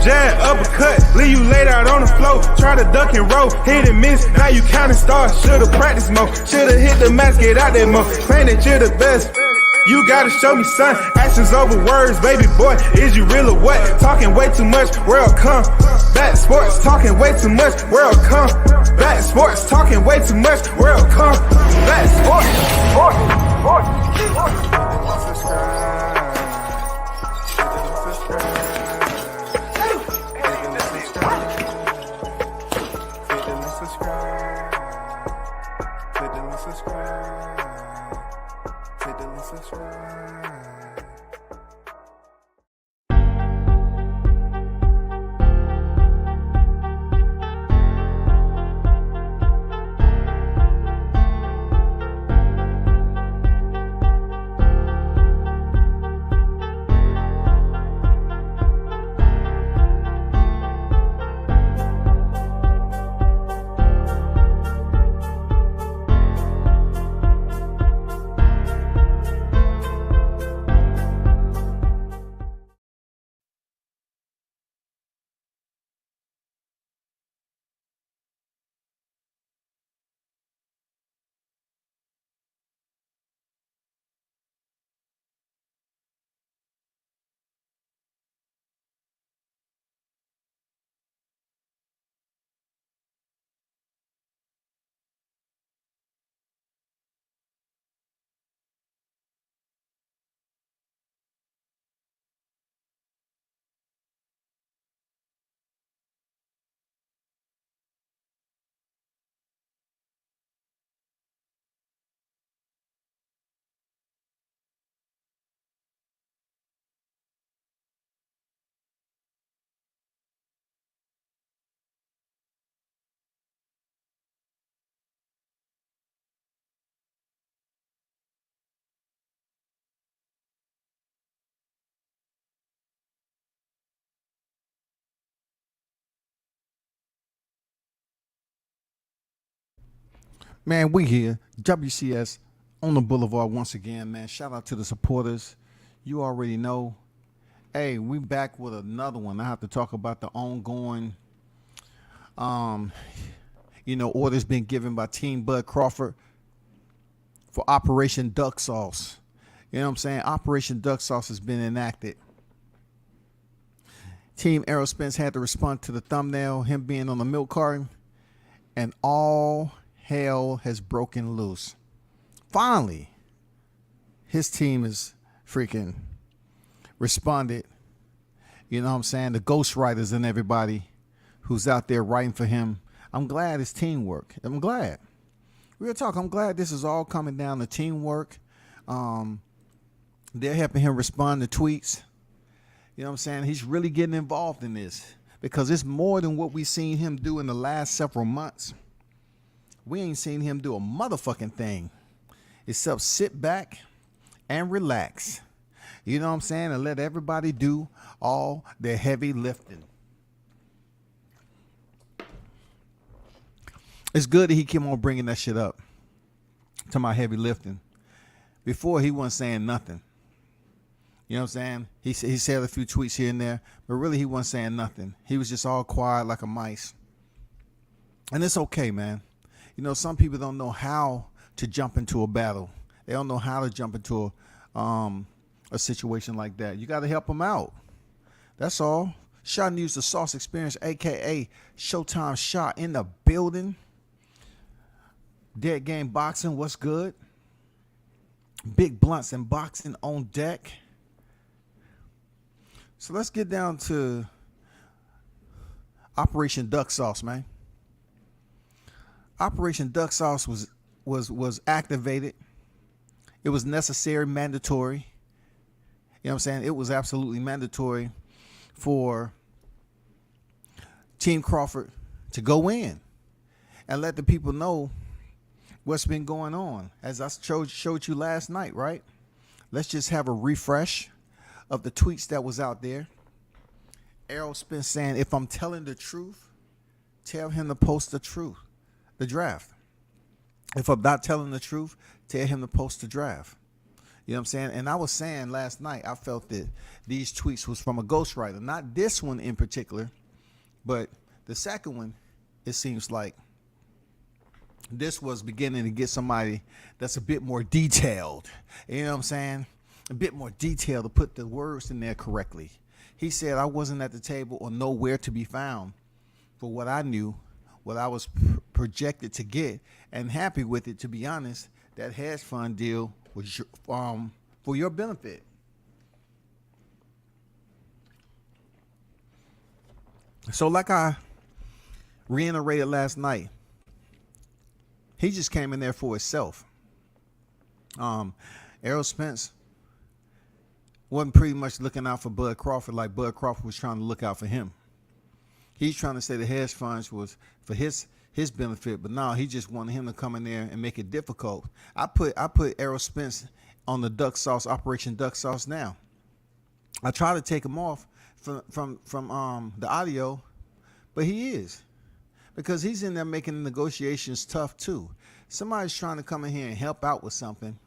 jab, uppercut, leave you laid out on the floor. Try to duck and roll, hit and miss, now you counting stars. Should've practiced more, should've hit the mask, get out there more. Claim that you're the best. You gotta show me, son. Actions over words, baby boy. Is you real or what? Talking way too much, world come. Back sports, talking way too much, world come. Back sports, talking way too much, world come. Back sports, Man, we here, WCS on the Boulevard once again, man. Shout out to the supporters. You already know. Hey, we back with another one. I have to talk about the ongoing, orders being given by Team Bud Crawford for Operation Duck Sauce. You know what I'm saying? Operation Duck Sauce has been enacted. Team Errol Spence had to respond to the thumbnail, him being on the milk carton, and all hell has broken loose. Finally, his team is freaking responded. You know what I'm saying? The ghostwriters and everybody who's out there writing for him. I'm glad it's teamwork. I'm glad. Real talk, I'm glad this is all coming down to teamwork. They're helping him respond to tweets. You know what I'm saying? He's really getting involved in this because it's more than what we've seen him do in the last several months. We ain't seen him do a motherfucking thing except sit back and relax. You know what I'm saying? And let everybody do all their heavy lifting. It's good that he keep on bringing that shit up to my heavy lifting. Before, he wasn't saying nothing. You know what I'm saying? He said a few tweets here and there, but really he wasn't saying nothing. He was just all quiet like a mice. And it's okay, man. You know, some people don't know how to jump into a battle. They don't know how to jump into a situation like that. You got to help them out. That's all. Shot News, the Sauce Experience, a.k.a. Showtime Shot in the building. Dead Game Boxing, what's good? Big Blunts and Boxing on deck. So let's get down to Operation Duck Sauce, man. Operation Duck Sauce was activated. It was necessary, mandatory. You know what I'm saying? It was absolutely mandatory for Team Crawford to go in and let the people know what's been going on. As I showed you last night, right? Let's just have a refresh of the tweets that was out there. Errol Spence saying, if I'm telling the truth, tell him to post the truth, the draft. If I'm not telling the truth, tell him to post the draft. You know what I'm saying? And I was saying last night, I felt that these tweets was from a ghostwriter. Not this one in particular, but the second one, it seems like this was beginning to get somebody that's a bit more detailed. You know what I'm saying? A bit more detailed to put the words in there correctly. He said, I wasn't at the table or nowhere to be found for what I knew, what I was projected to get, and happy with it, to be honest. That hedge fund deal was for your benefit. So like I reiterated last night, he just came in there for himself. Errol Spence wasn't pretty much looking out for Bud Crawford like Bud Crawford was trying to look out for him. He's trying to say the hedge funds was for his benefit, but no, he just wanted him to come in there and make it difficult. I put Errol Spence on the duck sauce, Operation Duck Sauce now. I try to take him off from the audio, but he is. Because he's in there making the negotiations tough too. Somebody's trying to come in here and help out with something,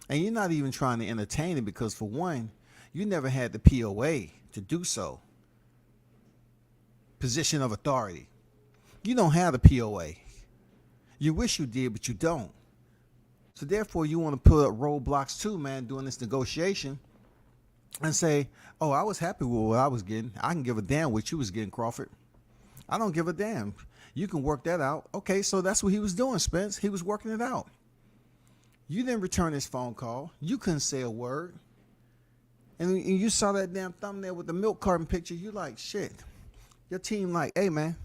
and you're not even trying to entertain it because, for one, you never had the POA to do so. Position of authority. You don't have the POA. You wish you did, but you don't. So therefore, you want to put up roadblocks too, man, doing this negotiation and say, oh, I was happy with what I was getting. I can give a damn what you was getting, Crawford. I don't give a damn. You can work that out. Okay, so that's what he was doing, Spence. He was working it out. You didn't return his phone call. You couldn't say a word. And you saw that damn thumbnail with the milk carton picture. You like, shit. Your team like, hey, man,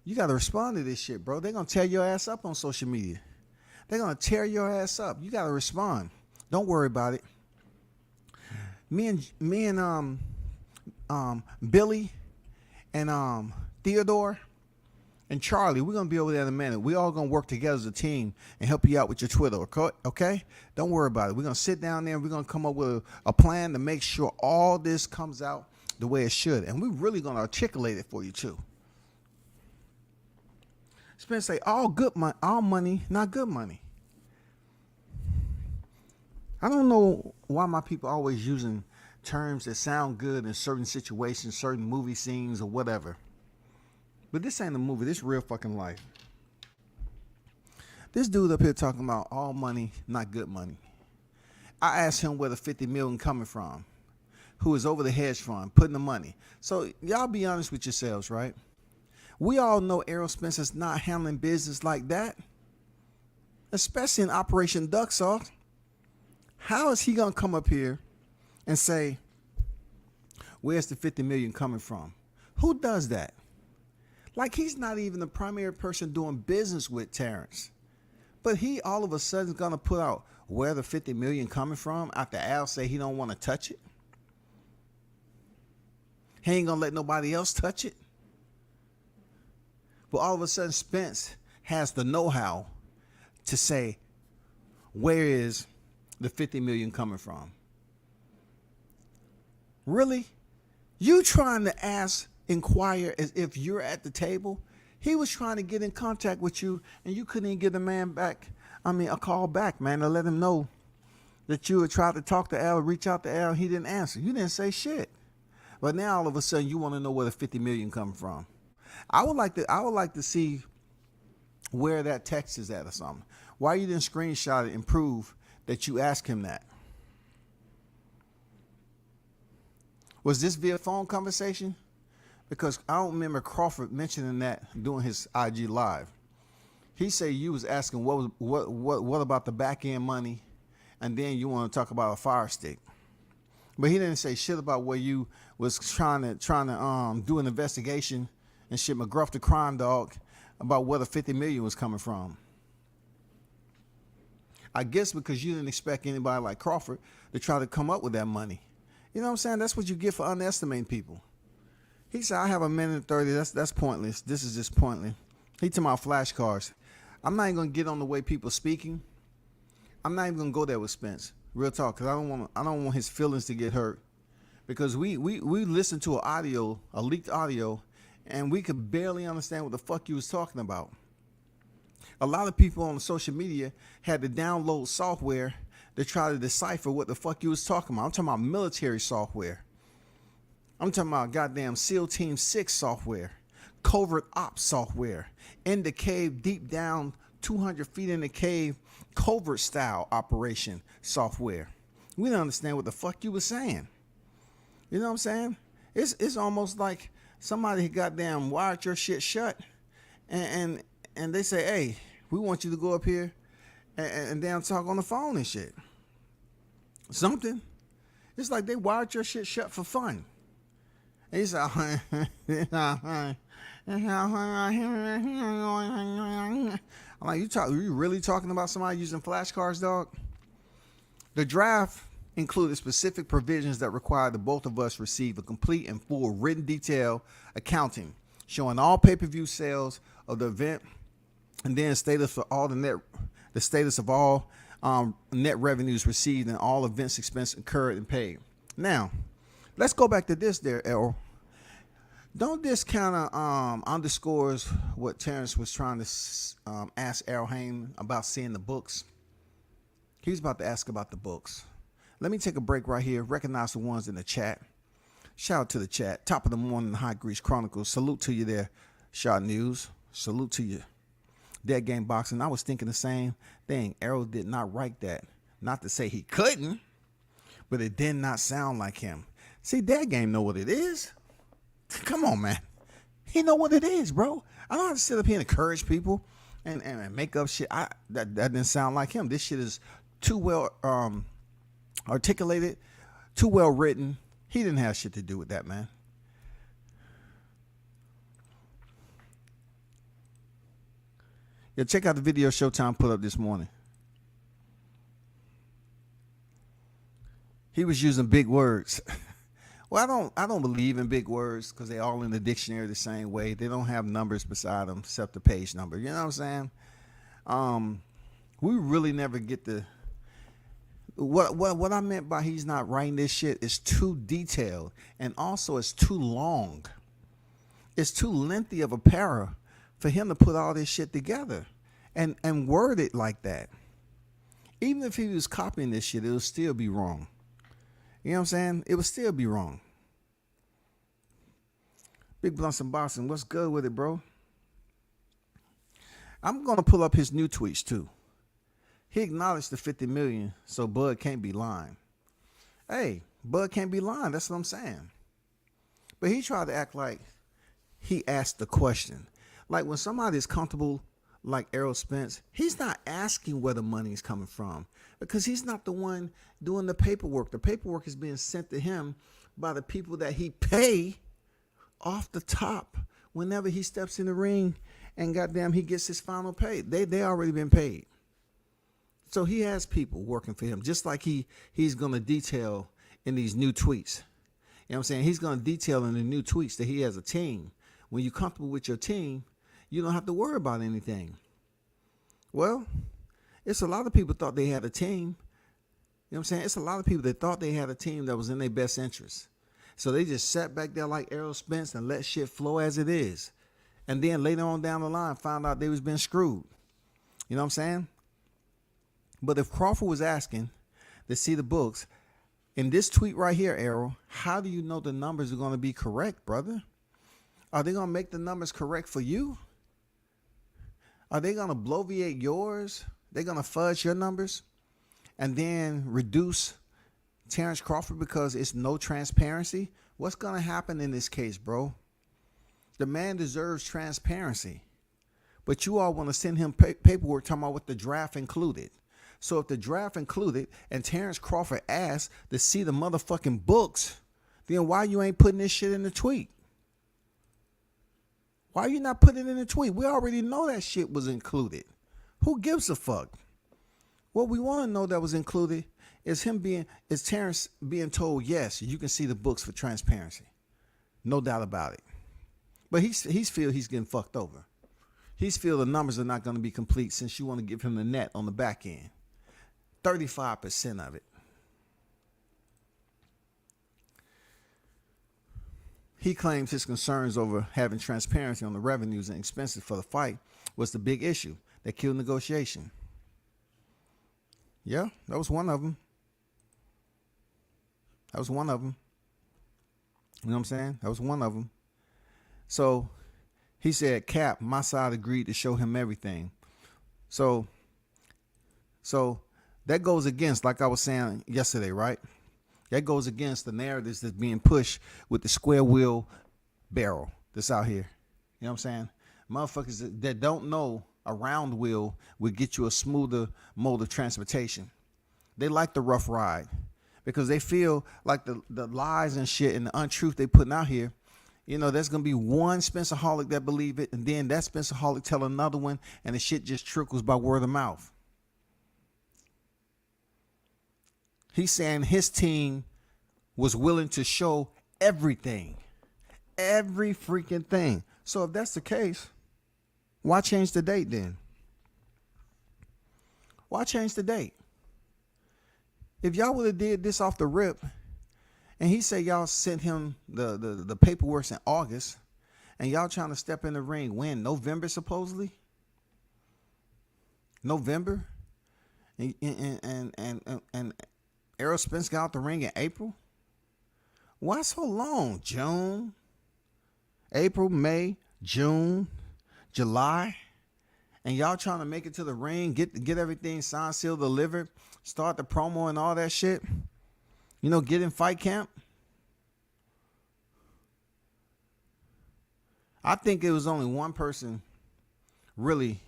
you got to respond to this shit, bro. They're going to tear your ass up on social media. They're going to tear your ass up. You got to respond. Don't worry about it. Me and Billy and Theodore and Charlie, we're going to be over there in a minute. We all going to work together as a team and help you out with your Twitter, okay? Don't worry about it. We're going to sit down there and we're going to come up with a plan to make sure all this comes out the way it should. And we're really going to articulate it for you, too. Spence say, all money, not good money. I don't know why my people are always using terms that sound good in certain situations, certain movie scenes or whatever. But this ain't a movie. This is real fucking life. This dude up here talking about all money, not good money. I asked him where the $50 million coming from. Who is over the hedge fund, putting the money. So y'all be honest with yourselves, right? We all know Errol Spence is not handling business like that. Especially in Operation Duck Sauce. How is he going to come up here and say, where's the $50 million coming from? Who does that? Like, he's not even the primary person doing business with Terrence. But he all of a sudden is going to put out where the $50 million coming from after Al say he don't want to touch it. He ain't going to let nobody else touch it. But all of a sudden Spence has the know-how to say, where is the $50 million coming from? Really? You trying to inquire as if you're at the table? He was trying to get in contact with you, and you couldn't even give the man a call back, man, to let him know that you had tried to talk to Al, reach out to Al, and he didn't answer. You didn't say shit. But now all of a sudden you want to know where the $50 million come from. I would like to see where that text is at or something. Why you didn't screenshot it and prove that you asked him that? Was this via phone conversation? Because I don't remember Crawford mentioning that during his IG live. He said you was asking what about the back end money, and then you want to talk about a fire stick. But he didn't say shit about where you was trying to do an investigation and shit, McGruff the crime dog, about where the $50 million was coming from. I guess because you didn't expect anybody like Crawford to try to come up with that money. You know what I'm saying? That's what you get for underestimating people. He said, I have a minute and 30. That's pointless. This is just pointless. He talking about flashcards. I'm not even going to get on the way people speaking. I'm not even going to go there with Spence. Real talk, because I don't want his feelings to get hurt. Because we listened to a leaked audio, and we could barely understand what the fuck you was talking about. A lot of people on social media had to download software to try to decipher what the fuck you was talking about. I'm talking about military software. I'm talking about goddamn SEAL Team 6 software, covert ops software, in the cave, deep down 200 feet in the cave, covert style operation software. We don't understand what the fuck you was saying. You know what I'm saying? It's almost like somebody goddamn wired your shit shut, and they say, hey, we want you to go up here and damn talk on the phone and shit. Something. It's like they wired your shit shut for fun. And he said, I'm like, you really talking about somebody using flashcards, dog? The draft included specific provisions that required the both of us receive a complete and full written detail accounting showing all pay-per-view sales of the event, and then status for all the status of all net revenues received and all events expenses incurred and paid. Now, let's go back to this there, Errol. Don't this kind of underscores what Terrence was trying to ask Errol Haim about seeing the books? He was about to ask about the books. Let me take a break right here. Recognize the ones in the chat. Shout out to the chat. Top of the morning, High Grease Chronicles. Salute to you there, Shot News. Salute to you. Dead Game Boxing. I was thinking the same thing. Errol did not write that. Not to say he couldn't, but it did not sound like him. See, Dead Game know what it is. Come on, man. He know what it is, bro. I don't have to sit up here and encourage people and make up shit. That didn't sound like him. This shit is too well articulated, too well written. He didn't have shit to do with that, man. Yeah, check out the video Showtime put up this morning. He was using big words. Well, I don't believe in big words because they all in the dictionary the same way. They don't have numbers beside them except the page number. You know what I'm saying? We really never get the what I meant by he's not writing this shit is too detailed, and also it's too long. It's too lengthy of a para for him to put all this shit together and word it like that. Even if he was copying this shit, it would still be wrong. You know what I'm saying? It would still be wrong. Big Blunts and Boston, what's good with it, bro? I'm going to pull up his new tweets, too. He acknowledged the 50 million, so Bud can't be lying. Hey, Bud can't be lying. That's what I'm saying. But he tried to act like he asked the question. Like when somebody is comfortable, like Errol Spence, he's not asking where the money is coming from because he's not the one doing the paperwork. The paperwork is being sent to him by the people that he pay off the top whenever he steps in the ring and goddamn he gets his final pay. They already been paid. So he has people working for him, just like he's going to detail in these new tweets. You know what I'm saying? He's going to detail in the new tweets that he has a team. When you're comfortable with your team, you don't have to worry about anything. Well, it's a lot of people thought they had a team. You know what I'm saying? It's a lot of people that thought they had a team that was in their best interest. So they just sat back there like Errol Spence and let shit flow as it is. And then later on down the line, found out they was being screwed. You know what I'm saying? But if Crawford was asking to see the books, in this tweet right here, Errol, how do you know the numbers are going to be correct, brother? Are they going to make the numbers correct for you? Are they going to bloviate yours? They're going to fudge your numbers and then reduce Terrence Crawford because it's no transparency? What's going to happen in this case, bro? The man deserves transparency. But you all want to send him paperwork talking about what the draft included. So if the draft included and Terrence Crawford asked to see the motherfucking books, then why you ain't putting this shit in the tweet? Why you not putting it in the tweet? We already know that shit was included. Who gives a fuck? What we want to know that was included is Terrence being told, yes, you can see the books for transparency. No doubt about it. But he's feel he's getting fucked over. He's feel the numbers are not going to be complete since you want to give him the net on the back end. 35% of it. He claims his concerns over having transparency on the revenues and expenses for the fight was the big issue that killed negotiation. Yeah, that was one of them. That was one of them. You know what I'm saying? That was one of them. So he said, Cap, my side agreed to show him everything. So that goes against, like I was saying yesterday, right? That goes against the narratives that's being pushed with the square wheel barrel that's out here. You know what I'm saying? Motherfuckers that don't know a round wheel will get you a smoother mode of transportation. They like the rough ride because they feel like the lies and shit and the untruth they putting out here. You know, there's going to be one Spencerholic that believe it, and then that Spencerholic tell another one, and the shit just trickles by word of mouth. He's saying his team was willing to show everything. Every freaking thing. So if that's the case, why change the date then? Why change the date? If y'all would have did this off the rip, and he said y'all sent him the paperwork in August, and y'all trying to step in the ring when? November supposedly? November? And Errol Spence got out the ring in April? Why so long? June, April, May, June, July, and y'all trying to make it to the ring, get everything signed, sealed, delivered, start the promo and all that shit. You know, get in fight camp. I think it was only one person, really,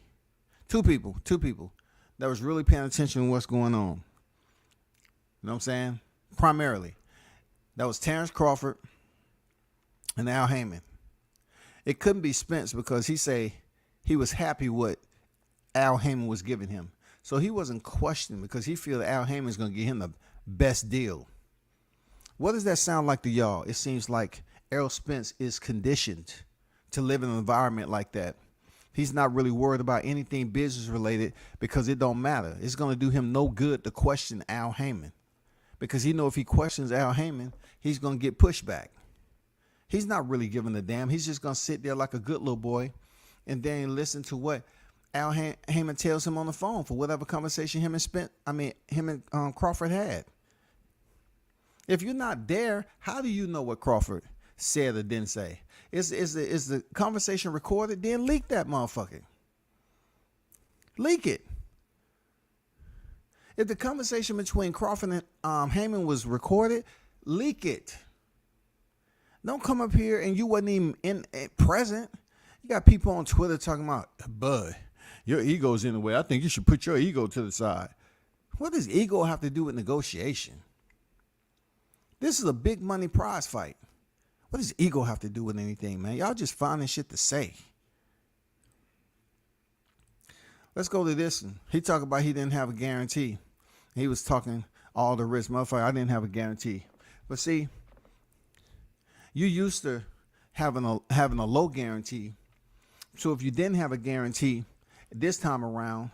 two people that was really paying attention to what's going on. You know what I'm saying? Primarily. That was Terrence Crawford and Al Heyman. It couldn't be Spence because he say he was happy what Al Heyman was giving him. So he wasn't questioning because he feel that Al Heyman is going to give him the best deal. What does that sound like to y'all? It seems like Errol Spence is conditioned to live in an environment like that. He's not really worried about anything business related because it don't matter. It's going to do him no good to question Al Heyman because he know if he questions Al Heyman, he's going to get pushback. He's not really giving a damn. He's just going to sit there like a good little boy and then listen to what Al Heyman tells him on the phone for whatever conversation him and Crawford had. If you're not there, how do you know what Crawford said or didn't say? Is the conversation recorded? Then leak that motherfucker. Leak it. If the conversation between Crawford and Heyman was recorded, leak it. Don't come up here and you wasn't even present. You got people on Twitter talking about, Bud, your ego's in the way. I think you should put your ego to the side. What does ego have to do with negotiation? This is a big money prize fight. What does ego have to do with anything, man? Y'all just finding shit to say. Let's go to this one. He talked about he didn't have a guarantee. He was talking all the risk. Motherfucker, I didn't have a guarantee. But see, you used to having a low guarantee. So if you didn't have a guarantee this time around,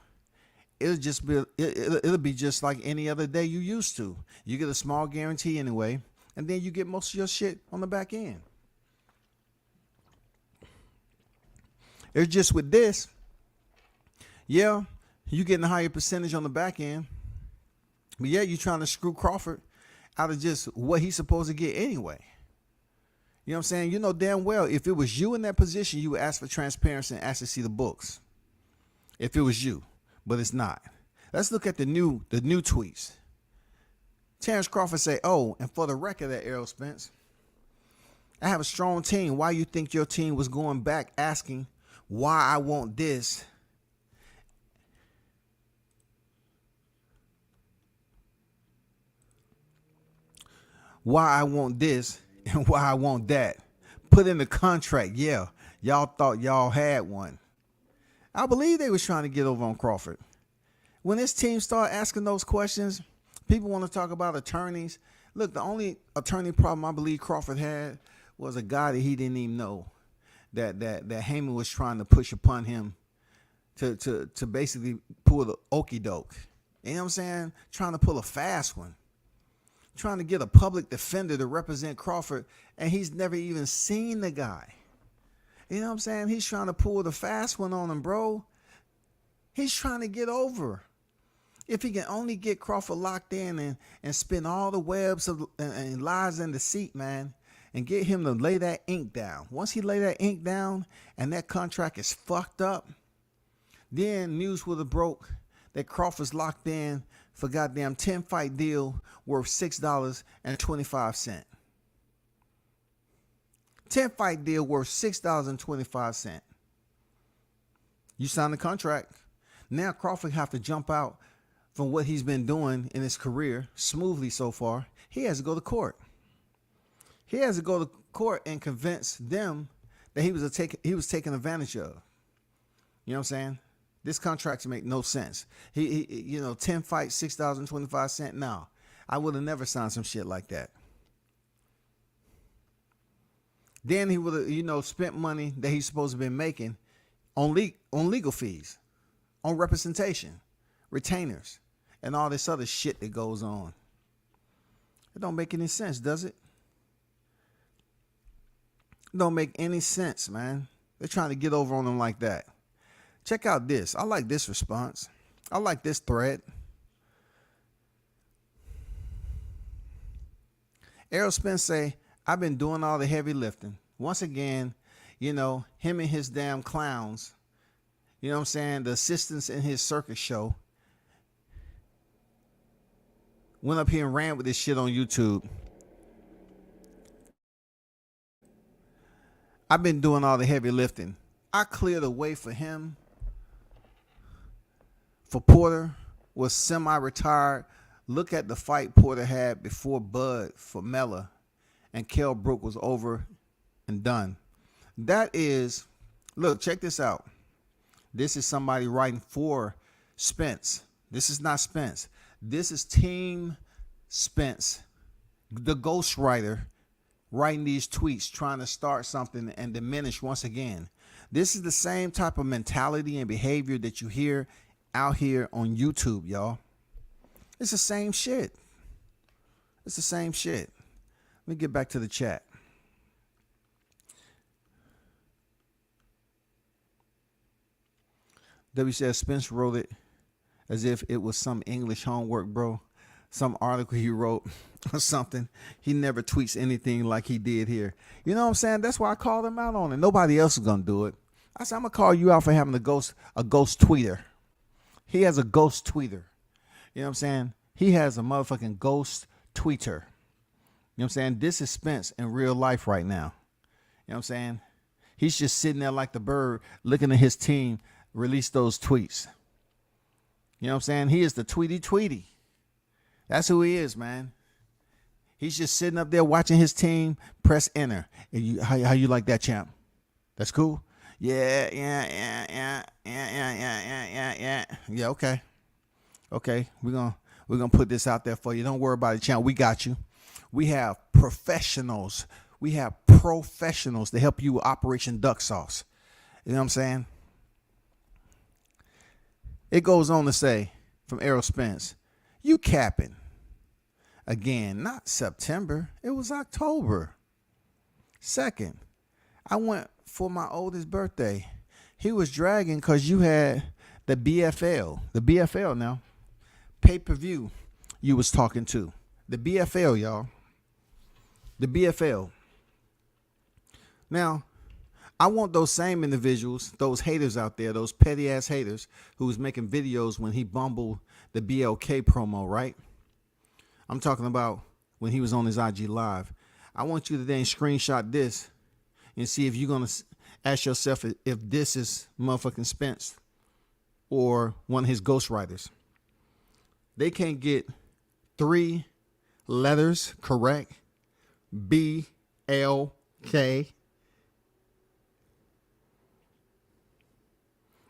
it'll be just like any other day you used to. You get a small guarantee anyway, and then you get most of your shit on the back end. It's just with this, yeah, you getting a higher percentage on the back end, but yeah, you trying to screw Crawford out of just what he's supposed to get anyway. You know what I'm saying? You know damn well if it was you in that position, you would ask for transparency and ask to see the books. If it was you, but it's not. Let's look at the new tweets. Terrence Crawford say, "Oh, and for the record, that Errol Spence, I have a strong team. Why you think your team was going back asking why I want this?" Why I want this and why I want that. Put in the contract. Yeah, y'all thought y'all had one. I believe they was trying to get over on Crawford. When this team start asking those questions, people want to talk about attorneys. Look, the only attorney problem I believe Crawford had was a guy that he didn't even know that Heyman was trying to push upon him to basically pull the okey doke. You know what I'm saying? Trying to pull a fast one. Trying to get a public defender to represent Crawford, and he's never even seen the guy. You know what I'm saying? He's trying to pull the fast one on him, bro. He's trying to get over. If he can only get Crawford locked in and spin all the webs of and lies in deceit, man, and get him to lay that ink down. Once he lay that ink down and that contract is fucked up, then news would have broke that Crawford's locked in for goddamn 10-fight deal worth $6.25. 10-fight deal worth $6.25. You signed the contract. Now Crawford have to jump out from what he's been doing in his career smoothly so far. He has to go to court. He has to go to court and convince them that he was taken advantage of. You know what I'm saying? This contract make no sense. He 10 fights, $6.25. No, I would have never signed some shit like that. Then he would have, spent money that he's supposed to be making on legal fees, on representation, retainers, and all this other shit that goes on. It don't make any sense, does it? It don't make any sense, man. They're trying to get over on him like that. Check out this. I like this response. I like this thread. Errol Spence say, I've been doing all the heavy lifting. Once again, him and his damn clowns, the assistants in his circus show, went up here and ran with this shit on YouTube. I've been doing all the heavy lifting. I cleared the way for him. For Porter was semi-retired. Look at the fight Porter had before Bud for Mella, and Kell Brook was over and done. That is, look, check this out. This is somebody writing for Spence. This is not Spence. This is Team Spence, the ghostwriter, writing these tweets, trying to start something and diminish once again. This is the same type of mentality and behavior that you hear out here on YouTube, y'all. It's the same shit. It's the same shit. Let me get back to the chat. W says Spence wrote it as if it was some English homework, bro. Some article he wrote or something. He never tweets anything like he did here. You know what I'm saying? That's why I called him out on it. Nobody else is gonna do it. I said I'm gonna call you out for having a ghost tweeter. He has a ghost tweeter. You know what I'm saying? He has a motherfucking ghost tweeter. You know what I'm saying? This is Spence in real life right now. You know what I'm saying? He's just sitting there like the bird looking at his team release those tweets. You know what I'm saying? He is the tweety. That's who he is, man. He's just sitting up there watching his team press enter. And how you like that, champ? That's cool? Yeah, okay. Okay, we're gonna put this out there for you. Don't worry about it, champ. We got you. We have professionals. We have professionals to help you with Operation Duck Sauce. You know what I'm saying? It goes on to say from Errol Spence, you capping. Again, not September. It was October 2nd. I went for my oldest birthday. He was dragging because you had the BFL. The BFL now. Pay-per-view you was talking to. The BFL, y'all. The BFL. Now, I want those same individuals, those haters out there, those petty-ass haters who was making videos when he bumbled the BLK promo, right? I'm talking about when he was on his IG Live. I want you to then screenshot this and see if you're going to ask yourself if this is motherfucking Spence or one of his ghostwriters. They can't get 3 letters correct. BLK.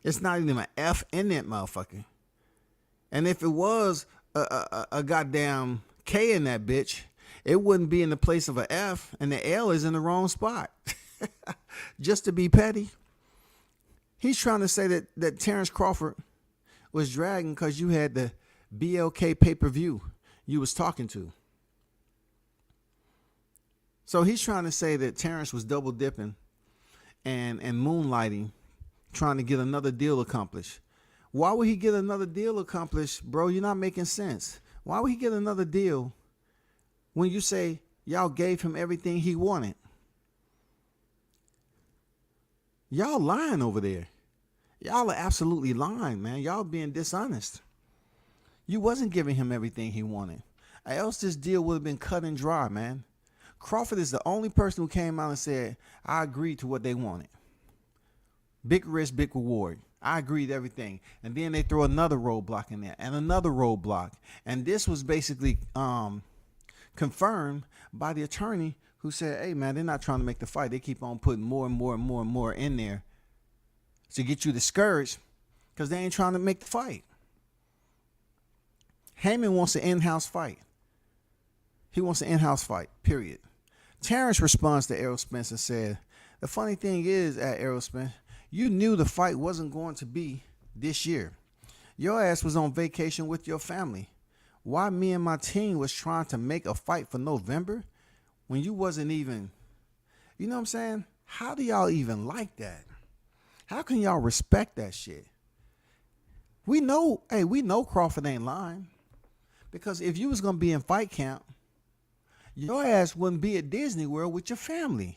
It's not even an F in that motherfucker. And if it was a goddamn K in that bitch, it wouldn't be in the place of an F, and the L is in the wrong spot. Just to be petty. He's trying to say that Terrence Crawford was dragging because you had the BLK pay-per-view you was talking to. So he's trying to say that Terrence was double dipping and moonlighting, trying to get another deal accomplished. Why would he get another deal accomplished, bro? You're not making sense. Why would he get another deal when you say y'all gave him everything he wanted? Y'all lying over there. Y'all are absolutely lying, man. Y'all being dishonest. You wasn't giving him everything he wanted. Or else this deal would have been cut and dry, man. Crawford is the only person who came out and said, I agreed to what they wanted. Big risk, big reward. I agreed to everything. And then they throw another roadblock in there and another roadblock. And this was basically confirmed by the attorney who said, hey, man, they're not trying to make the fight. They keep on putting more and more and more and more in there to get you discouraged because they ain't trying to make the fight. Heyman wants an in-house fight. He wants an in-house fight, period. Terrence responds to Errol Spence and said, the funny thing is, at Errol Spence, you knew the fight wasn't going to be this year. Your ass was on vacation with your family. Why me and my team was trying to make a fight for November when you wasn't even, you know what I'm saying? How do y'all even like that? How can y'all respect that shit? We know Crawford ain't lying. Because if you was going to be in fight camp, your ass wouldn't be at Disney World with your family.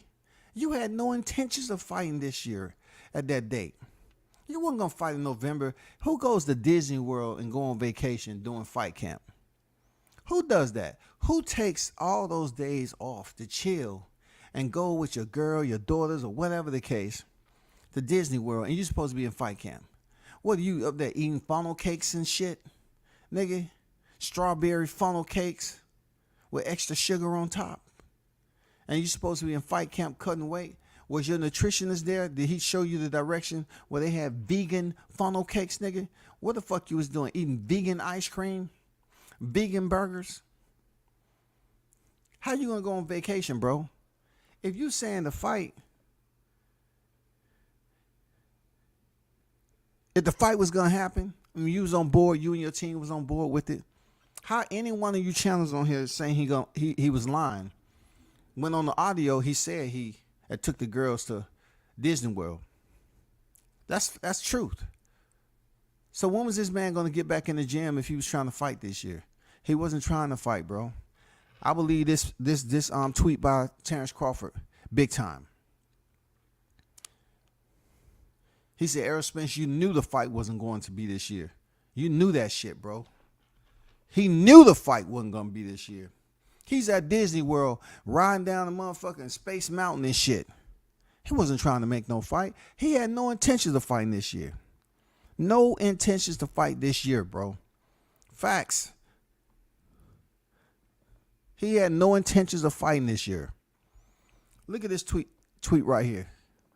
You had no intentions of fighting this year at that date. You weren't going to fight in November. Who goes to Disney World and go on vacation during fight camp? Who does that? Who takes all those days off to chill and go with your girl, your daughters, or whatever the case to Disney World and you're supposed to be in fight camp? What are you up there eating funnel cakes and shit, nigga? Strawberry funnel cakes with extra sugar on top. And you're supposed to be in fight camp cutting weight. Was your nutritionist there? Did he show you the direction where they have vegan funnel cakes, nigga? What the fuck you was doing? Eating vegan ice cream? Vegan burgers? How you gonna go on vacation, bro? If you saying the fight, if the fight was gonna happen, I mean, you was on board, you and your team was on board with it. How any one of you channels on here saying he was lying? When on the audio he said he took the girls to Disney World. That's truth. So when was this man going to get back in the gym if he was trying to fight this year? He wasn't trying to fight, bro. I believe this tweet by Terrence Crawford big time. He said, Errol Spence, you knew the fight wasn't going to be this year. You knew that shit, bro. He knew the fight wasn't going to be this year. He's at Disney World riding down the motherfucking Space Mountain and shit. He wasn't trying to make no fight. He had no intentions of fighting this year. No intentions to fight this year, bro. Facts. He had no intentions of fighting this year. Look at this tweet right here.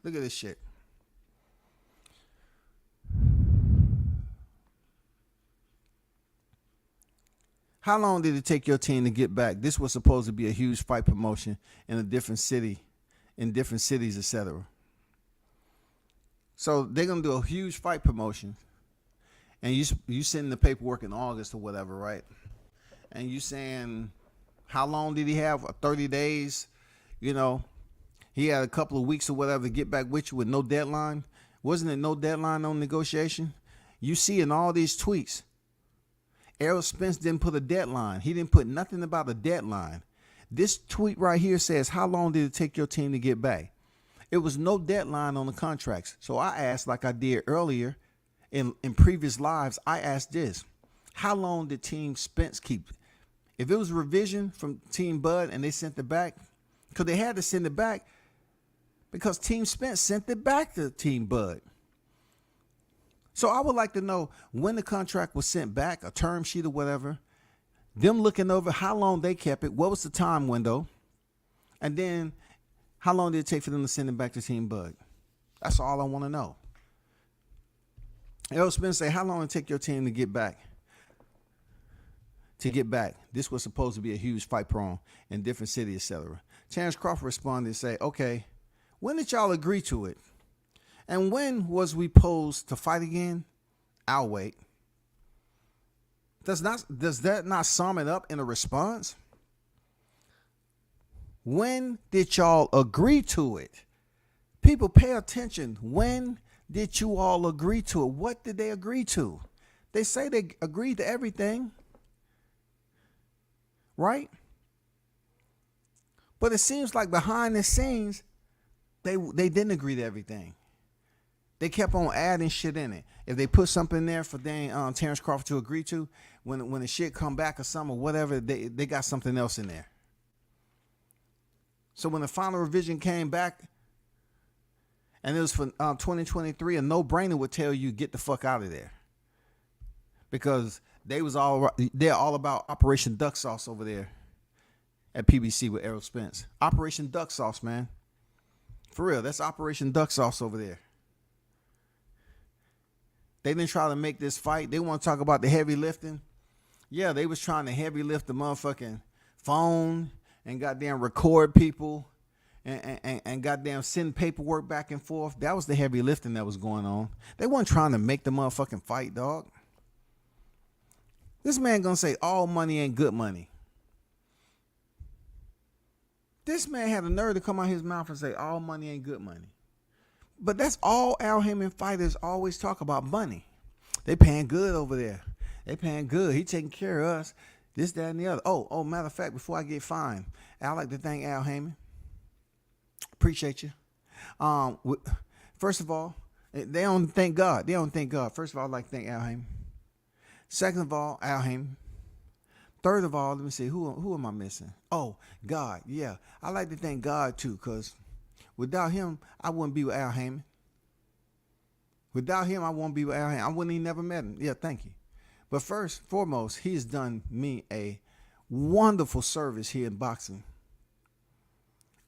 Look at this shit. How long did it take your team to get back? This was supposed to be a huge fight promotion in a different city, in different cities, etc. So they're gonna do a huge fight promotion, and you send the paperwork in August or whatever, right? And you saying, how long did he have? 30 days? You know, he had a couple of weeks or whatever to get back with you with no deadline. Wasn't it no deadline on negotiation? You see in all these tweets, Errol Spence didn't put a deadline. He didn't put nothing about a deadline. This tweet right here says, how long did it take your team to get back? It was no deadline on the contracts. So I asked, like I did earlier in previous lives, I asked this. How long did Team Spence keep? If it was a revision from Team Bud and they sent it back, because they had to send it back because Team Spence sent it back to Team Bud. So I would like to know when the contract was sent back, a term sheet or whatever, them looking over how long they kept it, what was the time window, and then how long did it take for them to send it back to Team Bud? That's all I want to know. Errol Spence say, how long did it take your team to get back? This was supposed to be a huge fight prom in different cities, etc. Terrence Crawford responded and say, okay, when did y'all agree to it? And when was we posed to fight again? I'll wait. Does that not sum it up in a response? When did y'all agree to it? People, pay attention. When did you all agree to it? What did they agree to? They say they agreed to everything, right? But it seems like behind the scenes, they didn't agree to everything. They kept on adding shit in it. If they put something in there for Terrence Crawford to agree to, when the shit come back or something or whatever, they got something else in there. So when the final revision came back, and it was for 2023, a no-brainer would tell you get the fuck out of there, because they're all about Operation Duck Sauce over there at PBC with Errol Spence. Operation Duck Sauce, man. For real, that's Operation Duck Sauce over there. They didn't try to make this fight. They want to talk about the heavy lifting. Yeah, they was trying to heavy lift the motherfucking phone and goddamn record people and goddamn send paperwork back and forth. That was the heavy lifting that was going on. They weren't trying to make the motherfucking fight, dog. This man gonna say all money ain't good money. This man had the nerve to come out his mouth and say all money ain't good money. But that's all Al Haymon fighters always talk about, money. They paying good over there. They paying good. He taking care of us. This, that, and the other. Oh, matter of fact, before I get fined, I'd like to thank Al Haymon. Appreciate you. First of all, they don't thank God. They don't thank God. First of all, I'd like to thank Al Haymon. Second of all, Al Haymon. Third of all, let me see, who am I missing? Oh, God, yeah. I like to thank God too, because without him, I wouldn't be with Al Haymon. Without him, I won't be with Al Haymon. I wouldn't even never met him. Yeah, thank you. But first, foremost, he's done me a wonderful service here in boxing.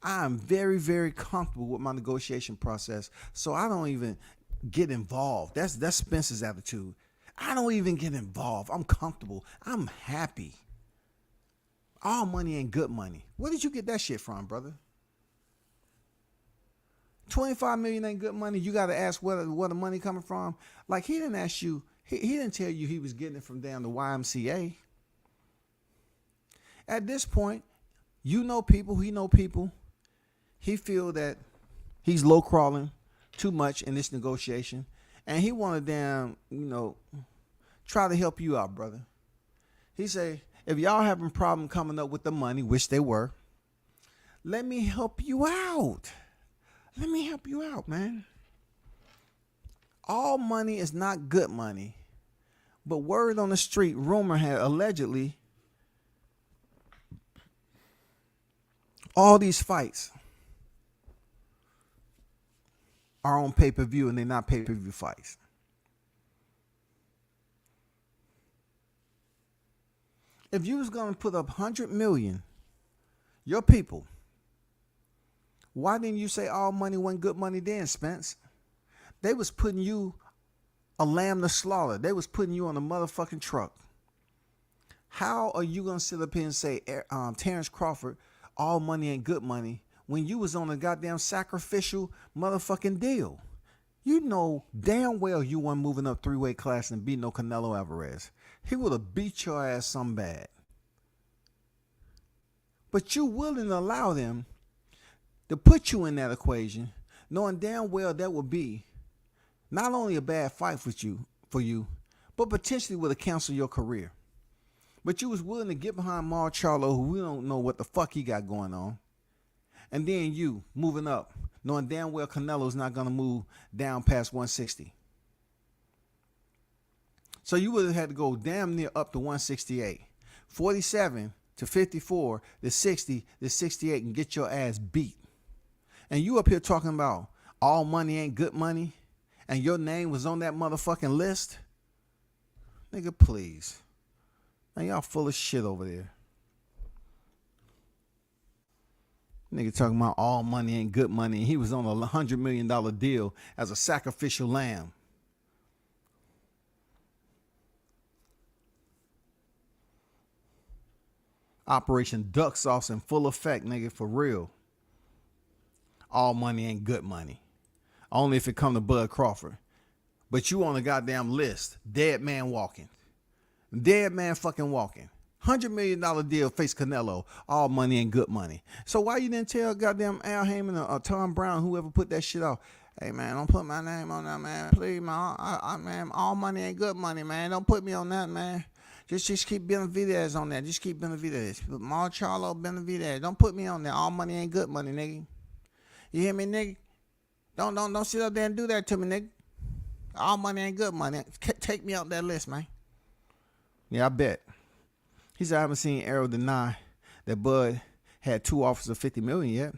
I am very, very comfortable with my negotiation process, so I don't even get involved. That's Spence's attitude. I don't even get involved. I'm comfortable. I'm happy. All money ain't good money. Where did you get that shit from, brother? 25 million ain't good money. You got to ask where the money coming from. Like, he didn't ask you. He didn't tell you he was getting it from down the YMCA. At this point, you know people. He know people. He feel that he's low crawling too much in this negotiation, and he want to try to help you out, brother. He say, if y'all having a problem coming up with the money, which they were, let me help you out. Let me help you out, man. All money is not good money. But word on the street, rumor had allegedly, all these fights are on pay-per-view, and they're not pay-per-view fights. If you was going to put up 100 million, your people, why didn't you say all money wasn't good money then, Spence? They was putting you a lamb to slaughter. They was putting you on a motherfucking truck. How are you going to sit up here and say Terrence Crawford, all money ain't good money, when you was on a goddamn sacrificial motherfucking deal? You know damn well you weren't moving up three-weight class and beat no Canelo Alvarez. He would have beat your ass some bad. But you willing to allow them to put you in that equation, knowing damn well that would be not only a bad fight for you, but potentially would have canceled your career. But you was willing to get behind Mar Charlo, who we don't know what the fuck he got going on. And then you moving up, knowing damn well Canelo's not going to move down past 160. So you would have had to go damn near up to 168. 47 to 54 to 60 to 68 and get your ass beat. And you up here talking about all money ain't good money, and your name was on that motherfucking list? Nigga, please. Man, y'all full of shit over there. Nigga talking about all money ain't good money, and he was on a $100 million deal as a sacrificial lamb. Operation Duck Sauce in full effect, nigga, for real. All money ain't good money. Only if it come to Bud Crawford. But you on a goddamn list. Dead man walking. Dead man fucking walking. $100 million deal face Canelo. All money ain't good money. So why you didn't tell goddamn Al Haymon or Tom Brown, whoever put that shit out? Hey, man, don't put my name on that, man. Please, man. Man, all money ain't good money, man. Don't put me on that, man. Just keep Benavidez on there. Just keep Benavidez. Marcelo Benavidez. Don't put me on there. All money ain't good money, nigga. You hear me, nigga? Don't sit up there and do that to me, nigga. All money ain't good money. Take me out that list, man. Yeah, I bet. He said I haven't seen Arrow deny that Bud had 2 offers of $50 million yet.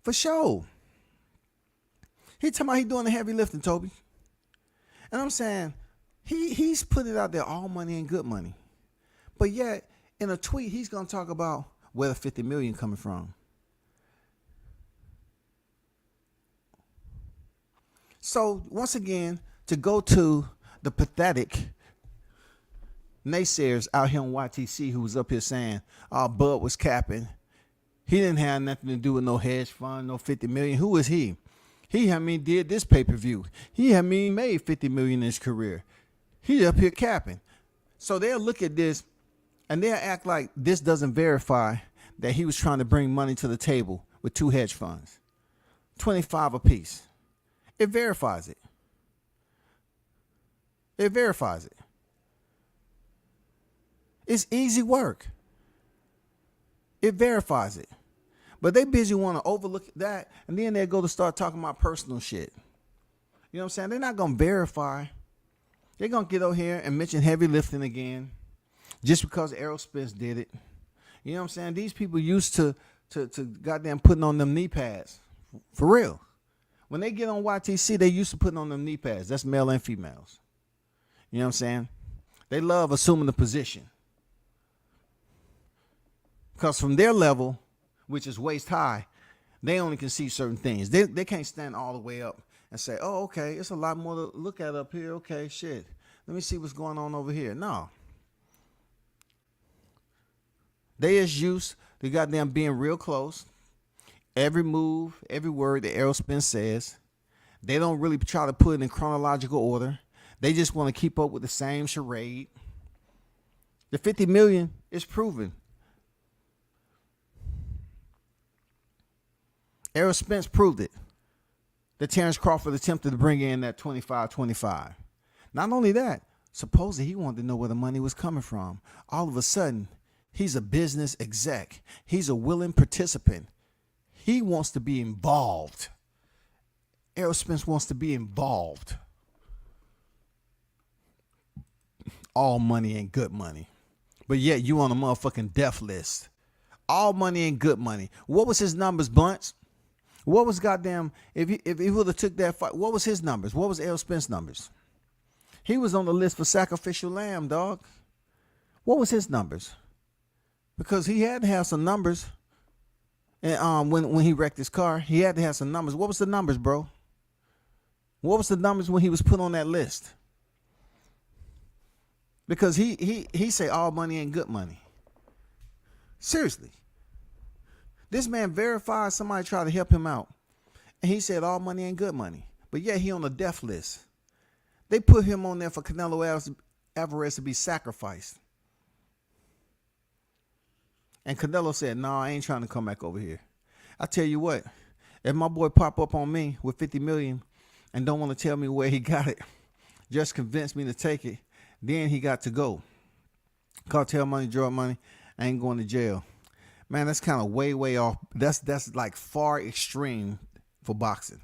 For sure. He talking about he doing the heavy lifting, Toby. And I'm saying he's put it out there, all money ain't good money. But yet, in a tweet, he's gonna talk about where the $50 million coming from. So once again, to go to the pathetic naysayers out here on YTC who was up here saying, oh, Bud was capping. He didn't have nothing to do with no hedge fund, no $50 million. Who is he? He did this pay-per-view. He made $50 million in his career. He up here capping. So they'll look at this and they'll act like this doesn't verify that he was trying to bring money to the table with 2 hedge funds. 25 apiece. It verifies it. It verifies it. It's easy work. It verifies it. But they busy want to overlook that, and then they go to start talking about personal shit. You know what I'm saying? They're not going to verify. They're going to get over here and mention heavy lifting again just because Errol Spence did it. You know what I'm saying? These people used to goddamn putting on them knee pads. For real. When they get on YTC, they used to putting on them knee pads. That's male and females. You know what I'm saying? They love assuming the position. Because from their level, which is waist high, they only can see certain things. They can't stand all the way up and say, oh, okay, it's a lot more to look at up here. Okay, shit. Let me see what's going on over here. No. They is used to goddamn being real close. Every move, every word that Errol Spence says, they don't really try to put it in chronological order. They just want to keep up with the same charade. The $50 million is proven. Errol Spence proved it. That Terrence Crawford attempted to bring in that 25-25. Not only that, supposedly he wanted to know where the money was coming from. All of a sudden, he's a business exec. He's a willing participant. He wants to be involved. Errol Spence wants to be involved. All money ain't good money. But yet you on a motherfucking death list. All money ain't good money. What was his numbers, Bunts? What was goddamn, if he would have took that fight, what was his numbers? What was Errol Spence's numbers? He was on the list for sacrificial lamb, dog. What was his numbers? Because he had to have some numbers. And when he wrecked his car, he had to have some numbers. What was the numbers, bro? What was the numbers when he was put on that list? Because he say all money ain't good money. Seriously. This man verified somebody tried to help him out. And he said all money ain't good money. But yeah, he on the death list. They put him on there for Canelo Alvarez to be sacrificed. And Canelo said, no, I ain't trying to come back over here. I tell you what, if my boy pop up on me with $50 million and don't want to tell me where he got it, just convince me to take it, then he got to go. Cartel money, drug money, I ain't going to jail. Man, that's kind of way off. That's like far extreme for boxing.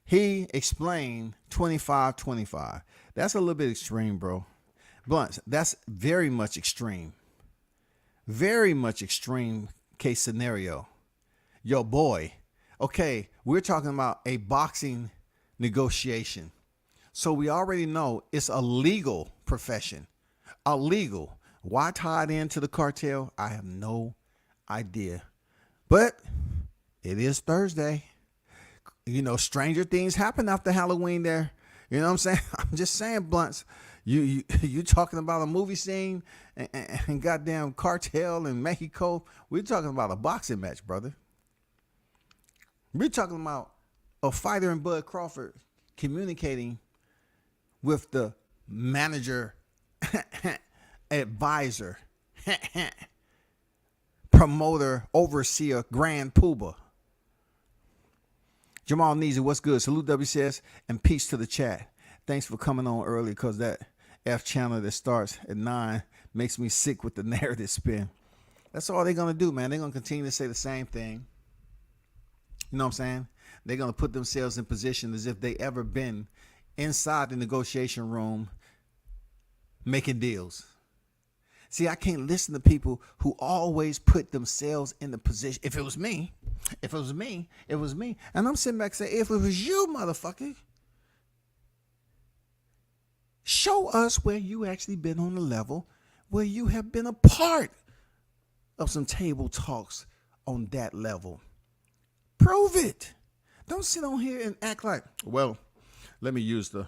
He explained 25-25. That's a little bit extreme, bro. Blunts, that's very much extreme. Very much extreme case scenario. Yo, boy. Okay, we're talking about a boxing negotiation. So we already know it's a legal profession. Illegal. Why tie it into the cartel? I have no idea. But it is Thursday. You know, stranger things happen after Halloween there. You know what I'm saying? I'm just saying, Blunts. You talking about a movie scene and goddamn cartel in Mexico. We're talking about a boxing match, brother. We're talking about a fighter in Bud Crawford communicating with the manager, advisor, promoter, overseer, grand poobah. Jamal Neezy, what's good? Salute WCS and peace to the chat. Thanks for coming on early because that F channel that starts at 9 makes me sick with the narrative spin. That's all they're going to do, man. They're going to continue to say the same thing. You know what I'm saying? They're going to put themselves in position as if they ever been inside the negotiation room making deals. See, I can't listen to people who always put themselves in the position. If it was me, if it was me, it was me. And I'm sitting back saying, if it was you, motherfucker, show us where you actually been on the level where you have been a part of some table talks on that level. Prove it. Don't sit on here and act like, well, let me use the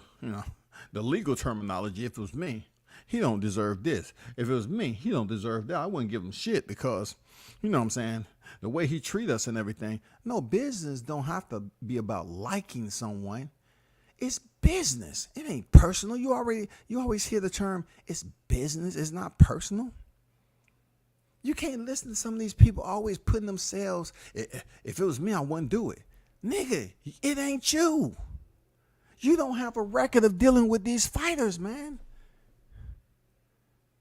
legal terminology. If it was me, he don't deserve this. If it was me, he don't deserve that. I wouldn't give him shit because, you know what I'm saying, the way he treat us and everything. No, business don't have to be about liking someone. It's business. It ain't personal. You always hear the term, it's business. It's not personal. You can't listen to some of these people always putting themselves, if it was me, I wouldn't do it. Nigga, it ain't you. You don't have a record of dealing with these fighters, man.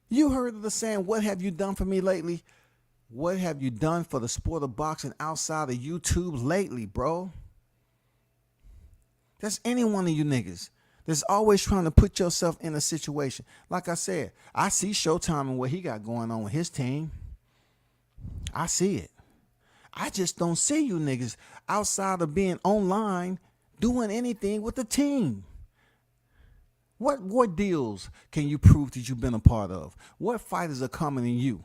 You heard of the saying, what have you done for me lately? What have you done for the sport of boxing outside of YouTube lately, bro? That's any one of you niggas that's always trying to put yourself in a situation. Like I said, I see Showtime and what he got going on with his team. I see it. I just don't see you niggas outside of being online doing anything with the team. What deals can you prove that you've been a part of? What fighters are coming to you?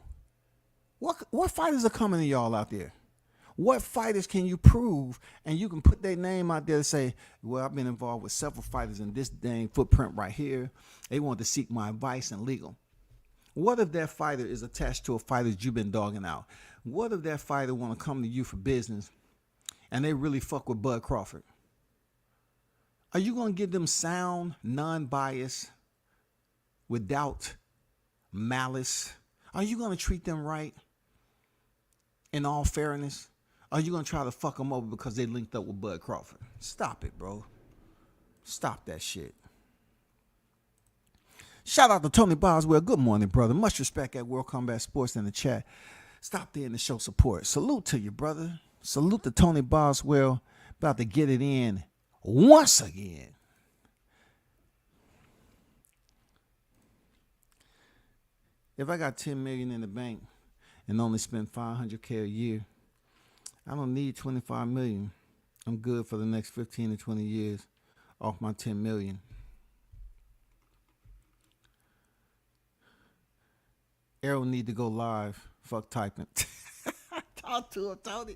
What fighters are coming to y'all out there? What fighters can you prove and you can put their name out there to say, well, I've been involved with several fighters in this dang footprint right here. They want to seek my advice and legal. What if that fighter is attached to a fighter that you've been dogging out? What if that fighter want to come to you for business and they really fuck with Bud Crawford? Are you going to give them sound, non-biased, without malice? Are you going to treat them right in all fairness? Are you going to try to fuck them over because they linked up with Bud Crawford? Stop it, bro. Stop that shit. Shout out to Tony Boswell. Good morning, brother. Much respect at World Combat Sports in the chat. Stop there in the show support. Salute to you, brother. Salute to Tony Boswell. About to get it in once again. If I got $10 million in the bank and only spend $500K a year, I don't need $25 million. I'm good for the next 15 to 20 years off my $10 million. Arrow need to go live. Fuck typing. Talk to him, Tony.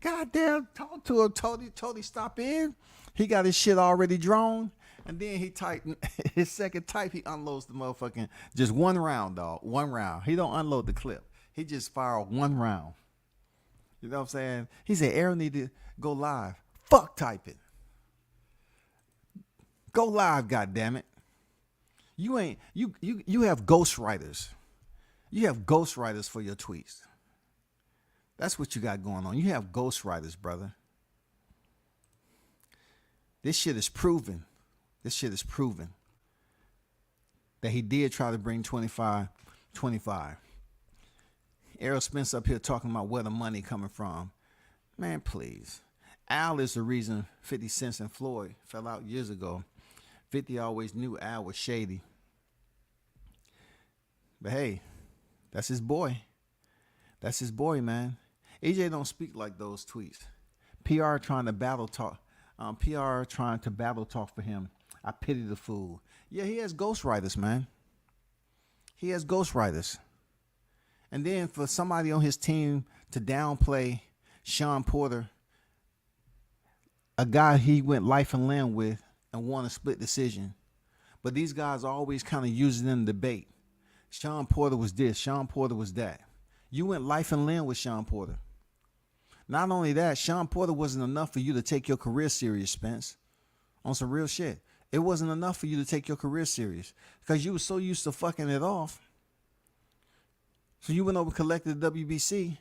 Goddamn, talk to him, Tony. Tony, stop in. He got his shit already drawn. And then he typed his second type. He unloads the motherfucking just one round, dog. One round. He don't unload the clip. He just fired one round. You know what I'm saying? He said, Arrow need to go live. Fuck typing. Go live, goddammit. You have ghostwriters. You have ghostwriters for your tweets. That's what you got going on. You have ghostwriters, brother. This shit is proven. This shit is proven that he did try to bring 25. Errol Spence up here talking about where the money coming from. Man, please. Al is the reason 50 Cent and Floyd fell out years ago. 50 always knew Al was shady. But hey, that's his boy. That's his boy, man. AJ don't speak like those tweets. PR trying to battle talk. PR trying to battle talk for him. I pity the fool. Yeah, he has ghostwriters, man. He has ghostwriters. And then for somebody on his team to downplay Sean Porter, a guy he went life and limb with and won a split decision. But these guys always kind of use it in the debate. Sean Porter was this. Sean Porter was that. You went life and limb with Sean Porter. Not only that, Sean Porter wasn't enough for you to take your career serious, Spence. On some real shit. It wasn't enough for you to take your career serious because you were so used to fucking it off. So you went over collected the WBC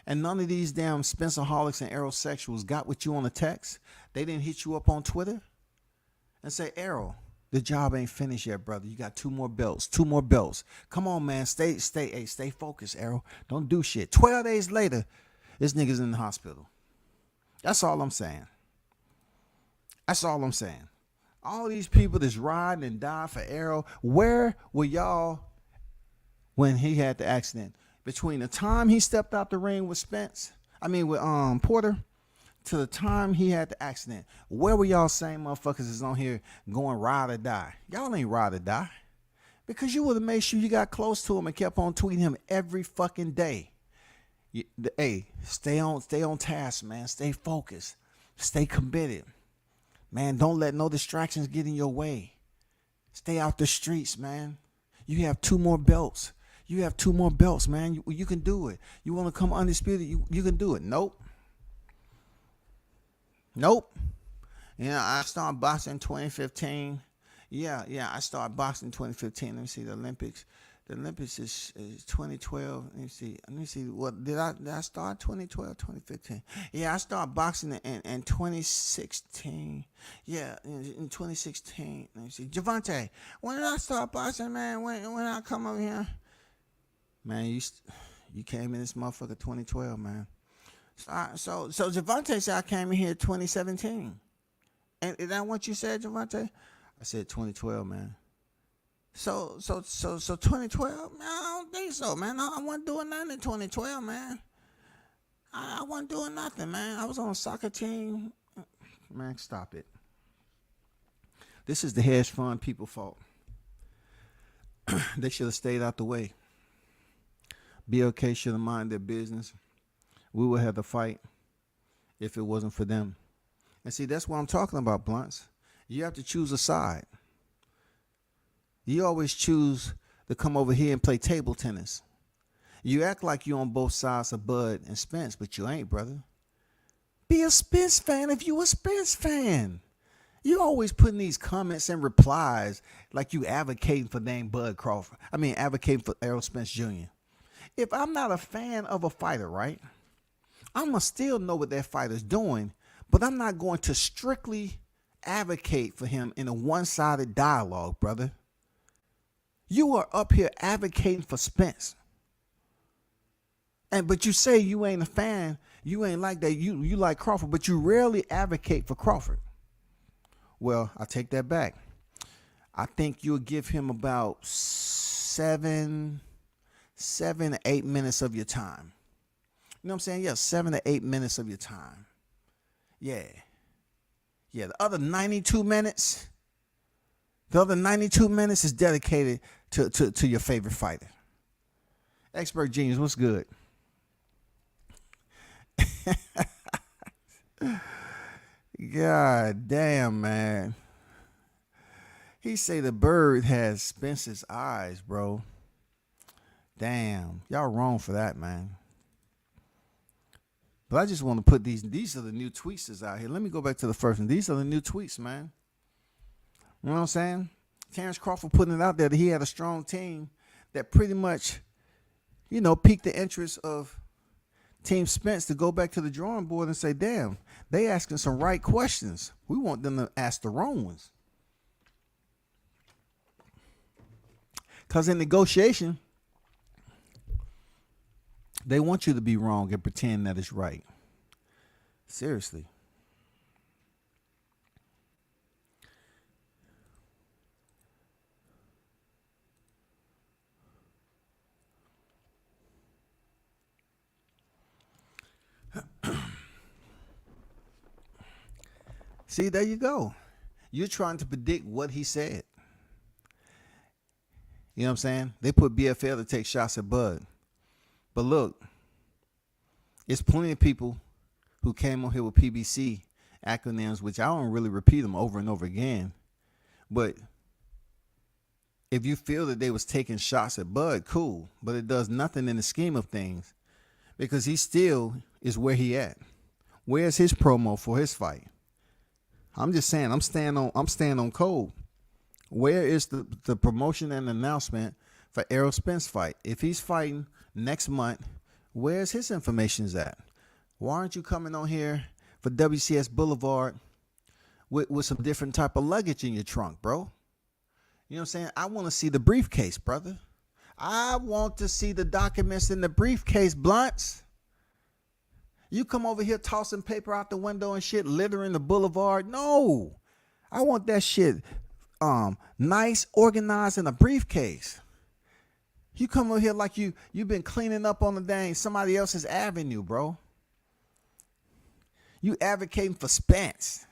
And none of these damn Spencerholics and Aerosexuals got with you on the text. They didn't hit you up on Twitter and say, Arrow, the job ain't finished yet, brother. You got 2 more belts. 2 more belts. Come on, man. Stay focused, Arrow. Don't do shit. 12 days later, this nigga's in the hospital. That's all I'm saying. That's all I'm saying. All these people that's riding and die for Arrow, where were y'all when he had the accident? Between the time he stepped out the ring with with Porter, to the time he had the accident, where were y'all same motherfuckers is on here going ride or die? Y'all ain't ride or die. Because you would have made sure you got close to him and kept on tweeting him every fucking day. Hey, stay on task, man. Stay focused. Stay committed. Man, don't let no distractions get in your way. Stay out the streets, man. You have 2 more belts. You have 2 more belts, man. You can do it. You want to come undisputed? You can do it. Nope. I started boxing in 2015. Yeah, I started boxing in 2015. Let me see the Olympics. The Olympics is 2012. Let me see. What did I start 2012, 2015? Yeah, I started boxing in 2016. Yeah, in 2016. Let me see. Javante, when did I start boxing, man? When I come over here? Man, you came in this motherfucker 2012, man. So Javante said I came in here 2017. And is that what you said, Javante? I said 2012, man. So 2012, man, I don't think so, man. I wasn't doing nothing in 2012, man. I wasn't doing nothing, man. I was on a soccer team. Man, stop it. This is the hedge fund people's fault. They should have stayed out the way. BLK should have minded their business. We would have to fight if it wasn't for them. And see, that's what I'm talking about, Blunts. You have to choose a side. You always choose to come over here and play table tennis. You act like you're on both sides of Bud and Spence, but you ain't, brother. Be a Spence fan if you a Spence fan. You always putting these comments and replies like you advocating for dang Bud Crawford. Advocating for Errol Spence Jr. If I'm not a fan of a fighter, right, I'm going to still know what that fighter's doing, but I'm not going to strictly advocate for him in a one-sided dialogue, brother. You are up here advocating for Spence. But you say you ain't a fan, you ain't like that, you like Crawford, but you rarely advocate for Crawford. Well, I take that back. I think you'll give him about 7 to 8 minutes of your time. You know what I'm saying? Yeah, 7 to 8 minutes of your time. Yeah. The other 92 minutes, is dedicated to your favorite fighter. Expert Genius, what's good? God damn, man. He say the bird has Spence's eyes, bro. Damn, y'all wrong for that, man. But I just want to put these are the new tweets that's out here. Let me go back to the first one. These are the new tweets, man. You know what I'm saying? Terrence Crawford putting it out there that he had a strong team that pretty much, piqued the interest of Team Spence to go back to the drawing board and say, damn, they asking some right questions. We want them to ask the wrong ones. Because in negotiation, they want you to be wrong and pretend that it's right. Seriously. See, there you go. You're trying to predict what he said. You know what I'm saying? They put BFL to take shots at Bud. But look, it's plenty of people who came on here with PBC acronyms, which I don't really repeat them over and over again. But if you feel that they was taking shots at Bud, cool. But it does nothing in the scheme of things because he still is where he at. Where's his promo for his fight? I'm just saying, I'm staying on code. Where is the promotion and announcement for Errol Spence fight? If he's fighting next month Where's his information at? Why aren't you coming on here for WCS Boulevard with some different type of luggage in your trunk, bro? You know what I'm saying? I want to see the briefcase, brother. I want to see the documents in the briefcase, Blunts. You come over here tossing paper out the window and shit, littering the boulevard. No. I want that shit nice, organized in a briefcase. You come over here like you've been cleaning up on the dang somebody else's avenue, bro. You advocating for Spence.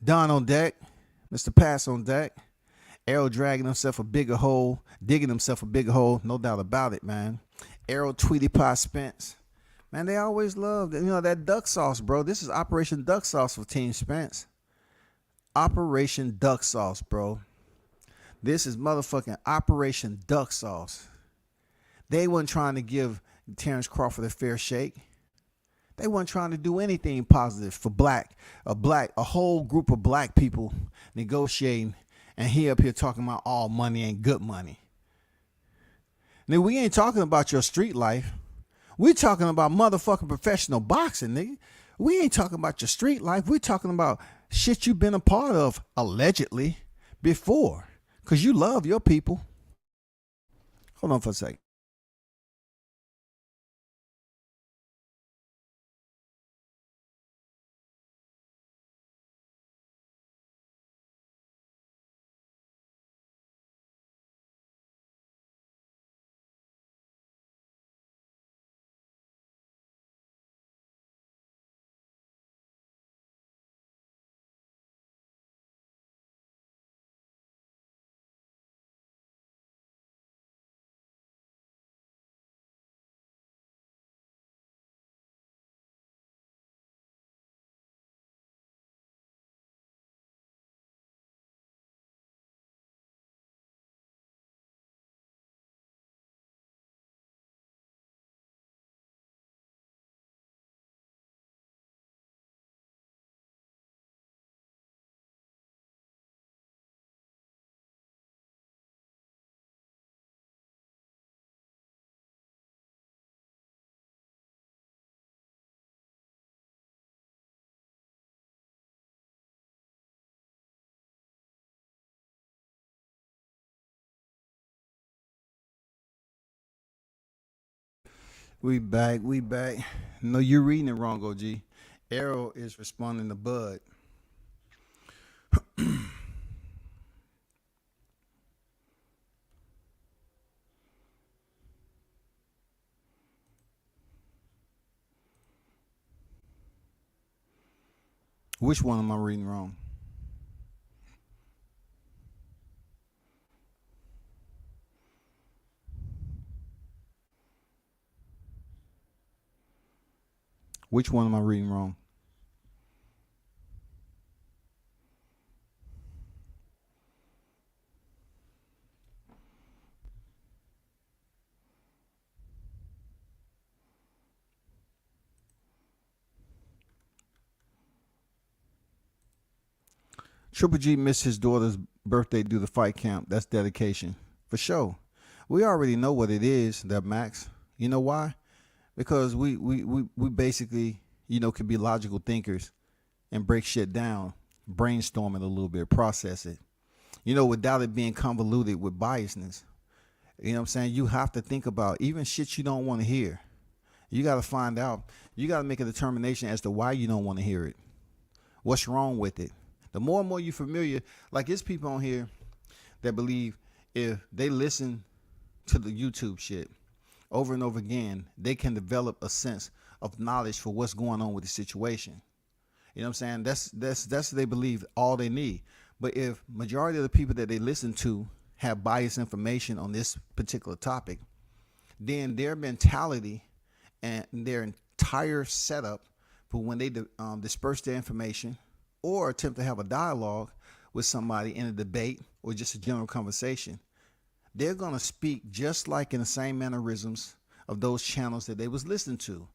Don on deck. Mr. Pass on deck. Arrow dragging himself a bigger hole. Digging himself a bigger hole. No doubt about it, man. Arrow, Tweety Pie, Spence. Man, they always loved, that duck sauce, bro. This is Operation Duck Sauce for Team Spence. Operation Duck Sauce, bro. This is motherfucking Operation Duck Sauce. They weren't trying to give Terrence Crawford a fair shake. They weren't trying to do anything positive for a whole group of black people negotiating, and he up here talking about all money ain't good money. Now, we ain't talking about your street life. We talking about motherfucking professional boxing, nigga. We ain't talking about your street life. We talking about shit you've been a part of, allegedly, before. Because you love your people. Hold on for a second. We back. No, you're reading it wrong, OG. Arrow is responding to Bud. Which one am I reading wrong? Which one am I reading wrong? Triple G missed his daughter's birthday due to fight camp. That's dedication. For sure. We already know what it is, that Max. You know why? Because we basically, can be logical thinkers and break shit down, brainstorm it a little bit, process it. Without it being convoluted with biasness. You know what I'm saying? You have to think about even shit you don't want to hear. You got to find out. You got to make a determination as to why you don't want to hear it. What's wrong with it? The more and more you're familiar, like there's people on here that believe if they listen to the YouTube shit over and over again, they can develop a sense of knowledge for what's going on with the situation. You know what I'm saying? That's they believe all they need. But if majority of the people that they listen to have biased information on this particular topic, then their mentality and their entire setup for when they disperse their information or attempt to have a dialogue with somebody in a debate or just a general conversation, they're going to speak just like in the same mannerisms of those channels that they was listening to.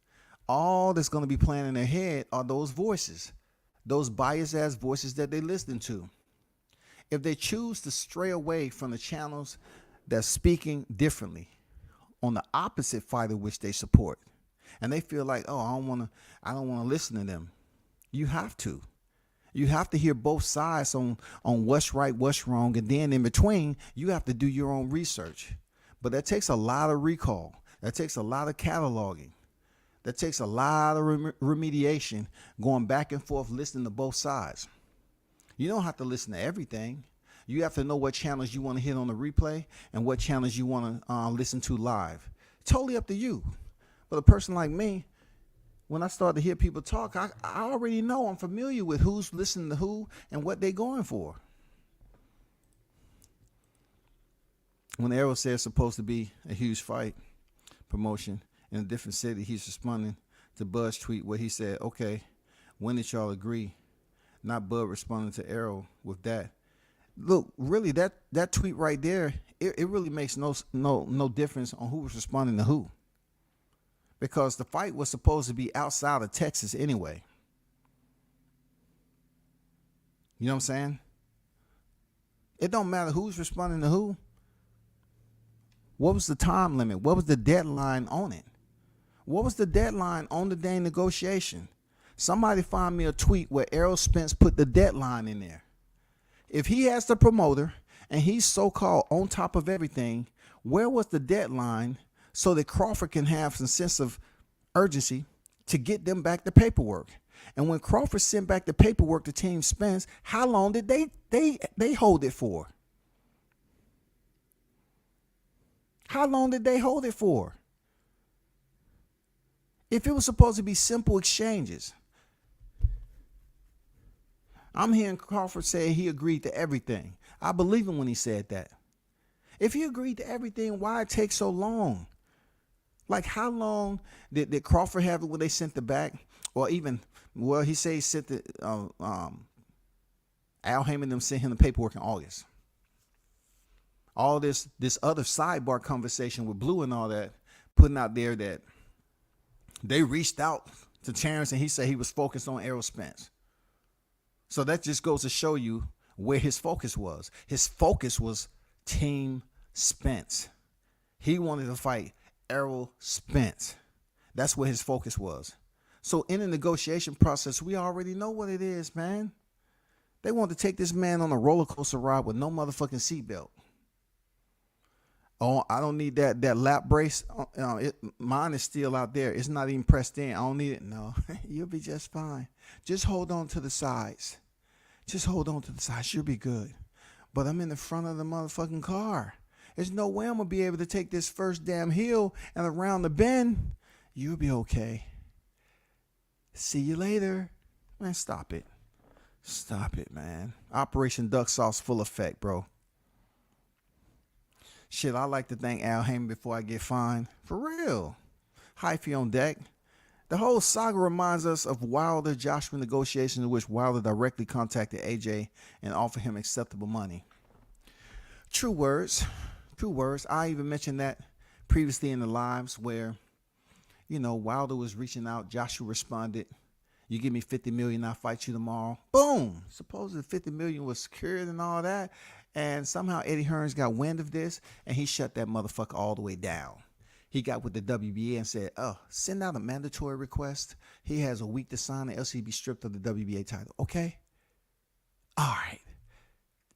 All that's going to be playing in their head are those voices, those biased ass voices that they listen to. if they choose to stray away from the channels that's speaking differently on the opposite fighter which they support, and they feel like, oh, I don't want to listen to them. You have to. You have to hear both sides on what's right, what's wrong, and then in between, you have to do your own research. But that takes a lot of recall. That takes a lot of cataloging. That takes a lot of remediation, going back and forth, listening to both sides. You don't have to listen to everything. You have to know what channels you want to hit on the replay and what channels you want to listen to live. Totally up to you. But a person like me, when I start to hear people talk, I already know, I'm familiar with who's listening to who and what they're going for. When Errol said it's supposed to be a huge fight promotion in a different city, he's responding to Bud's tweet where he said, okay, when did y'all agree? Not Bud responding to Errol with that. Look, really, that tweet right there, it really makes no difference on who was responding to who. Because the fight was supposed to be outside of Texas anyway. You know what I'm saying? It don't matter who's responding to who. What was the time limit? What was the deadline on it? What was the deadline on the dang negotiation? Somebody find me a tweet where Errol Spence put the deadline in there. If he has the promoter and he's so-called on top of everything, where was the deadline so that Crawford can have some sense of urgency to get them back the paperwork? And when Crawford sent back the paperwork to Team Spence, how long did they hold it for? How long did they hold it for? If it was supposed to be simple exchanges. I'm hearing Crawford say he agreed to everything. I believe him when he said that. If he agreed to everything, why it take so long? Like, how long did Crawford have it when they sent it back? Or even, well, he said he sent the Al Heyman them sent him the paperwork in August. All this other sidebar conversation with Blue and all that, putting out there that they reached out to Terrence and he said he was focused on Errol Spence. So that just goes to show you where his focus was. His focus was Team Spence. He wanted to fight Errol Spence. That's where his focus was. So in the negotiation process, we already know what it is, man. They want to take this man on a roller coaster ride with no motherfucking seatbelt. Oh, I don't need that lap brace. Mine is still out there. It's not even pressed in. I don't need it. No, you'll be just fine. Just hold on to the sides. Just hold on to the sides. You'll be good. But I'm in the front of the motherfucking car. There's no way I'm going to be able to take this first damn hill and around the bend. You'll be okay. See you later. Man, stop it. Stop it, man. Operation Duck Sauce full effect, bro. Shit, I like to thank Al Heyman before I get fined. For real. Hyphy on deck. The whole saga reminds us of Wilder-Joshua negotiations in which Wilder directly contacted AJ and offered him acceptable money. True words. True words. I even mentioned that previously in the lives where, you know, Wilder was reaching out. Joshua responded, you give me $50 million, I'll fight you tomorrow. Boom. Supposedly $50 million was secured and all that. And somehow Eddie Hearns got wind of this and he shut that motherfucker all the way down. He got with the WBA and said, oh, send out a mandatory request. He has a week to sign it, else he'd be stripped of the WBA title. Okay? All right.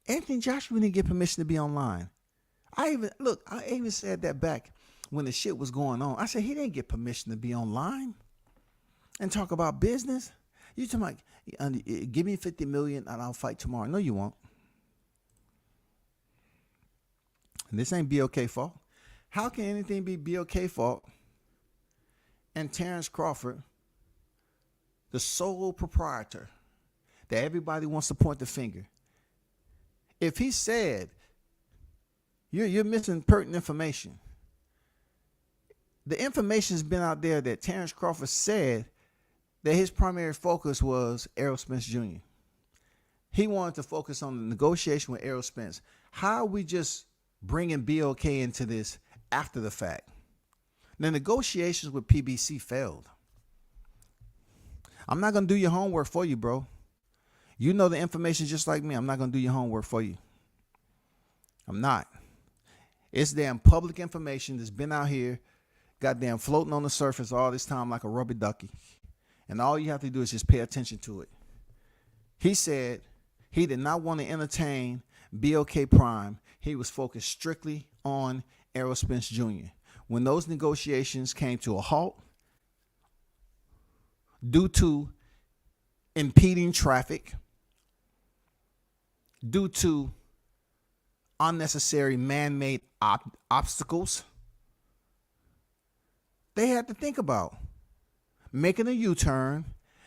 Anthony Joshua didn't get permission to be online. I even said that back when the shit was going on. I said, he didn't get permission to be online and talk about business. You talking about, give me $50 million and I'll fight tomorrow. No, you won't. And this ain't BOK fault. How can anything be BOK fault and Terrence Crawford, the sole proprietor that everybody wants to point the finger? If he said, you're missing pertinent information. The information's been out there that Terrence Crawford said that his primary focus was Errol Spence Jr. He wanted to focus on the negotiation with Errol Spence. How are we just bringing BOK into this after the fact? The negotiations with PBC failed. I'm not going to do your homework for you, bro. You know the information just like me. I'm not going to do your homework for you. I'm not. It's damn public information that's been out here, goddamn floating on the surface all this time like a rubber ducky. And all you have to do is just pay attention to it. He said he did not want to entertain BOK Prime. He was focused strictly on Errol Spence Jr. When those negotiations came to a halt due to impeding traffic, due to unnecessary man-made obstacles, they had to think about making a U-turn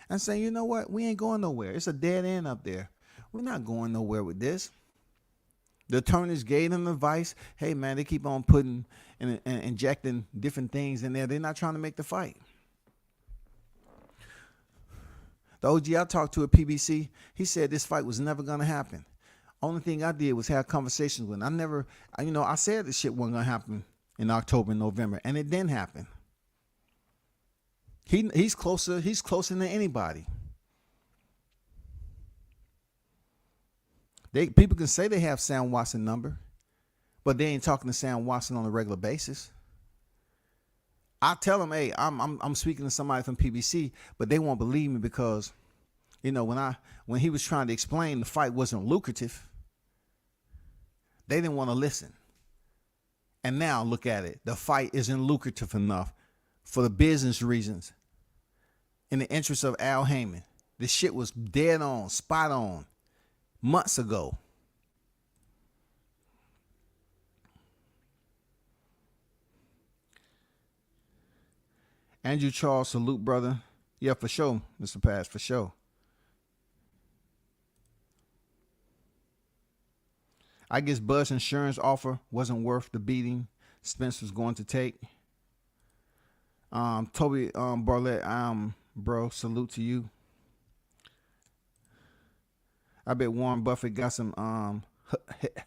and saying, you know what, we ain't going nowhere. It's a dead end up there. We're not going nowhere with this. The attorneys gave them advice. Hey, man, they keep on putting and injecting different things in there. They're not trying to make the fight. The OG I talked to at PBC, he said this fight was never going to happen. Only thing I did was have conversations with him. I said this shit wasn't going to happen in October and November, and it didn't happen. He's closer than anybody. People can say they have Sam Watson number, but they ain't talking to Sam Watson on a regular basis. I tell them, hey, I'm speaking to somebody from PBC, but they won't believe me because, when he was trying to explain the fight wasn't lucrative, they didn't want to listen. And now look at it. The fight isn't lucrative enough for the business reasons. In the interest of Al Heyman. The shit was dead on, spot on, months ago. Andrew Charles, salute, brother. Yeah, for sure, Mr. Pass, for sure. I guess Bud's insurance offer wasn't worth the beating Spence was going to take. Toby Barlett, bro, salute to you. I bet Warren Buffett got some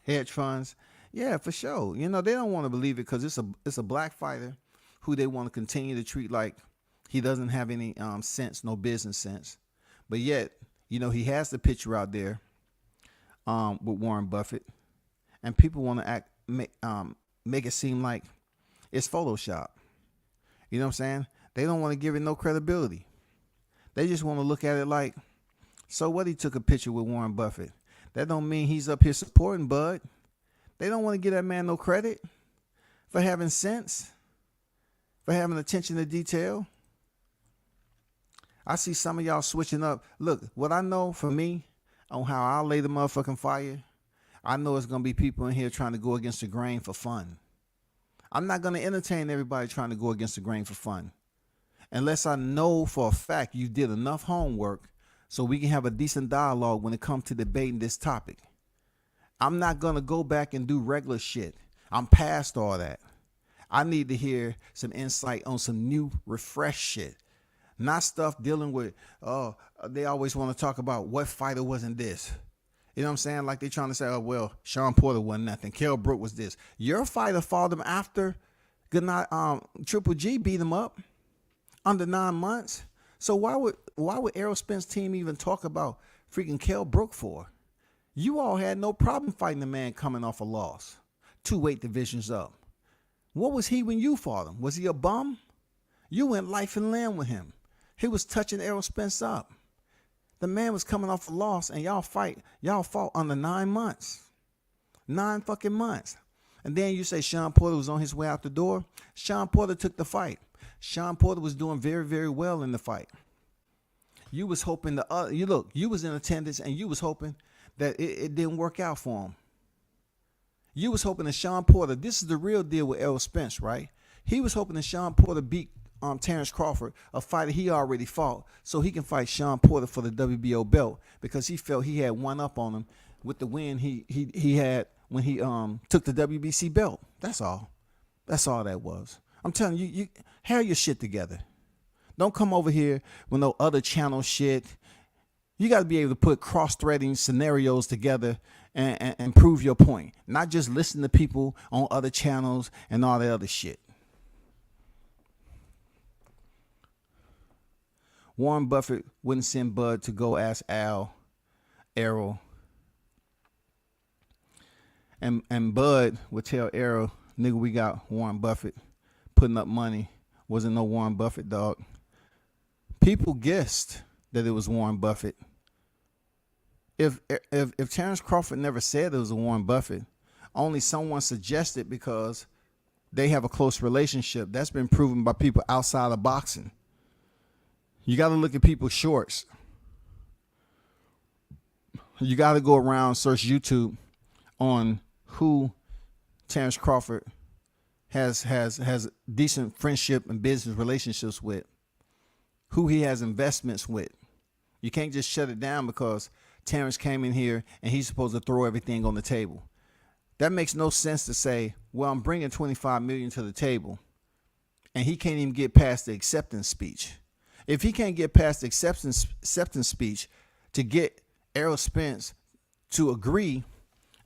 hedge funds. Yeah, for sure. They don't want to believe it because it's a black fighter who they want to continue to treat like he doesn't have any sense, no business sense. But yet, he has the picture out there with Warren Buffett, and people want to make it seem like it's Photoshop. You know what I'm saying? They don't want to give it no credibility. They just want to look at it like, so what, he took a picture with Warren Buffett. That don't mean he's up here supporting Bud. They don't want to give that man no credit for having sense, for having attention to detail. I see some of y'all switching up. Look, what I know for me on how I'll lay the motherfucking fire, I know it's going to be people in here trying to go against the grain for fun. I'm not going to entertain everybody trying to go against the grain for fun. Unless I know for a fact you did enough homework so we can have a decent dialogue when it comes to debating this topic. I'm not going to go back and do regular shit. I'm past all that. I need to hear some insight on some new, refresh shit. Not stuff dealing with, they always want to talk about what fighter wasn't this. You know what I'm saying? Like they trying to say, oh, well, Sean Porter wasn't nothing. Kell Brook was this. Your fighter fought him after Triple G beat him up under 9 months. So why would Errol Spence team even talk about freaking Kell Brook for? You all had no problem fighting a man coming off a loss. 2 weight divisions up. What was he when you fought him? Was he a bum? You went life and limb with him. He was touching Errol Spence up. The man was coming off a loss, and y'all fought under 9 months. 9 fucking months. And then you say Sean Porter was on his way out the door. Sean Porter took the fight. Sean Porter was doing very, very well in the fight. You was hoping you was in attendance, and you was hoping that it didn't work out for him. You was hoping that Sean Porter, this is the real deal with Errol Spence, right? He was hoping that Sean Porter beat Terrence Crawford, a fighter he already fought, so he can fight Sean Porter for the WBO belt because he felt he had one up on him with the win he had when he took the WBC belt. That's all. That's all that was. I'm telling you, you have your shit together. Don't come over here with no other channel shit. You got to be able to put cross-threading scenarios together and prove your point. Not just listen to people on other channels and all that other shit. Warren Buffett wouldn't send Bud to go ask Errol. And Bud would tell Errol, nigga, we got Warren Buffett putting up money. Wasn't no Warren Buffett, dog. People guessed that it was Warren Buffett. If Terrence Crawford never said it was a Warren Buffett, only someone suggested because they have a close relationship. That's been proven by people outside of boxing. You got to look at people's shorts. You got to go around, search YouTube on who Terrence Crawford has decent friendship and business relationships with, who he has investments with. You can't just shut it down because Terrence came in here and he's supposed to throw everything on the table. That makes no sense to say, well, I'm bringing $25 million to the table, and he can't even get past the acceptance speech. If he can't get past the acceptance speech to get Errol Spence to agree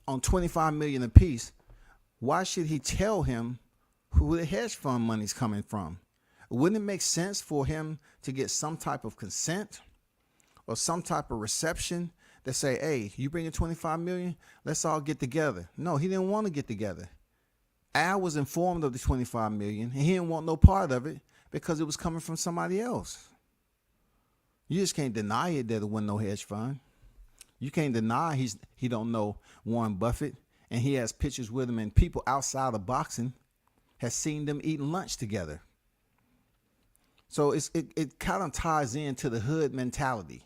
on $25 million apiece, why should he tell him who the hedge fund money's coming from? Wouldn't it make sense for him to get some type of consent or some type of reception that say, hey, you bringing $25 million? Let's all get together. No, he didn't want to get together. Al was informed of the $25 million, and he didn't want no part of it because it was coming from somebody else. You just can't deny it that it wasn't no hedge fund. You can't deny he don't know Warren Buffett, and he has pictures with him, and people outside of boxing has seen them eating lunch together. So it kind of ties into the hood mentality.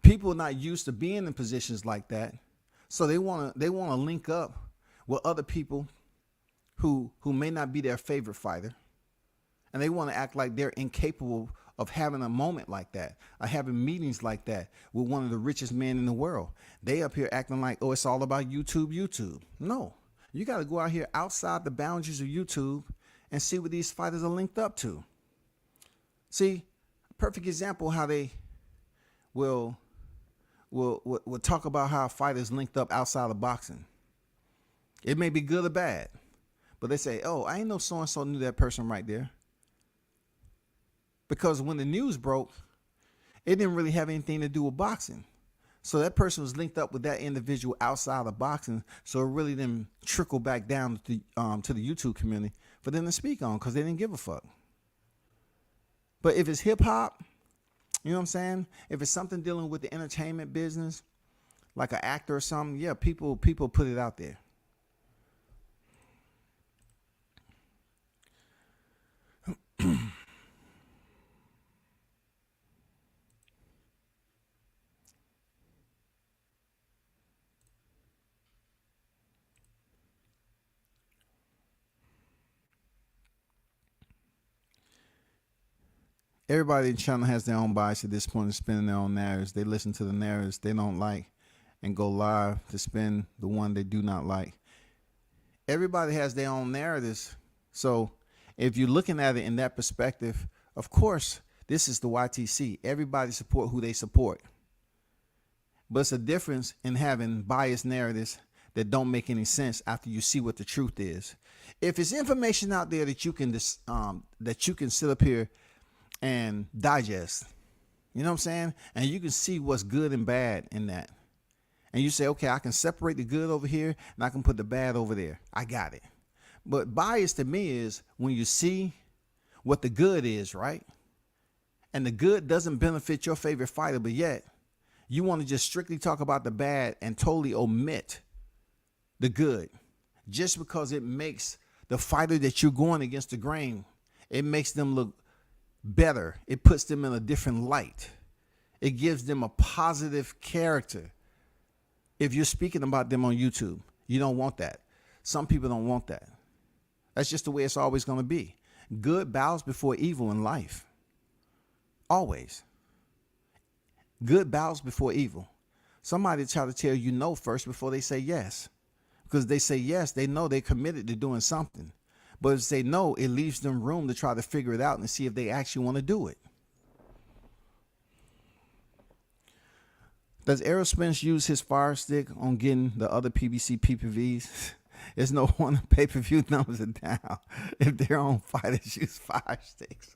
People are not used to being in positions like that, so they want to link up with other people who may not be their favorite fighter, and they want to act like they're incapable of having a moment like that, or having meetings like that with one of the richest men in the world. They up here acting like, oh, it's all about YouTube. No, you got to go out here outside the boundaries of YouTube and see what these fighters are linked up to. See, a perfect example how they will talk about how fighters linked up outside of boxing. It may be good or bad, but they say, oh, I ain't know so-and-so knew that person right there. Because when the news broke, it didn't really have anything to do with boxing. So that person was linked up with that individual outside of boxing. So it really didn't trickle back down to the YouTube community for them to speak on, because they didn't give a fuck. But if it's hip hop, you know what I'm saying? If it's something dealing with the entertainment business, like an actor or something, yeah, people put it out there. Everybody in China has their own bias at this point, of spinning their own narratives. They listen to the narratives they don't like and go live to spin the one they do not like. Everybody has their own narratives. So if you're looking at it in that perspective, of course, this is the YTC. Everybody support who they support. But it's a difference in having biased narratives that don't make any sense after you see what the truth is. If it's information out there that you can sit up here and digest, you know what I'm saying? And you can see what's good and bad in that. And you say, okay, I can separate the good over here and I can put the bad over there. I got it. But bias to me is when you see what the good is, right? And the good doesn't benefit your favorite fighter, but yet you want to just strictly talk about the bad and totally omit the good just because it makes the fighter that you're going against the grain, it makes them look better. It puts them in a different light. It gives them a positive character. If you're speaking about them on YouTube, you don't want that. Some people don't want that. That's just the way it's always going to be. Good bows before evil in life. Always. Good bows before evil. Somebody try to tell you no first before they say yes. Because they say yes, they know they're committed to doing something. But if they say no, it leaves them room to try to figure it out and see if they actually want to do it. Does Errol Spence use his fire stick on getting the other PBC PPVs? There's no wonder pay-per-view numbers are down if their own fighters use fire sticks.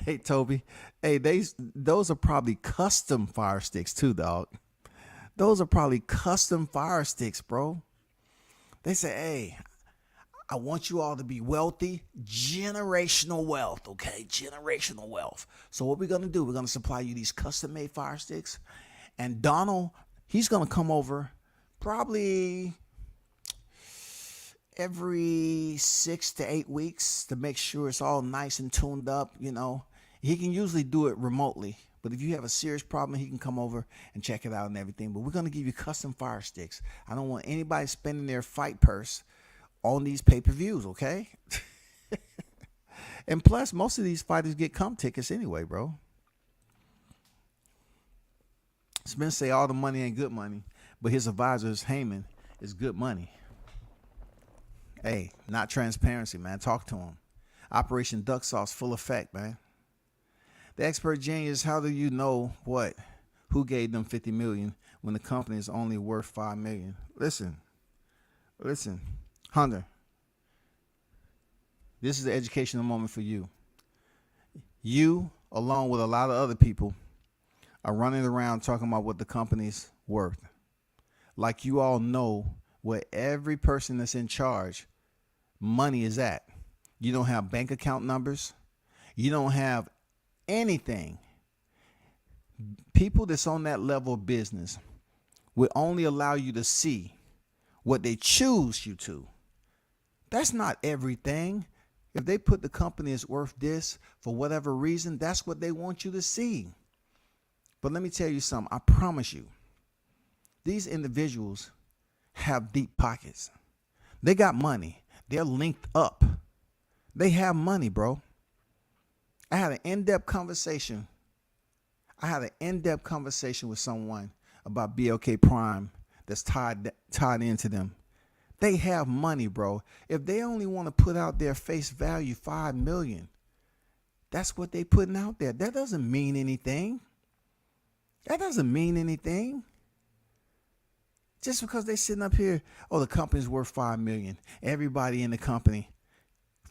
Hey, Toby. Hey, those are probably custom fire sticks too, dog. Those are probably custom fire sticks, bro. They say, hey, I want you all to be wealthy, generational wealth, okay? Generational wealth. So what we're going to do, we're going to supply you these custom-made fire sticks. And Donald, he's going to come over probably every 6 to 8 weeks to make sure it's all nice and tuned up, you know. He can usually do it remotely. But if you have a serious problem, he can come over and check it out and everything. But we're going to give you custom fire sticks. I don't want anybody spending their fight purse on these pay-per-views, okay? And plus, most of these fighters get comp tickets anyway, bro. Spence say all the money ain't good money, but his advisor is Heyman is good money. Hey, not transparency, man. Talk to him. Operation Duck Sauce, full effect, man. The expert genius, how do you know what? Who gave them $50 million when the company is only worth $5 million? Listen, Hunter. This is the educational moment for you. You, along with a lot of other people, are running around talking about what the company's worth. Like you all know where every person that's in charge money is at. You don't have bank account numbers. You don't have anything. People that's on that level of business will only allow you to see what they choose you to. That's not everything. If they put the company is worth this for whatever reason, that's what they want you to see. But let me tell you something. I promise you, these individuals have deep pockets. They got money. They're linked up. They have money, bro. I had an in-depth conversation. With someone about BLK Prime that's tied into them. They have money, bro. If they only want to put out their face value $5 million, that's what they putting out there. That doesn't mean anything. Just because they sitting up here, oh, the company's worth $5 million. Everybody in the company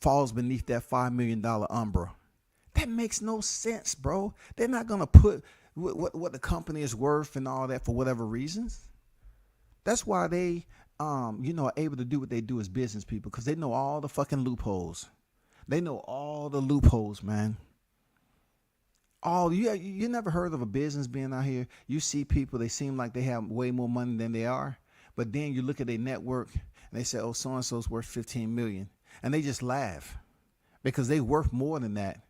falls beneath that $5 million umbrella. That makes no sense, bro. They're not gonna put what the company is worth and all that for whatever reasons. That's why they are able to do what they do as business people, because they know all the fucking loopholes. They know all the loopholes, man. You never heard of a business being out here. You see people, they seem like they have way more money than they are, but then you look at their network and they say, oh, so-and-so's worth 15 million. And they just laugh because they worth more than that.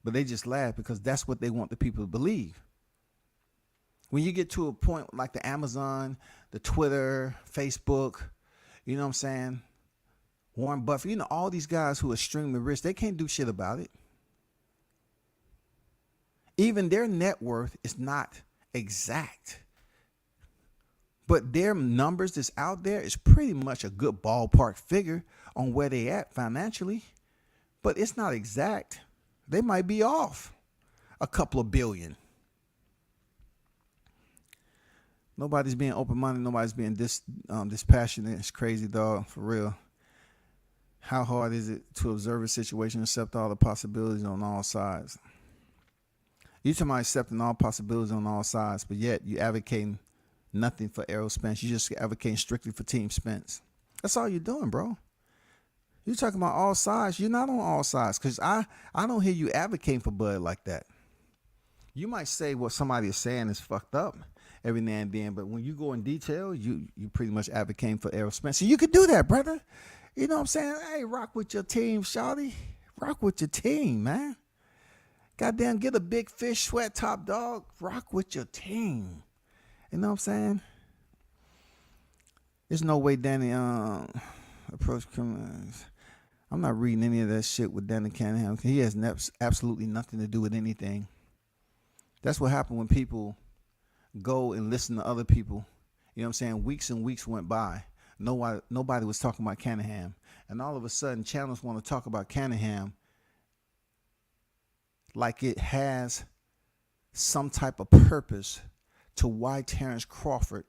But they just laugh because that's what they want the people to believe. When you get to a point like the Amazon, the Twitter, Facebook, you know what I'm saying? Warren Buffett, all these guys who are extremely rich, they can't do shit about it. Even their net worth is not exact. But their numbers that's out there is pretty much a good ballpark figure on where they at financially. But it's not exact. They might be off a couple of billion. Nobody's being open-minded. Nobody's being dispassionate. It's crazy, dog, for real. How hard is it to observe a situation and accept all the possibilities on all sides? You talking about accepting all possibilities on all sides, but yet you advocating nothing for Errol Spence. You just advocating strictly for Team Spence. That's all you're doing, bro. You talking about all sides. You're not on all sides, because I don't hear you advocating for Bud like that. You might say what somebody is saying is fucked up every now and then, but when you go in detail, you pretty much advocating for Errol Spence. So you could do that, brother. You know what I'm saying? Hey, rock with your team, shawty. Rock with your team, man. Goddamn, get a big fish, sweat top, dog. Rock with your team. You know what I'm saying? There's no way Danny approached criminals. I'm not reading any of that shit with Danny Cunningham. He has absolutely nothing to do with anything. That's what happened when people go and listen to other people. You know what I'm saying? Weeks and weeks went by. Nobody was talking about Cunningham. And all of a sudden, channels want to talk about Cunningham like it has some type of purpose to why Terrence Crawford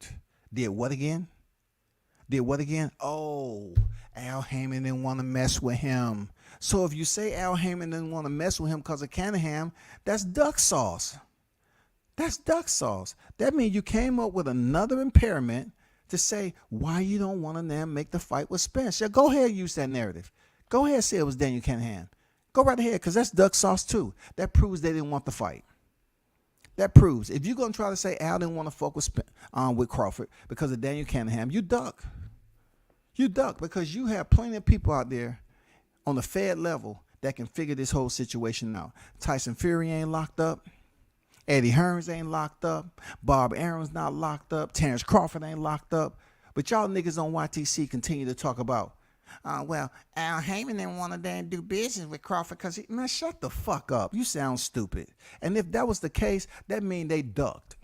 did what again? Oh, Al Heyman didn't want to mess with him. So if you say Al Heyman didn't want to mess with him because of Cunningham, that's duck sauce. That means you came up with another impairment to say why you don't want to now make the fight with Spence. Yeah, go ahead and use that narrative. Go ahead and say it was Daniel Cunningham. Go right ahead, because that's duck sauce too. That proves they didn't want the fight. That proves if you're going to try to say Al didn't want to fuck with Crawford because of Daniel Cunningham, you duck. You duck because you have plenty of people out there on the Fed level that can figure this whole situation out. Tyson Fury ain't locked up. Eddie Hearns ain't locked up. Bob Arum's not locked up. Terrence Crawford ain't locked up. But y'all niggas on YTC continue to talk about, well, Al Heyman didn't want to then do business with Crawford because man, shut the fuck up. You sound stupid. And if that was the case, that means they ducked.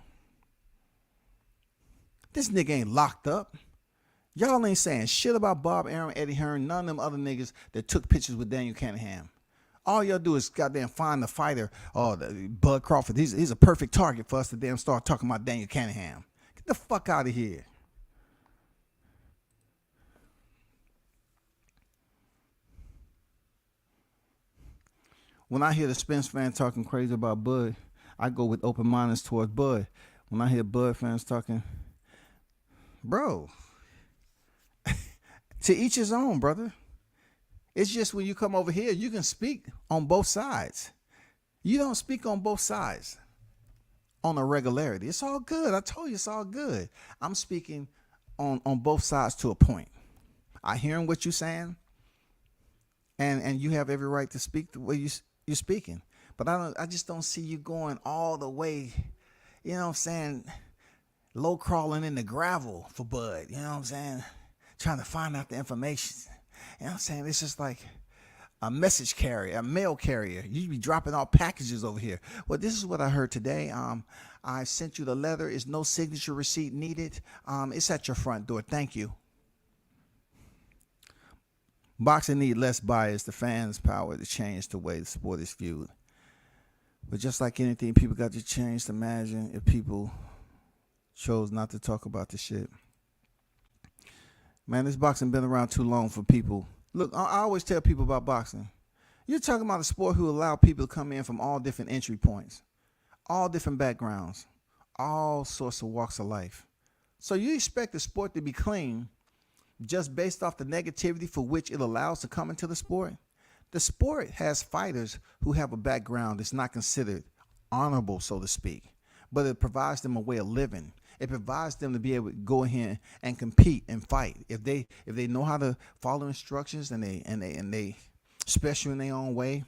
This nigga ain't locked up. Y'all ain't saying shit about Bob Arum, Eddie Hearn, none of them other niggas that took pictures with Daniel Cunningham. All y'all do is goddamn find the fighter, Bud Crawford. He's a perfect target for us to damn start talking about Daniel Cunningham. Get the fuck out of here. When I hear the Spence fan talking crazy about Bud, I go with open mindedness towards Bud. When I hear Bud fans talking, bro, to each his own, brother. It's just when you come over here, you can speak on both sides. You don't speak on both sides on a regularity. It's all good. I told you it's all good. I'm speaking on both sides to a point. I hear what you're saying, and you have every right to speak the way you're speaking. But I just don't see you going all the way, you know what I'm saying, low crawling in the gravel for Bud, you know what I'm saying? Trying to find out the information. You know what I'm saying? It's just like a message carrier, a mail carrier. You be dropping off packages over here. Well, this is what I heard today. I sent you the letter. It's no signature receipt needed. It's at your front door. Thank you. Boxing need less bias. The fans' power to change the way the sport is viewed. But just like anything, people got to change to imagine if people chose not to talk about the shit. Man, this boxing been around too long for people. Look, I always tell people about boxing. You're talking about a sport who allow people to come in from all different entry points, all different backgrounds, all sorts of walks of life. So you expect the sport to be clean just based off the negativity for which it allows to come into the sport? The sport has fighters who have a background that's not considered honorable, so to speak, but it provides them a way of living. It provides them to be able to go ahead and compete and fight. If they know how to follow instructions and they special in their own way,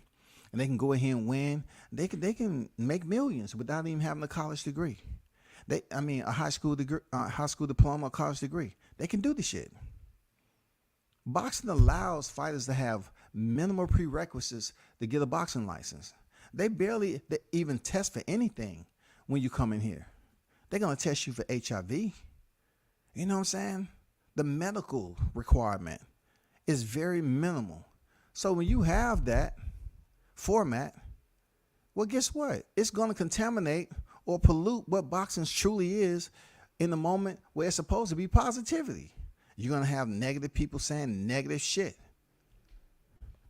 and they can go ahead and win, they can make millions without even having a college degree. A high school degree, high school diploma, or college degree. They can do the shit. Boxing allows fighters to have minimal prerequisites to get a boxing license. They even test for anything when you come in here. They're going to test you for HIV. You know what I'm saying? The medical requirement is very minimal. So when you have that format, well, guess what? It's going to contaminate or pollute what boxing truly is in the moment where it's supposed to be positivity. You're going to have negative people saying negative shit.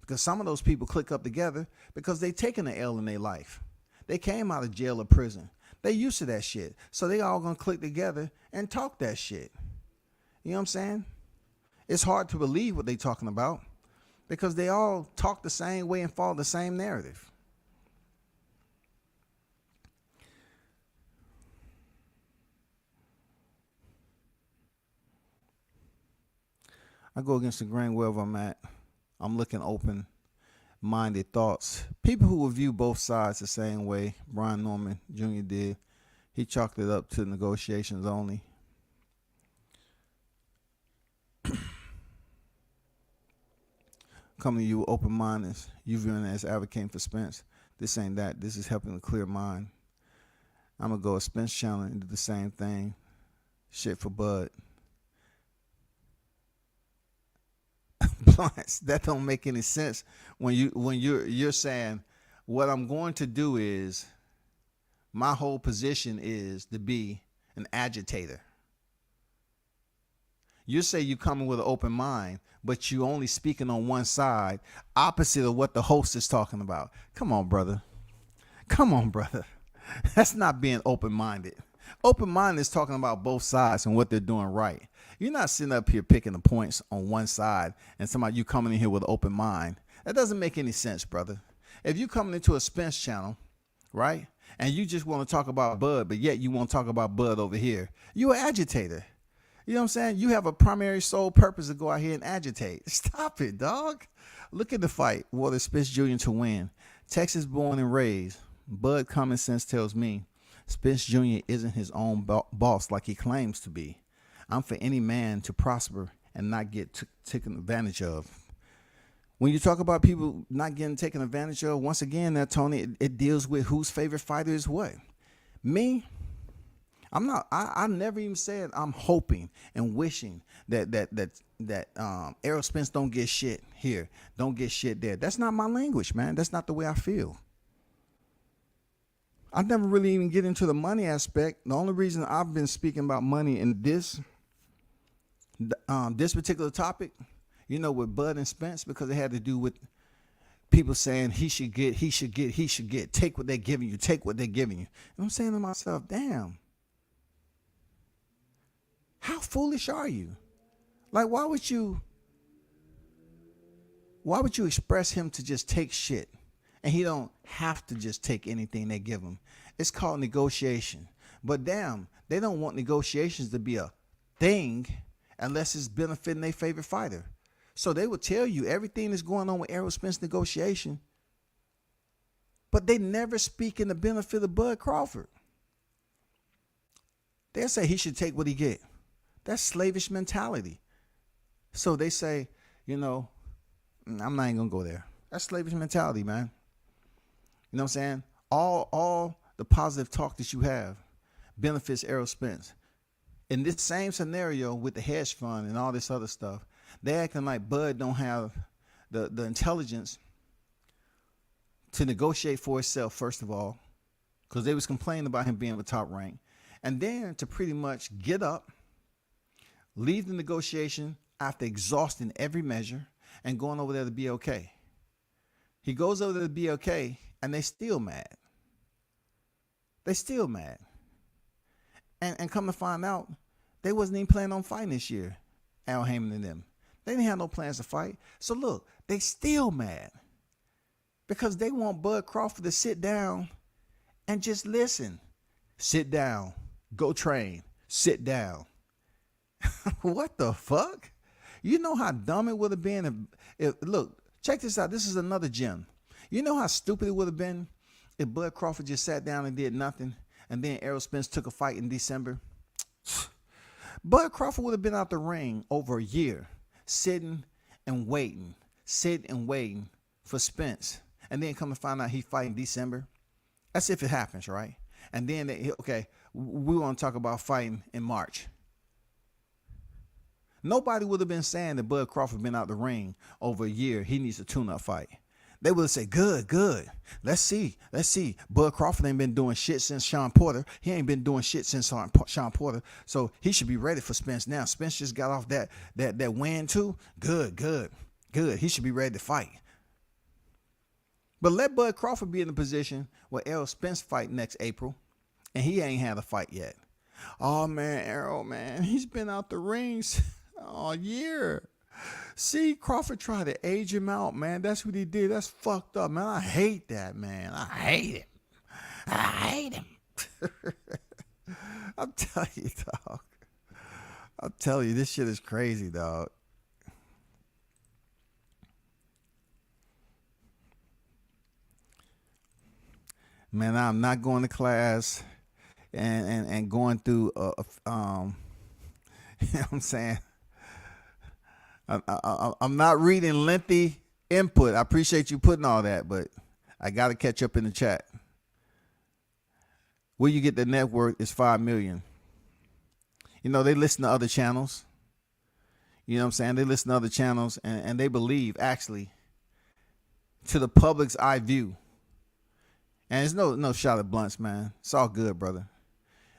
Because some of those people click up together because they taken an L in their life. They came out of jail or prison. They used to that shit. So they all gonna click together and talk that shit. You know what I'm saying? It's hard to believe what they talking about because they all talk the same way and follow the same narrative. I go against the grain wherever I'm at. I'm looking open-minded thoughts. People who will view both sides the same way Brian Norman Jr. did. He chalked it up to negotiations only. Coming to you open-mindedness. You viewing it as advocating for Spence. This ain't that. This is helping to clear mind. I'm going to go a Spence channel and do the same thing. Shit for Bud. That don't make any sense when you're saying what I'm going to do is my whole position is to be an agitator. You say you coming with an open mind, but you only speaking on one side, opposite of what the host is talking about. Come on, brother. Come on, brother. That's not being open-minded. Open mind is talking about both sides and what they're doing right. You're not sitting up here picking the points on one side and somebody you coming in here with an open mind. That doesn't make any sense, brother. If you coming into a Spence channel, right, and you just want to talk about Bud, but yet you won't talk about Bud over here, you're an agitator. You know what I'm saying? You have a primary sole purpose to go out here and agitate. Stop it, dog. Look at the fight. Water Spence Jr. to win. Texas born and raised. Bud common sense tells me Spence Jr. isn't his own boss like he claims to be. I'm for any man to prosper and not get taken advantage of. When you talk about people not getting taken advantage of, once again, that Tony, it deals with whose favorite fighter is what. Me, I'm not. I never even said I'm hoping and wishing that Errol Spence don't get shit here, don't get shit there. That's not my language, man. That's not the way I feel. I never really even get into the money aspect. The only reason I've been speaking about money in this particular topic, you know, with Bud and Spence, because it had to do with people saying he should get. Take what they're giving you. Take what they're giving you. And I'm saying to myself, damn. How foolish are you? Like, why would you express him to just take shit and he don't have to just take anything they give him? It's called negotiation. But damn, they don't want negotiations to be a thing unless it's benefiting their favorite fighter. So they will tell you everything that's going on with Errol Spence negotiation, but they never speak in the benefit of Bud Crawford. They'll say he should take what he get. That's slavish mentality. So they say, you know, I'm not even gonna go there. That's slavish mentality, man. You know what I'm saying? All the positive talk that you have benefits Errol Spence. In this same scenario with the hedge fund and all this other stuff, they acting like Bud don't have the intelligence to negotiate for itself, first of all, because they was complaining about him being the top rank, and then to pretty much get up, leave the negotiation after exhausting every measure and going over there to be okay. He goes over there to be okay, and they still mad. They still mad. And come to find out, they wasn't even planning on fighting this year, Al Heyman and them. They didn't have no plans to fight. So look, they still mad because they want Bud Crawford to sit down and just listen. Sit down. Go train. Sit down. What the fuck? You know how dumb it would have been if look, check this out. This is another gem. You know how stupid it would have been if Bud Crawford just sat down and did nothing, and then Errol Spence took a fight in December? Bud Crawford would have been out the ring over a year, sitting and waiting for Spence, and then come to find out he fight in December. That's if it happens, right? And then we want to talk about fighting in March. Nobody would have been saying that Bud Crawford been out the ring over a year. He needs a tune-up fight. They would have said, good. Let's see. Bud Crawford ain't been doing shit since Sean Porter. He ain't been doing shit since Sean Porter. So he should be ready for Spence now. Spence just got off that win too. Good. He should be ready to fight. But let Bud Crawford be in the position where Errol Spence fight next April, and he ain't had a fight yet. Oh man, Errol, man, he's been out the rings all year. See, Crawford tried to age him out, man. That's what he did. That's fucked up, man. I hate that, man. I hate him. I'm telling you, dog. I'm telling you, this shit is crazy, dog. Man, I'm not going to class and going through you know what I'm saying? I'm not reading lengthy input. I appreciate you putting all that, but I got to catch up in the chat. Where you get the net worth is 5 million. You know, they listen to other channels. You know what I'm saying? They listen to other channels and they believe actually to the public's eye view. And it's no shot at blunts, man. It's all good, brother.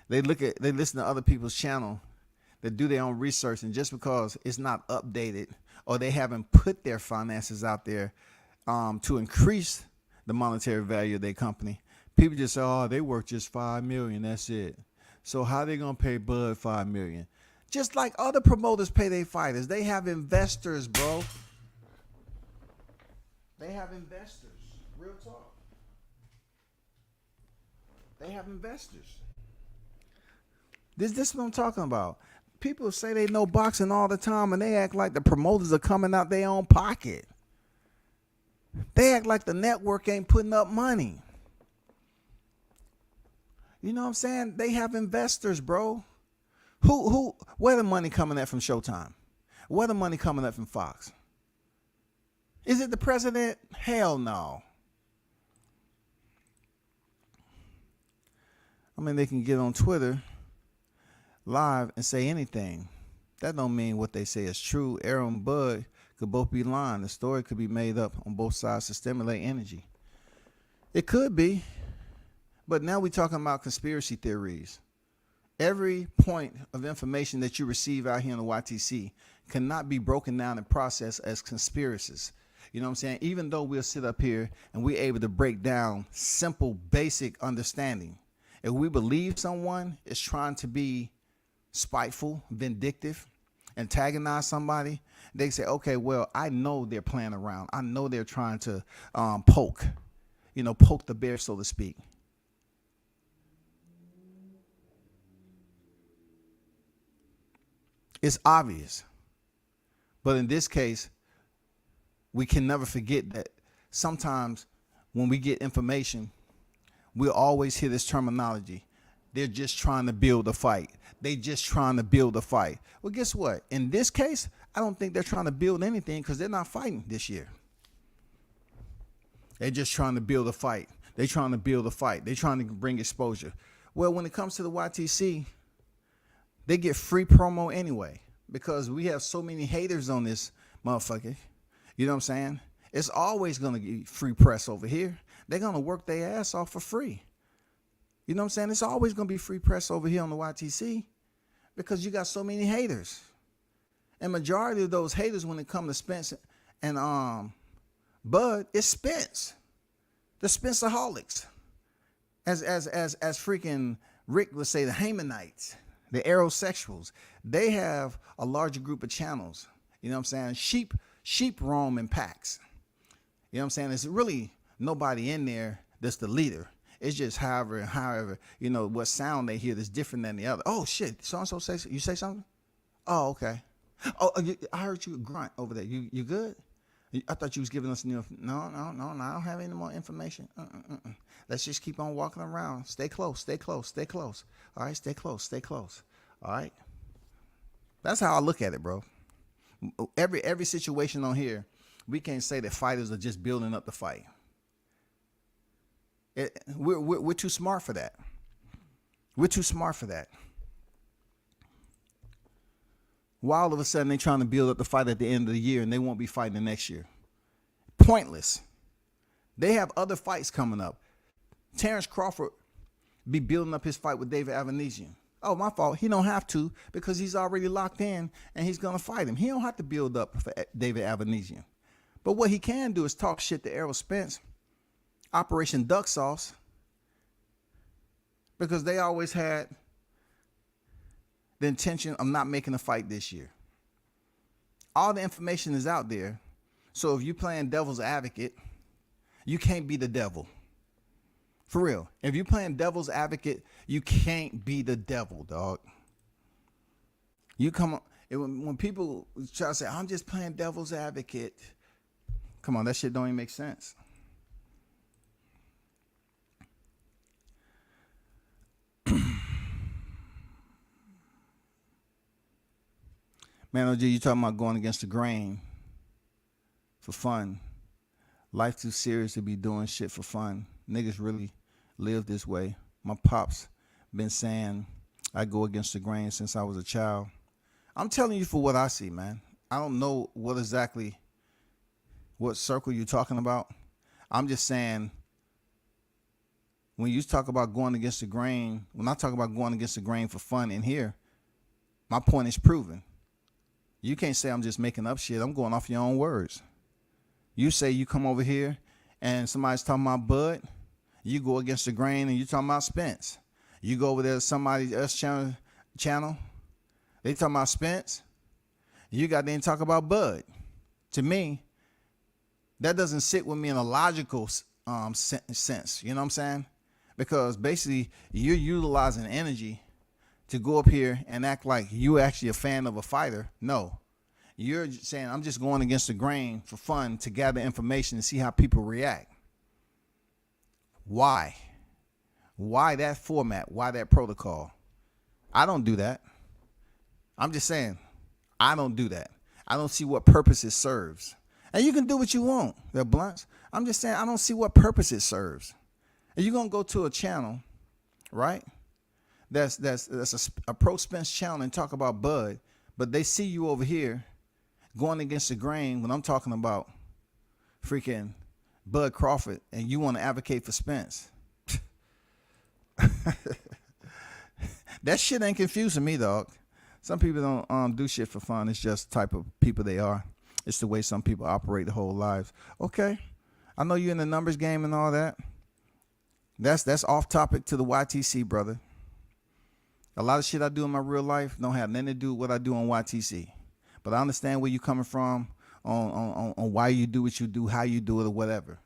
They listen to other people's channel that do their own research, and just because it's not updated or they haven't put their finances out there to increase the monetary value of their company, people just say, oh, they worth just 5 million. That's it. So how they gonna pay Bud $5 million? Just like other promoters pay their fighters. They have investors, bro. They have investors. Real talk. They have investors. This is what I'm talking about. People say they know boxing all the time, and they act like the promoters are coming out their own pocket. They act like the network ain't putting up money. You know what I'm saying? They have investors, bro. Where the money coming at from Showtime? Where the money coming at from Fox? Is it the president? Hell no. I mean, they can get on Twitter live and say anything. That don't mean what they say is true. Arrow and Bud could both be lying. The story could be made up on both sides to stimulate energy. It could be. But now we're talking about conspiracy theories. Every point of information that you receive out here in the YTC cannot be broken down and processed as conspiracies. You know what I'm saying? Even though we'll sit up here and we're able to break down simple, basic understanding. If we believe someone is trying to be spiteful, vindictive, antagonize somebody, they say, okay, well, I know they're playing around. I know they're trying to poke the bear, so to speak. It's obvious. But in this case, we can never forget that sometimes when we get information, we'll always hear this terminology. They're just trying to build a fight. They just trying to build a fight. Well, guess what? In this case, I don't think they're trying to build anything because they're not fighting this year. They're just trying to build a fight. They're trying to build a fight. They're trying to bring exposure. Well, when it comes to the YTC, they get free promo anyway because we have so many haters on this motherfucker. You know what I'm saying? It's always going to be free press over here. They're going to work their ass off for free. You know what I'm saying? It's always going to be free press over here on the YTC because you got so many haters. And majority of those haters when it comes to Spence and Bud, it's Spence. The Spenceaholics. As freaking Rick would say, the Hamanites, the aerosexuals. They have a larger group of channels. You know what I'm saying? Sheep roam in packs. You know what I'm saying? There's really nobody in there that's the leader. It's just however, you know, what sound they hear that's different than the other. Oh, shit. So-and-so you say something? Oh, okay. Oh, I heard you grunt over there. You good? I thought you was giving us new. No. I don't have any more information. Let's just keep on walking around. Stay close. All right, stay close. All right. That's how I look at it, bro. Every situation on here, we can't say that fighters are just building up the fight. We're too smart for that. We're too smart for that. Why all of a sudden they trying to build up the fight at the end of the year and they won't be fighting the next year? Pointless. They have other fights coming up. Terrence Crawford be building up his fight with David Avanesian. Oh, my fault. He don't have to because he's already locked in and he's going to fight him. He don't have to build up for David Avanesian. But what he can do is talk shit to Errol Spence, Operation Duck Sauce, because they always had the intention of not making a fight this year. All the information is out there. So if you're playing devil's advocate, you can't be the devil. For real. If you're playing devil's advocate, you can't be the devil, dog. You come on. When people try to say, I'm just playing devil's advocate, come on, that shit don't even make sense. Man, OG, you talking about going against the grain for fun. Life too serious to be doing shit for fun. Niggas really live this way. My pops been saying I go against the grain since I was a child. I'm telling you for what I see, man. I don't know what circle you're talking about. I'm just saying when you talk about going against the grain, when I talk about going against the grain for fun in here, my point is proven. You can't say I'm just making up shit. I'm going off your own words. You say you come over here and somebody's talking about Bud, you go against the grain and you're talking about Spence. You go over there to somebody else channel, they talking about Spence. You got there talk about Bud. To me, that doesn't sit with me in a logical sense. You know what I'm saying? Because basically you're utilizing energy to go up here and act like you actually a fan of a fighter. No, you're saying I'm just going against the grain for fun to gather information and see how people react. Why? Why that format? Why that protocol? I don't do that. I'm just saying, I don't do that. I don't see what purpose it serves. And you can do what you want, they're blunts. I'm just saying, I don't see what purpose it serves. And you're going to go to a channel, right? That's a pro Spence channel and talk about Bud, but they see you over here going against the grain when I'm talking about freaking Bud Crawford and you want to advocate for Spence. That shit ain't confusing me, dog. Some people don't do shit for fun. It's just the type of people they are. It's the way some people operate their whole lives. Okay, I know you're in the numbers game and all that. That's off topic to the YTC, brother. A lot of shit I do in my real life don't have nothing to do with what I do on YTC. But I understand where you're coming from on why you do what you do, how you do it, or whatever.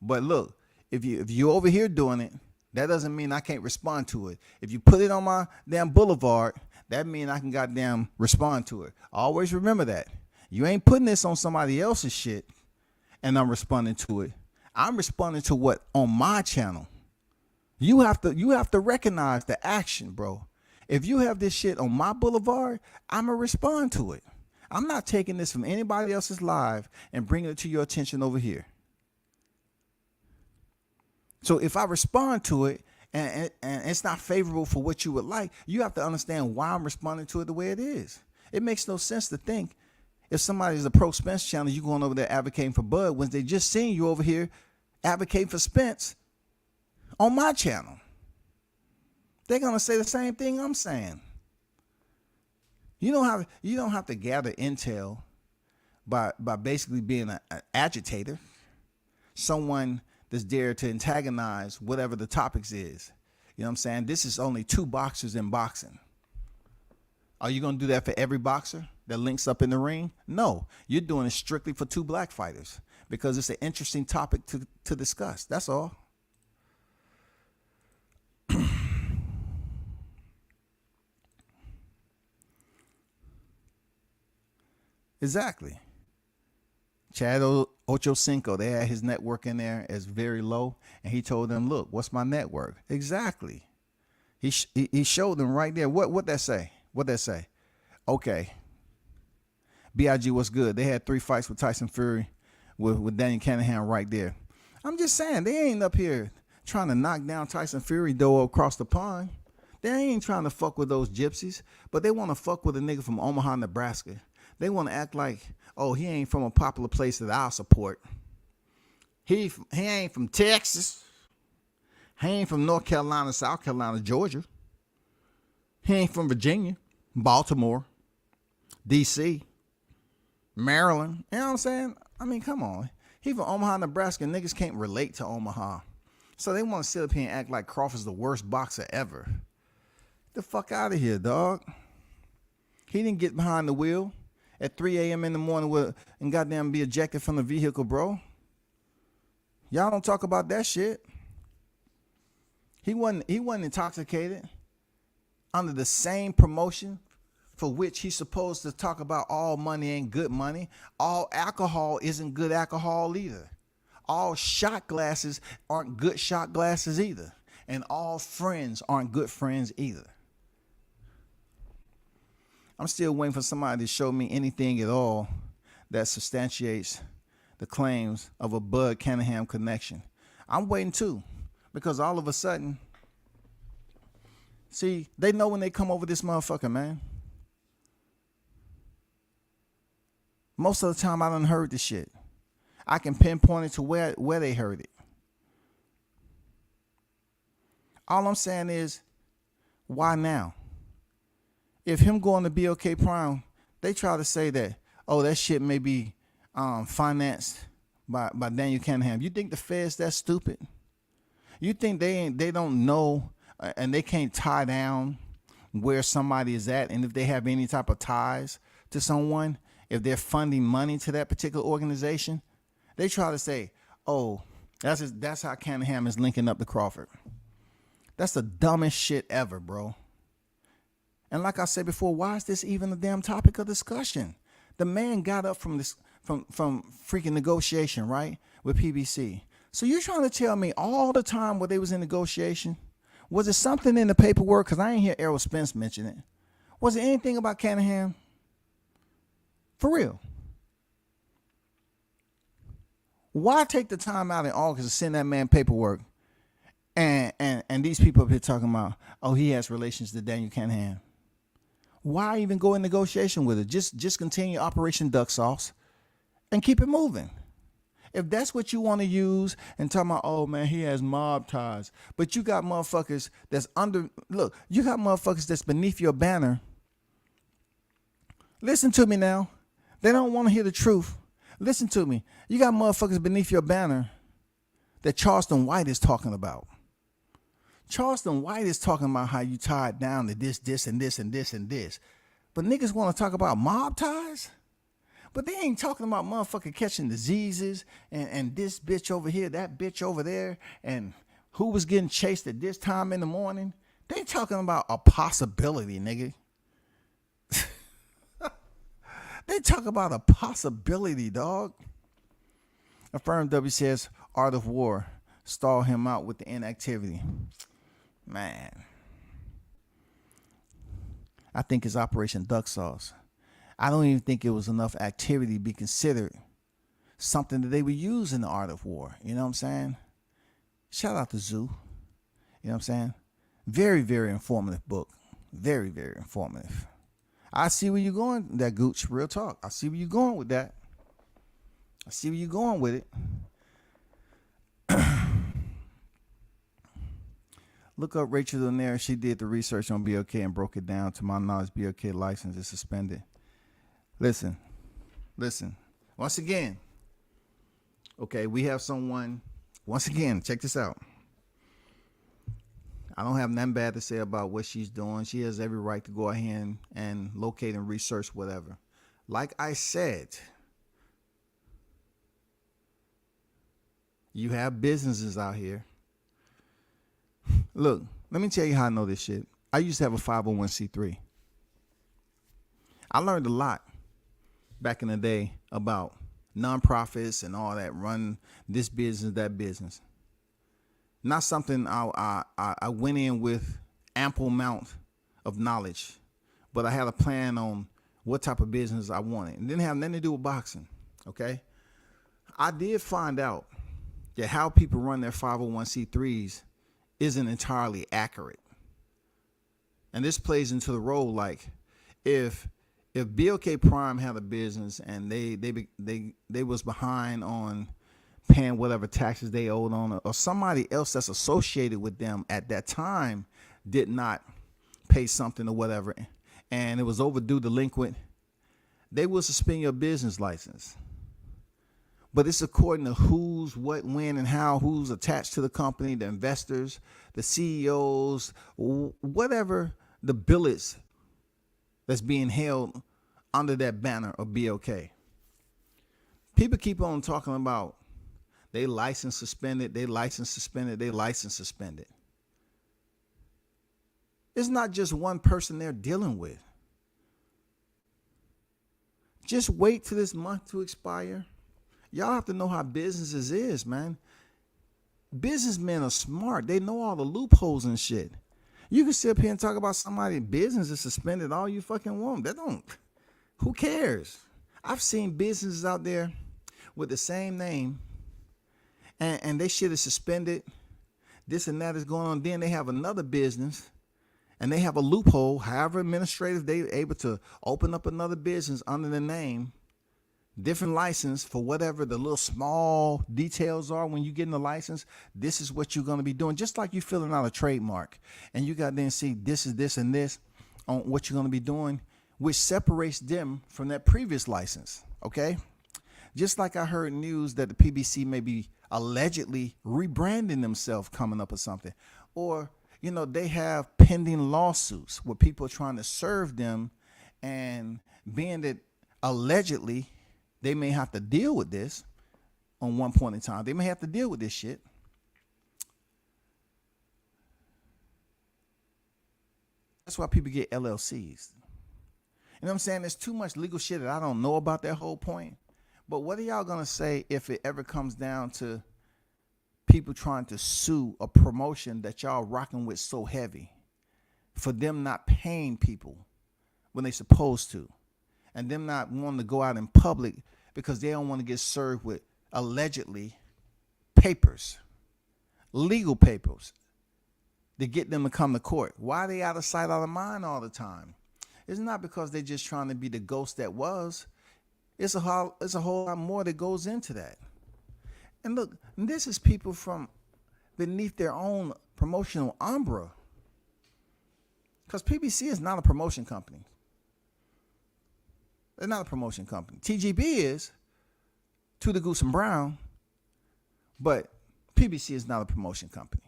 But look, if you're over here doing it, that doesn't mean I can't respond to it. If you put it on my damn boulevard, that means I can goddamn respond to it. Always remember that. You ain't putting this on somebody else's shit and I'm responding to it. I'm responding to what on my channel. You have to recognize the action, bro. If you have this shit on my boulevard, I'm going to respond to it. I'm not taking this from anybody else's live and bringing it to your attention over here. So if I respond to it and it's not favorable for what you would like, you have to understand why I'm responding to it the way it is. It makes no sense to think if somebody's a pro Spence channel, you going over there advocating for Bud when they just seen you over here advocating for Spence on my channel. They're going to say the same thing I'm saying. You don't have to gather intel by basically being an agitator, someone that's dared to antagonize whatever the topics is. You know what I'm saying? This is only two boxers in boxing. Are you going to do that for every boxer that links up in the ring? No, you're doing it strictly for two black fighters because it's an interesting topic to discuss. That's all. Exactly. Chad Ochocinco, they had his network in there as very low, and he told them, "Look, what's my network?" Exactly. He showed them right there. What that say? What that say? Okay. BIG, what's good? They had 3 fights with Tyson Fury, with Daniel Cunningham right there. I'm just saying, they ain't up here trying to knock down Tyson Fury though across the pond. They ain't trying to fuck with those gypsies, but they want to fuck with a nigga from Omaha, Nebraska. They want to act like, oh, he ain't from a popular place that I'll support. He ain't from Texas. He ain't from North Carolina, South Carolina, Georgia. He ain't from Virginia, Baltimore, D.C., Maryland. You know what I'm saying? I mean, come on. He from Omaha, Nebraska. Niggas can't relate to Omaha. So they want to sit up here and act like Crawford's the worst boxer ever. Get the fuck out of here, dog. He didn't get behind the wheel at 3 a.m. in the morning and goddamn be ejected from the vehicle, bro. Y'all don't talk about that shit. He wasn't intoxicated under the same promotion for which he's supposed to talk about all money ain't good money. All alcohol isn't good alcohol either. All shot glasses aren't good shot glasses either. And all friends aren't good friends either. I'm still waiting for somebody to show me anything at all that substantiates the claims of a Bud Cunningham connection. I'm waiting too, because all of a sudden, see, they know when they come over this motherfucker, man. Most of the time I done heard this shit. I can pinpoint it to where they heard it. All I'm saying is, why now? If him going to BOK Prime, they try to say that, oh, that shit may be financed by Daniel Cunningham. You think the Fed's that stupid? You think they don't know and they can't tie down where somebody is at, and if they have any type of ties to someone, if they're funding money to that particular organization, they try to say, oh, that's how Cunningham is linking up to Crawford. That's the dumbest shit ever, bro. And like I said before, why is this even a damn topic of discussion? The man got up from freaking negotiation, right, with PBC. So you're trying to tell me all the time where they was in negotiation, was it something in the paperwork? Because I ain't hear Errol Spence mention it. Was it anything about Cunningham? For real. Why take the time out in August to send that man paperwork? And these people up here talking about, oh, he has relations to Daniel Cunningham. Why even go in negotiation with it? Just continue Operation Duck Sauce and keep it moving. If that's what you want to use and talking about, oh man, he has mob ties, but you got motherfuckers you got motherfuckers that's beneath your banner. Listen to me now. They don't want to hear the truth. Listen to me. You got motherfuckers beneath your banner that Charleston White is talking about. Charleston White is talking about how you tied down to this, and this, and this, and this. But niggas want to talk about mob ties? But they ain't talking about motherfucking catching diseases and this bitch over here, that bitch over there, and who was getting chased at this time in the morning. They talking about a possibility, nigga. They talk about a possibility, dog. Affirm W says, Art of War, stall him out with the inactivity. Man. I think it's Operation Duck Sauce. I don't even think it was enough activity to be considered something that they would use in the Art of War. You know what I'm saying? Shout out to Zoo. You know what I'm saying? Very, very informative book. Very, very informative. I see where you're going, that Gooch. Real talk. I see where you're going with that. I see where you're going with it. Look up Rachel Lanier. She did the research on BOK and broke it down. To my knowledge, BOK license is suspended. Listen. Once again, okay, we have someone. Once again, check this out. I don't have nothing bad to say about what she's doing. She has every right to go ahead and locate and research whatever. Like I said, you have businesses out here. Look, let me tell you how I know this shit. I used to have a 501c3. I learned a lot back in the day about nonprofits and all that, run this business, that business. Not something I went in with ample amount of knowledge, but I had a plan on what type of business I wanted. It didn't have nothing to do with boxing, okay? I did find out that how people run their 501c3s isn't entirely accurate. And this plays into the role, like if BOK Prime had a business and they was behind on paying whatever taxes they owed on it, or somebody else that's associated with them at that time did not pay something or whatever, and it was overdue delinquent, they will suspend your business license. But it's according to who's, what, when, and how, who's attached to the company, the investors, the CEOs, whatever the billets that's being held under that banner of BOK. People keep on talking about they license suspended, they license suspended, they license suspended. It's not just one person they're dealing with. Just wait till this month to expire. Y'all have to know how businesses is, man. Businessmen are smart. They know all the loopholes and shit. You can sit up here and talk about somebody's business is suspended all you fucking want. Who cares? I've seen businesses out there with the same name and they shit is suspended. This and that is going on. Then they have another business and they have a loophole. However administrative, they're able to open up another business under the name, different license for whatever the little small details are when you get in the license. This is what you're going to be doing. Just like you filling out a trademark and you got then see this is this and this on what you're going to be doing, which separates them from that previous license. Okay. Just like I heard news that the PBC may be allegedly rebranding themselves coming up or something, or they have pending lawsuits where people are trying to serve them, and being that allegedly they may have to deal with this on one point in time, they may have to deal with this shit. That's why people get LLCs. You know what I'm saying? There's too much legal shit that I don't know about that whole point. But what are y'all going to say if it ever comes down to people trying to sue a promotion that y'all rocking with so heavy for them not paying people when they supposed to, and them not wanting to go out in public because they don't want to get served with allegedly papers, legal papers, to get them to come to court? Why are they out of sight, out of mind all the time? It's not because they're just trying to be the ghost that was. It's a whole lot more that goes into that. And look, this is people from beneath their own promotional umbrella. Because PBC is not a promotion company. They're not a promotion company. TGB is, to the Goose and Brown, but PBC is not a promotion company.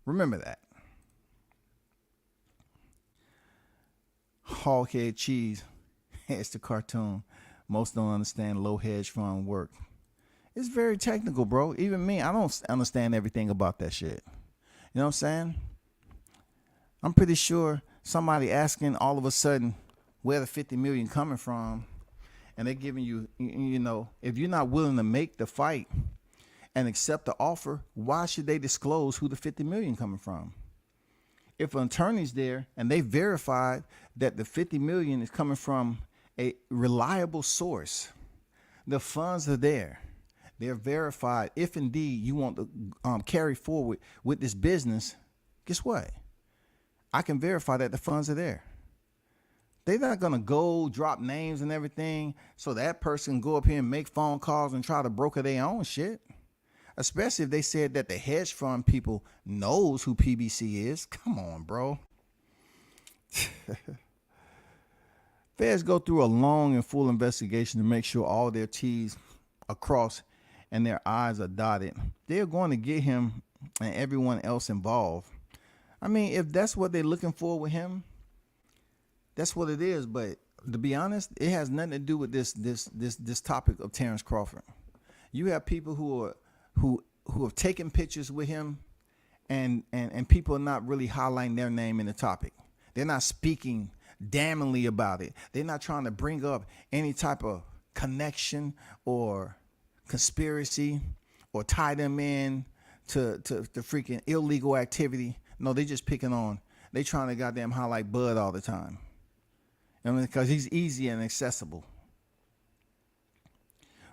Remember that. Hoghead Cheese. It's the cartoon. Most don't understand low hedge fund work. It's very technical, bro. Even me, I don't understand everything about that shit. You know what I'm saying? I'm pretty sure somebody asking all of a sudden where the 50 million coming from, and they're giving you, if you're not willing to make the fight and accept the offer, why should they disclose who the 50 million coming from? If an attorney's there and they verified that the 50 million is coming from a reliable source, the funds are there, they're verified. If indeed you want to carry forward with this business, guess what? I can verify that the funds are there. They're not going to go drop names and everything so that person can go up here and make phone calls and try to broker their own shit. Especially if they said that the hedge fund people knows who PBC is. Come on, bro. Feds go through a long and full investigation to make sure all their T's are crossed and their I's are dotted. They're going to get him and everyone else involved. I mean, if that's what they're looking for with him, that's what it is. But to be honest, it has nothing to do with this topic of Terrence Crawford. You have people who have taken pictures with him, and people are not really highlighting their name in the topic. They're not speaking damningly about it. They're not trying to bring up any type of connection or conspiracy or tie them in to freaking illegal activity. No, they just picking on. They trying to goddamn highlight Bud all the time. I mean, because he's easy and accessible.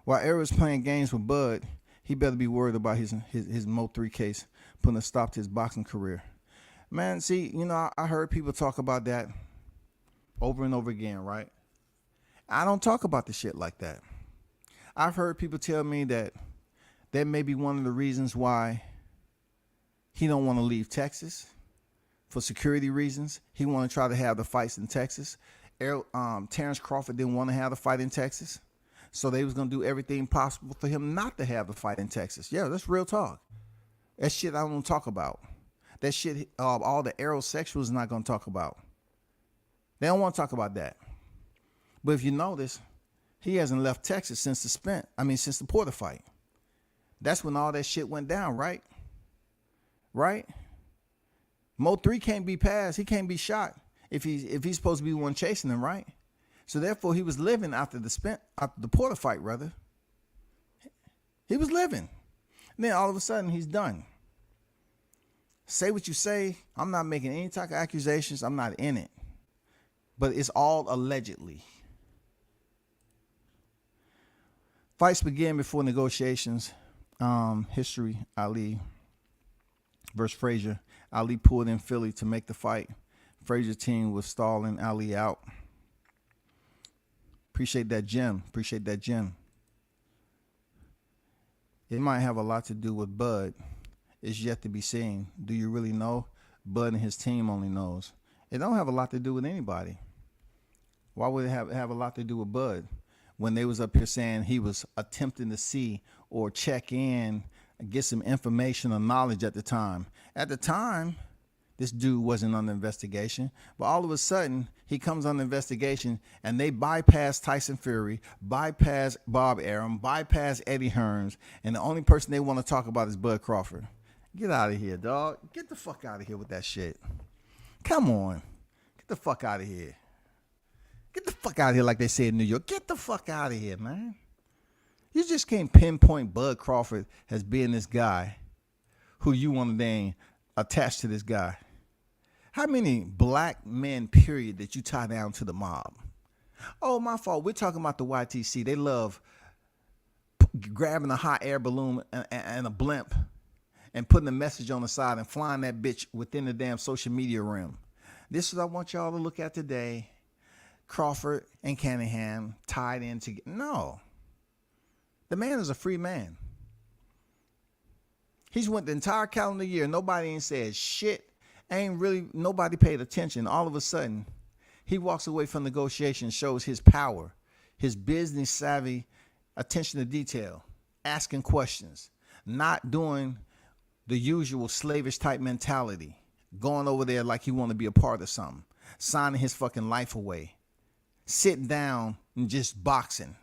While Errol's playing games with Bud, he better be worried about his Mo3 case putting a stop to his boxing career. Man, see, I heard people talk about that over and over again, right? I don't talk about the shit like that. I've heard people tell me that may be one of the reasons why he don't want to leave Texas, for security reasons. He want to try to have the fights in Texas. Terrence Crawford didn't want to have the fight in Texas, so they was going to do everything possible for him not to have the fight in Texas. Yeah, that's real talk. That shit I don't talk about. That shit all the aerosexuals not going to talk about. They don't want to talk about that. But if you notice, he hasn't left Texas since the Porter fight. That's when all that shit went down, right? Right? Mo3 can't be passed. He can't be shot if he's supposed to be the one chasing him, right? So therefore, he was living after the Porter fight, rather. He was living. And then all of a sudden, he's done. Say what you say. I'm not making any type of accusations. I'm not in it. But it's all allegedly. Fights began before negotiations. History, Ali versus Frazier. Ali pulled in Philly to make the fight. Frazier's team was stalling Ali out. Appreciate that, Jim. It might have a lot to do with Bud. It's yet to be seen. Do you really know? Bud and his team only knows. It don't have a lot to do with anybody. Why would it have a lot to do with Bud when they was up here saying he was attempting to see or check in get some information or knowledge at the time. At the time, this dude wasn't under investigation, but all of a sudden he comes under investigation and they bypass Tyson Fury, bypass Bob Arum, bypass Eddie Hearns, and the only person they want to talk about is Bud Crawford. Get out of here, dog. Get the fuck out of here with that shit. Come on. Get the fuck out of here. Get the fuck out of here like they say in New York. Get the fuck out of here, man. You just can't pinpoint Bud Crawford as being this guy who you want to then attach to this guy. How many black men, period, that you tie down to the mob? Oh, my fault. We're talking about the YTC. They love grabbing a hot air balloon and a blimp and putting a message on the side and flying that bitch within the damn social media realm. This is what I want y'all to look at today. Crawford and Cunningham tied in together. No. The man is a free man. He's went the entire calendar year. Nobody ain't said shit. Nobody paid attention. All of a sudden, he walks away from negotiations, shows his power, his business savvy, attention to detail, asking questions, not doing the usual slavish type mentality, going over there like he want to be a part of something, signing his fucking life away, sitting down and just boxing.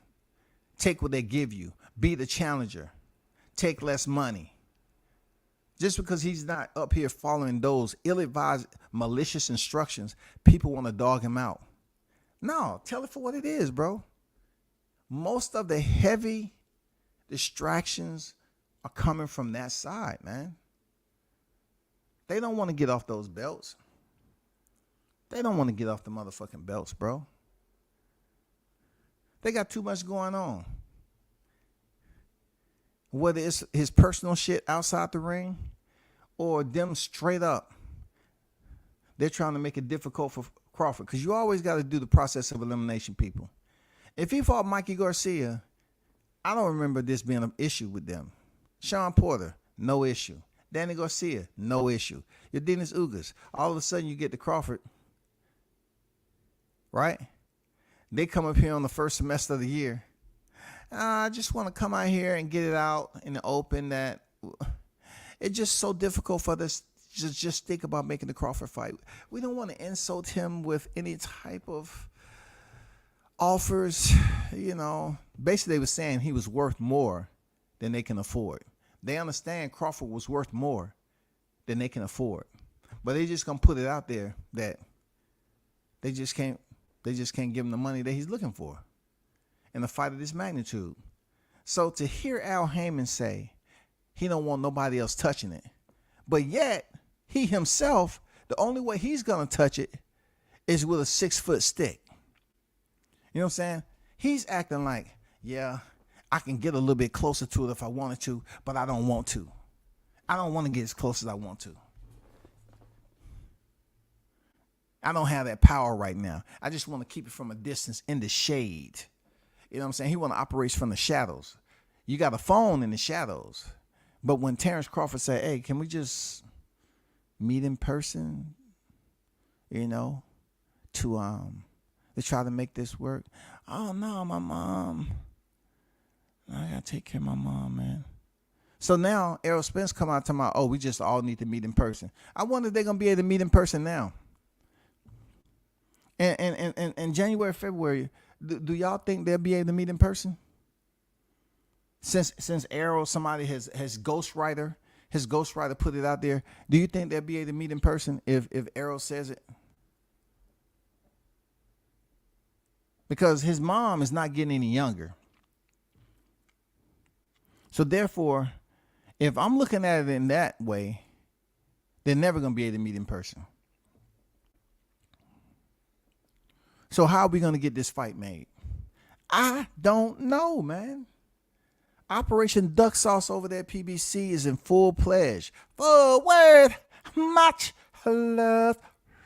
Take what they give you. Be the challenger. Take less money. Just because he's not up here following those ill-advised, malicious instructions, people want to dog him out. No, tell it for what it is, bro. Most of the heavy distractions are coming from that side, man. They don't want to get off those belts. They don't want to get off the motherfucking belts, bro. They got too much going on. Whether it's his personal shit outside the ring or them straight up, they're trying to make it difficult for Crawford. Because you always got to do the process of elimination, people. If he fought Mikey Garcia, I don't remember this being an issue with them. Sean Porter, no issue. Danny Garcia, no issue. Your Dennis Ugas, all of a sudden you get to Crawford, right? They come up here on the first semester of the year. I just want to come out here and get it out in the open that it's just so difficult for us to just think about making the Crawford fight. We don't want to insult him with any type of offers. You know, basically they were saying he was worth more than they can afford. They understand Crawford was worth more than they can afford. But they just going to put it out there that they just can't give him the money that he's looking for in a fight of this magnitude. So to hear Al Heyman say he don't want nobody else touching it, but yet he himself, the only way he's going to touch it is with a 6-foot stick. You know what I'm saying? He's acting like, yeah, I can get a little bit closer to it if I wanted to, but I don't want to. I don't want to get as close as I want to. I don't have that power right now. I just want to keep it from a distance in the shade. You know what I'm saying? He want to operate from the shadows. You got a phone in the shadows. But when Terrence Crawford said, hey, can we just meet in person, you know, to try to make this work? Oh, no, my mom. I got to take care of my mom, man. So now Errol Spence come out talking about, oh, we just all need to meet in person. I wonder if they're going to be able to meet in person now. And January, February, do y'all think they'll be able to meet in person? Since Errol, somebody has GHOSTWRITER, his GHOSTWRITER put it out there. Do you think they'll be able to meet in person if Errol says it? Because his mom is not getting any younger. So therefore, if I'm looking at it in that way, they're never going to be able to meet in person. So how are we going to get this fight made? I don't know, man. Operation Duck Sauce over there at PBC is in full pledge. Forward, march, left,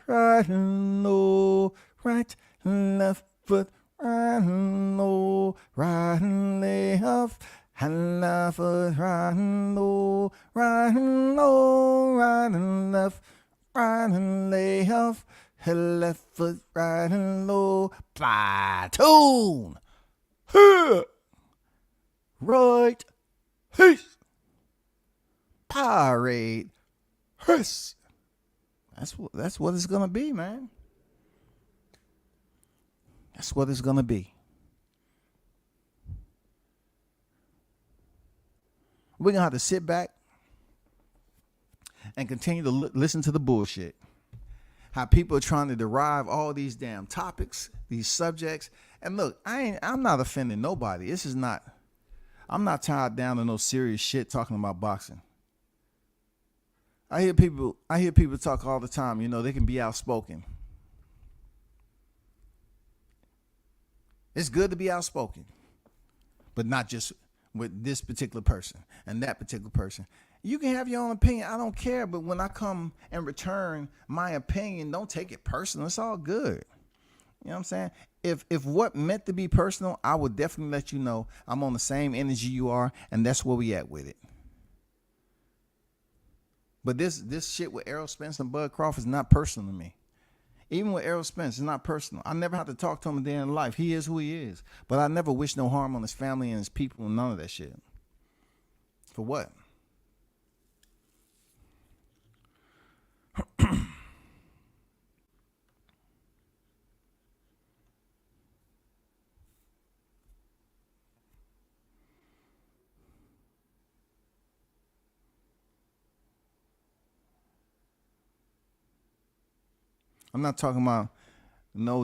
right, low, right, left foot, right, low, right, left, and left foot, right, low, right, low, right, left, right, left. Left foot, right and low, platoon. Right, peace. Parade. That's what it's gonna be, man. That's what it's gonna be. We're gonna have to sit back and continue to listen to the bullshit. How people are trying to derive all these damn topics, these subjects. And look, I'm not offending nobody. I'm not tied down to no serious shit talking about boxing. I hear people talk all the time, they can be outspoken. It's good to be outspoken, but not just with this particular person and that particular person. You can have your own opinion. I don't care. But when I come and return my opinion, don't take it personal. It's all good. You know what I'm saying? If what meant to be personal, I would definitely let you know I'm on the same energy you are, and that's where we at with it. But this shit with Errol Spence and Bud Crawford is not personal to me. Even with Errol Spence, it's not personal. I never have to talk to him a day in life. He is who he is. But I never wish no harm on his family and his people and none of that shit. For what? I'm not talking about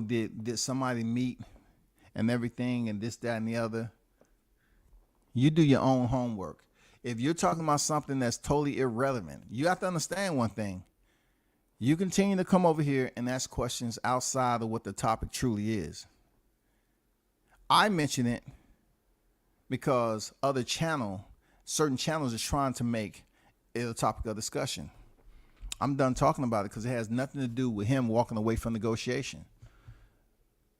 did somebody meet and everything and this, that, and the other. You do your own homework. If you're talking about something that's totally irrelevant, you have to understand one thing. You continue to come over here and ask questions outside of what the topic truly is. I mention it because certain channels are trying to make it a topic of discussion. I'm done talking about it because it has nothing to do with him walking away from negotiation.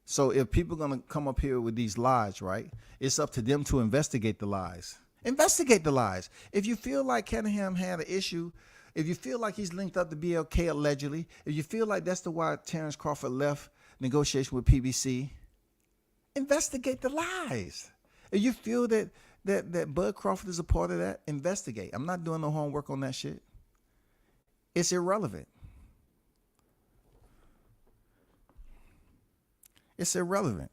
So if people are going to come up here with these lies, right, it's up to them to investigate the lies. Investigate the lies. If you feel like Cunningham had an issue, if you feel like he's linked up to BLK allegedly, if you feel like that's the why Terrence Crawford left negotiation with PBC, investigate the lies. If you feel that Bud Crawford is a part of that, investigate. I'm not doing no homework on that shit. It's irrelevant. It's irrelevant.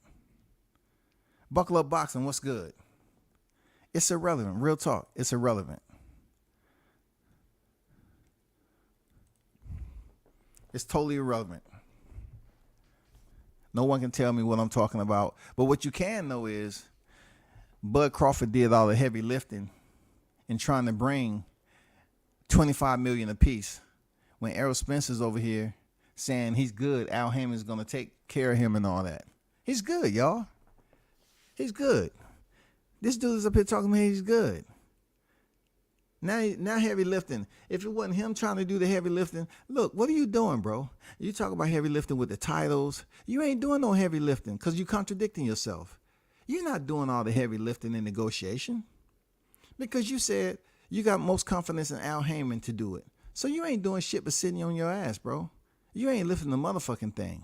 Buckle Up Boxing, what's good? It's irrelevant. Real talk, it's irrelevant. It's totally irrelevant. No one can tell me what I'm talking about. But what you can know is Bud Crawford did all the heavy lifting in trying to bring $25 million apiece. When Errol Spence is over here saying he's good, Al Haymon is going to take care of him and all that. He's good, y'all. He's good. This dude is up here talking about he's good. Now heavy lifting. If it wasn't him trying to do the heavy lifting, look, what are you doing, bro? You talk about heavy lifting with the titles. You ain't doing no heavy lifting because you're contradicting yourself. You're not doing all the heavy lifting in negotiation because you said you got most confidence in Al Haymon to do it. So you ain't doing shit but sitting on your ass, bro. You ain't lifting the motherfucking thing.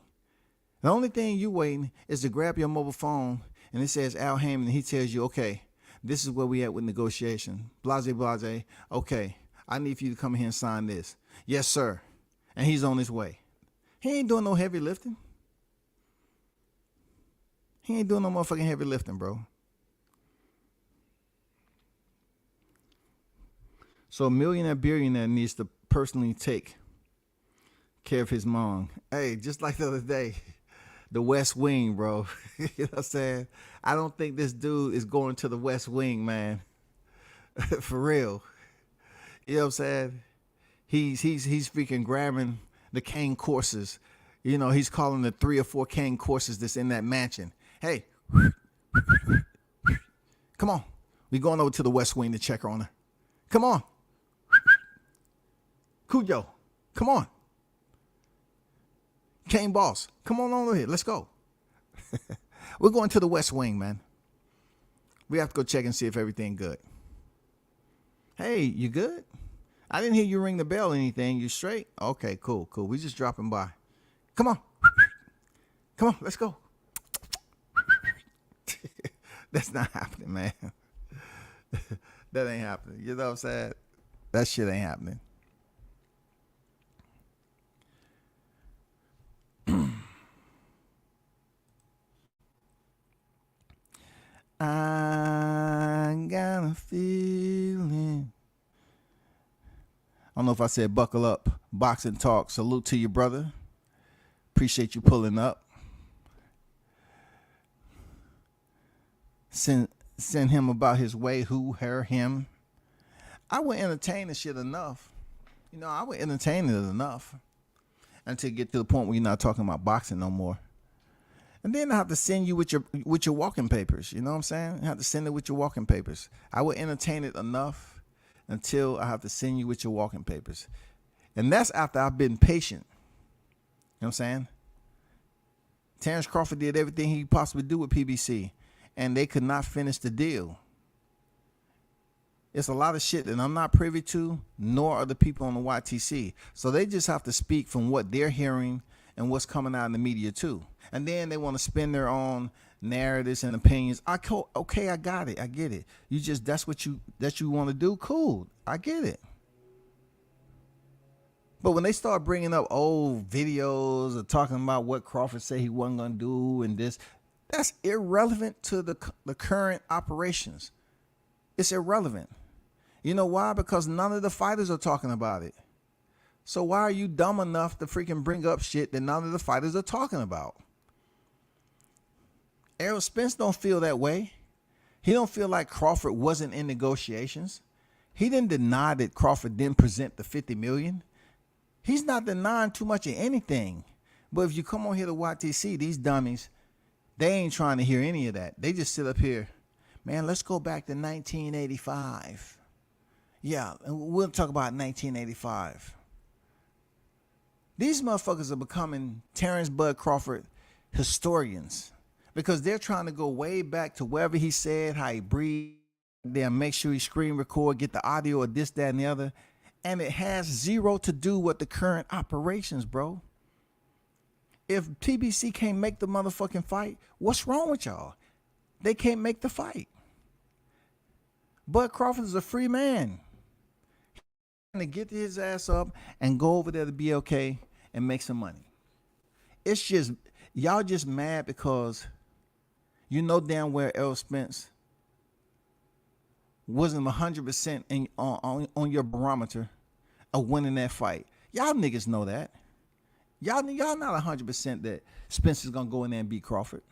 The only thing you waiting is to grab your mobile phone and it says Al Haymon and he tells you, okay, this is where we at with negotiation. Blase, blase. Okay, I need for you to come here and sign this. Yes, sir. And he's on his way. He ain't doing no heavy lifting. He ain't doing no motherfucking heavy lifting, bro. So a millionaire billionaire needs to personally take care of his mom. Hey, just like the other day, the West Wing, bro. You know what I'm saying? I don't think this dude is going to the West Wing, man. For real. You know what I'm saying? He's freaking grabbing the cane courses. You know, he's calling the 3 or 4 cane courses that's in that mansion. Hey, come on. We going over to the West Wing to check on her. Come on. Cujo, come on. Kane Boss, come on over here. Let's go. We're going to the West Wing, man. We have to go check and see if everything good. Hey, you good? I didn't hear you ring the bell or anything. You straight? Okay, cool. We just dropping by. Come on. Come on, let's go. That's not happening, man. That ain't happening. You know what I'm saying? That shit ain't happening. I got a feeling. I don't know if I said buckle up. Boxing talk. Salute to you, brother. Appreciate you pulling up. Send him about his way. Who, her, him. I would entertain the shit enough. You know, I would entertain it enough until you get to the point where you're not talking about boxing no more. And then I have to send you with your walking papers. You know what I'm saying? I have to send it with your walking papers. I would entertain it enough until I have to send you with your walking papers. And that's after I've been patient. You know what I'm saying? Terrence Crawford did everything he possibly do with PBC, and they could not finish the deal. It's a lot of shit that I'm not privy to, nor are the people on the YTC. So they just have to speak from what they're hearing and what's coming out in the media too. And then they want to spin their own narratives and opinions. Okay, I got it. I get it. That's what you want to do. Cool. I get it. But when they start bringing up old videos or talking about what Crawford said he wasn't going to do and this, that's irrelevant to the current operations. It's irrelevant. You know why? Because none of the fighters are talking about it. So why are you dumb enough to freaking bring up shit that none of the fighters are talking about? Errol Spence don't feel that way. He don't feel like Crawford wasn't in negotiations. He didn't deny that Crawford didn't present the $50 million. He's not denying too much of anything. But if you come on here to YTC, these dummies, they ain't trying to hear any of that. They just sit up here, man, let's go back to 1985. Yeah, and we'll talk about 1985. These motherfuckers are becoming Terrence Bud Crawford historians because they're trying to go way back to wherever he said, how he breathed, then make sure he screen record, get the audio of this, that, and the other. And it has zero to do with the current operations, bro. If TBC can't make the motherfucking fight, what's wrong with y'all? They can't make the fight. Bud Crawford is a free man. He's trying to get his ass up and go over there to BLK and make some money. It's just, y'all just mad because you know damn well Errol Spence wasn't 100% on your barometer of winning that fight. Y'all niggas know that. Y'all not 100% that Spence is going to go in there and beat Crawford.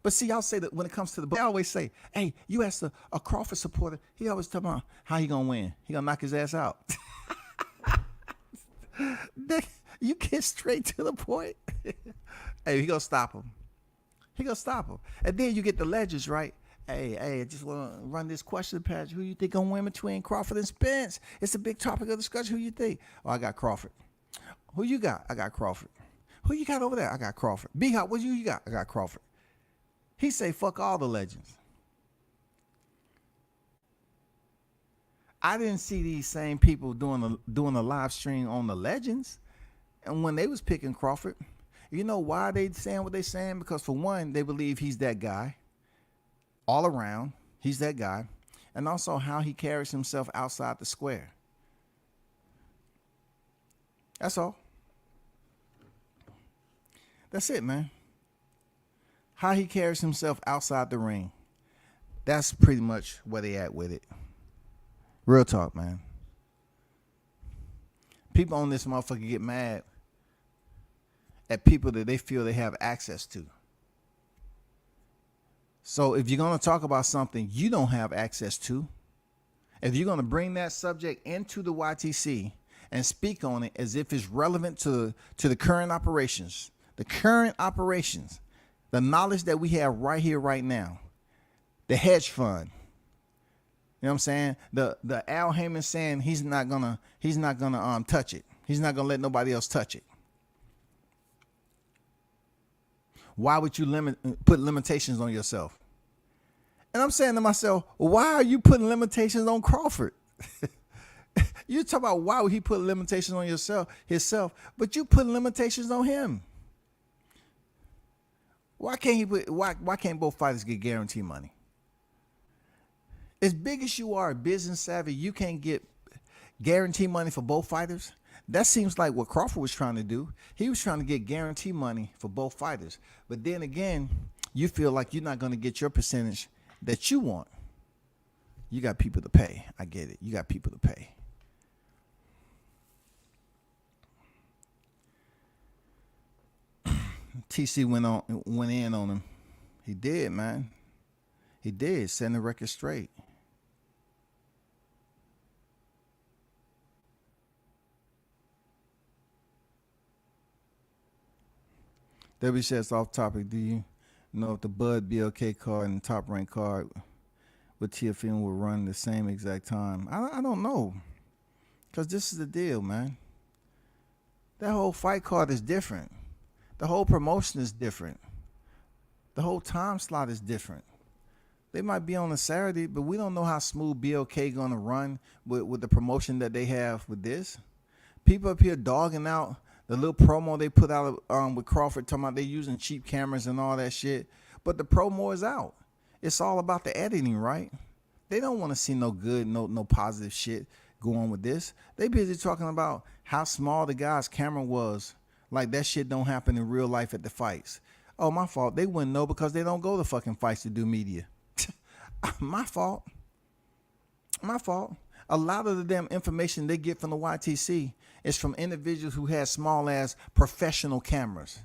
But see, y'all say that when it comes to I always say, hey, you ask a Crawford supporter, he always tell me how he going to win. He going to knock his ass out. You get straight to the point. Hey, he going to stop him. He gonna stop him. And then you get the legends, right? Hey, I just want to run this question patch. Who you think gonna win between Crawford and Spence? It's a big topic of discussion. Who you think? Oh, I got Crawford. Who you got? I got Crawford. Who you got over there? I got Crawford. B-Hop, what you got? I got Crawford. He say, fuck all the legends. I didn't see these same people doing a live stream on the legends. And when they was picking Crawford, you know why they saying what they saying? Because for one, they believe he's that guy. All around, he's that guy. And also how he carries himself outside the square. That's all. That's it, man. How he carries himself outside the ring. That's pretty much where they at with it. Real talk, man. People on this motherfucker get mad at people that they feel they have access to. So if you're going to talk about something you don't have access to, if you're going to bring that subject into the YTC and speak on it as if it's relevant to the current operations, the knowledge that we have right here, right now, the hedge fund, you know what I'm saying? The Al Heyman saying he's not gonna touch it. He's not gonna let nobody else touch it. Why would you put limitations on yourself? And I'm saying to myself, why are you putting limitations on Crawford? You talk about why would he put limitations on himself, but you put limitations on him. Why can't both fighters get guaranteed money? As big as you are, business savvy, you can't get guarantee money for both fighters. That seems like what Crawford was trying to do. He was trying to get guarantee money for both fighters. But then again, you feel like you're not going to get your percentage that you want. You got people to pay. I get it. You got people to pay. TC went in on him. He did, man. He did. Setting the record straight. W says off topic. Do you know if the Bud BLK card and Top Rank card with TFM will run the same exact time? I don't know. Because this is the deal, man. That whole fight card is different. The whole promotion is different. The whole time slot is different. They might be on a Saturday, but we don't know how smooth BLK going to run with the promotion that they have with this. People up here dogging out the little promo they put out with Crawford, talking about they using cheap cameras and all that shit. But the promo is out. It's all about the editing, right? They don't want to see no good, no positive shit go on with this. They busy talking about how small the guy's camera was. Like that shit don't happen in real life at the fights. Oh, my fault. They wouldn't know because they don't go to fucking fights to do media. My fault. My fault. A lot of the damn information they get from the YTC is from individuals who had small ass professional cameras,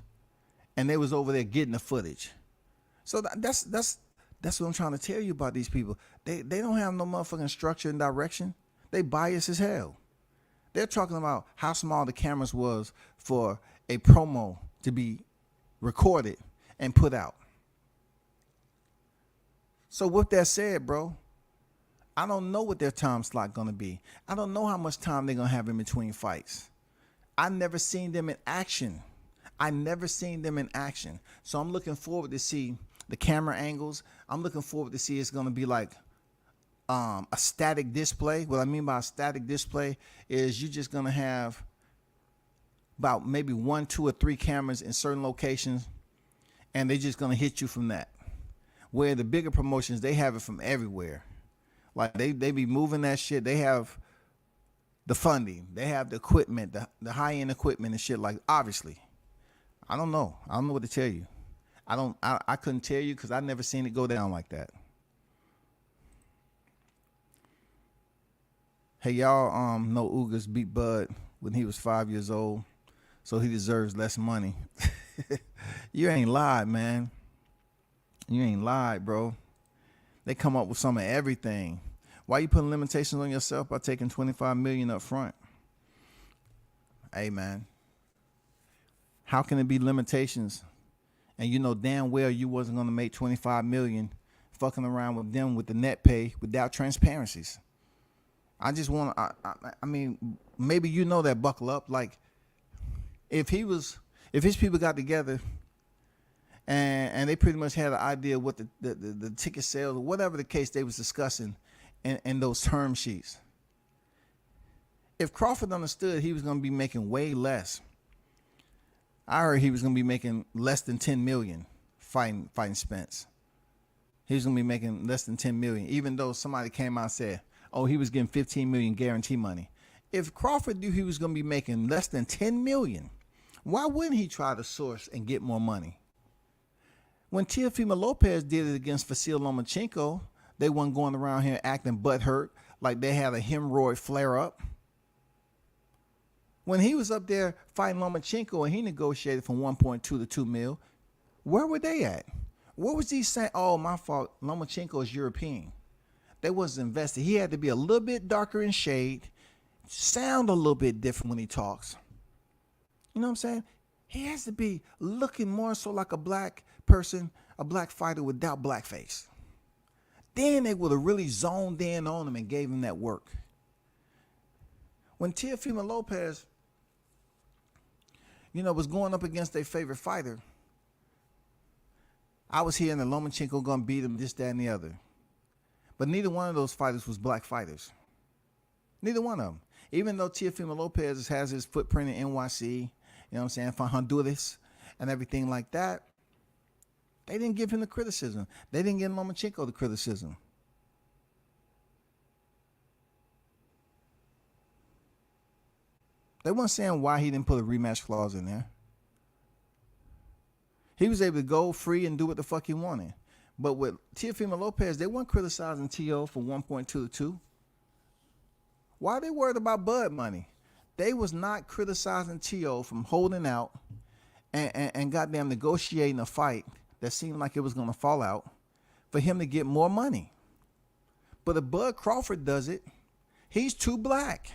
and they was over there getting the footage. So that's what I'm trying to tell you about these people. They don't have no motherfucking structure and direction. They biased as hell. They're talking about how small the cameras was for a promo to be recorded and put out. So with that said, bro, I don't know what their time slot going to be. I don't know how much time they're going to have in between fights. I never seen them in action. So I'm looking forward to see the camera angles. I'm looking forward to see it's going to be like a static display. What I mean by a static display is you're just going to have about maybe 1, 2, or 3 cameras in certain locations, and they're just going to hit you from that. Where the bigger promotions, they have it from everywhere. Like they be moving that shit. They have the funding. They have the equipment, the high-end equipment and shit. Like, obviously. I don't know. I don't know what to tell you. I couldn't tell you because I never seen it go down like that. Hey, y'all know Ugas beat Bud when he was 5 years old, so he deserves less money. You ain't lied, man. You ain't lied, bro. They come up with some of everything. Why you putting limitations on yourself by taking $25 million up front? Hey, man. How can it be limitations? And you know damn well you wasn't going to make $25 million fucking around with them with the net pay without transparencies. I just want to, I mean, maybe you know that buckle up. Like, if his people got together and they pretty much had an idea what the ticket sales or whatever the case they was discussing in those term sheets. If Crawford understood he was going to be making way less, I heard he was going to be making less than $10 million fighting Spence. He was going to be making less than $10 million, even though somebody came out and said, oh, he was getting $15 million guarantee money. If Crawford knew he was going to be making less than $10 million, why wouldn't he try to source and get more money? When Teofimo Lopez did it against Vasyl Lomachenko, they weren't going around here acting butthurt like they had a hemorrhoid flare-up. When he was up there fighting Lomachenko and he negotiated from 1.2 to 2 mil, where were they at? What was he saying? Oh, my fault. Lomachenko is European. They wasn't invested. He had to be a little bit darker in shade, sound a little bit different when he talks. You know what I'm saying? He has to be looking more so like a black person, a black fighter without blackface. Then they would have really zoned in on him and gave him that work. When Teofimo Lopez, was going up against their favorite fighter, I was hearing that Lomachenko gonna beat him, this, that, and the other. But neither one of those fighters was black fighters. Neither one of them. Even though Teofimo Lopez has his footprint in NYC, you know what I'm saying, for Honduras and everything like that, they didn't give him the criticism. They didn't give Lomachenko the criticism. They weren't saying why he didn't put a rematch clause in there. He was able to go free and do what the fuck he wanted. But with Teofimo Lopez, they weren't criticizing T.O. for 1.2 to 2. Why are they worried about Bud money? They was not criticizing T.O. from holding out and goddamn negotiating a fight that seemed like it was going to fall out for him to get more money. But if Bud Crawford does it, he's too black.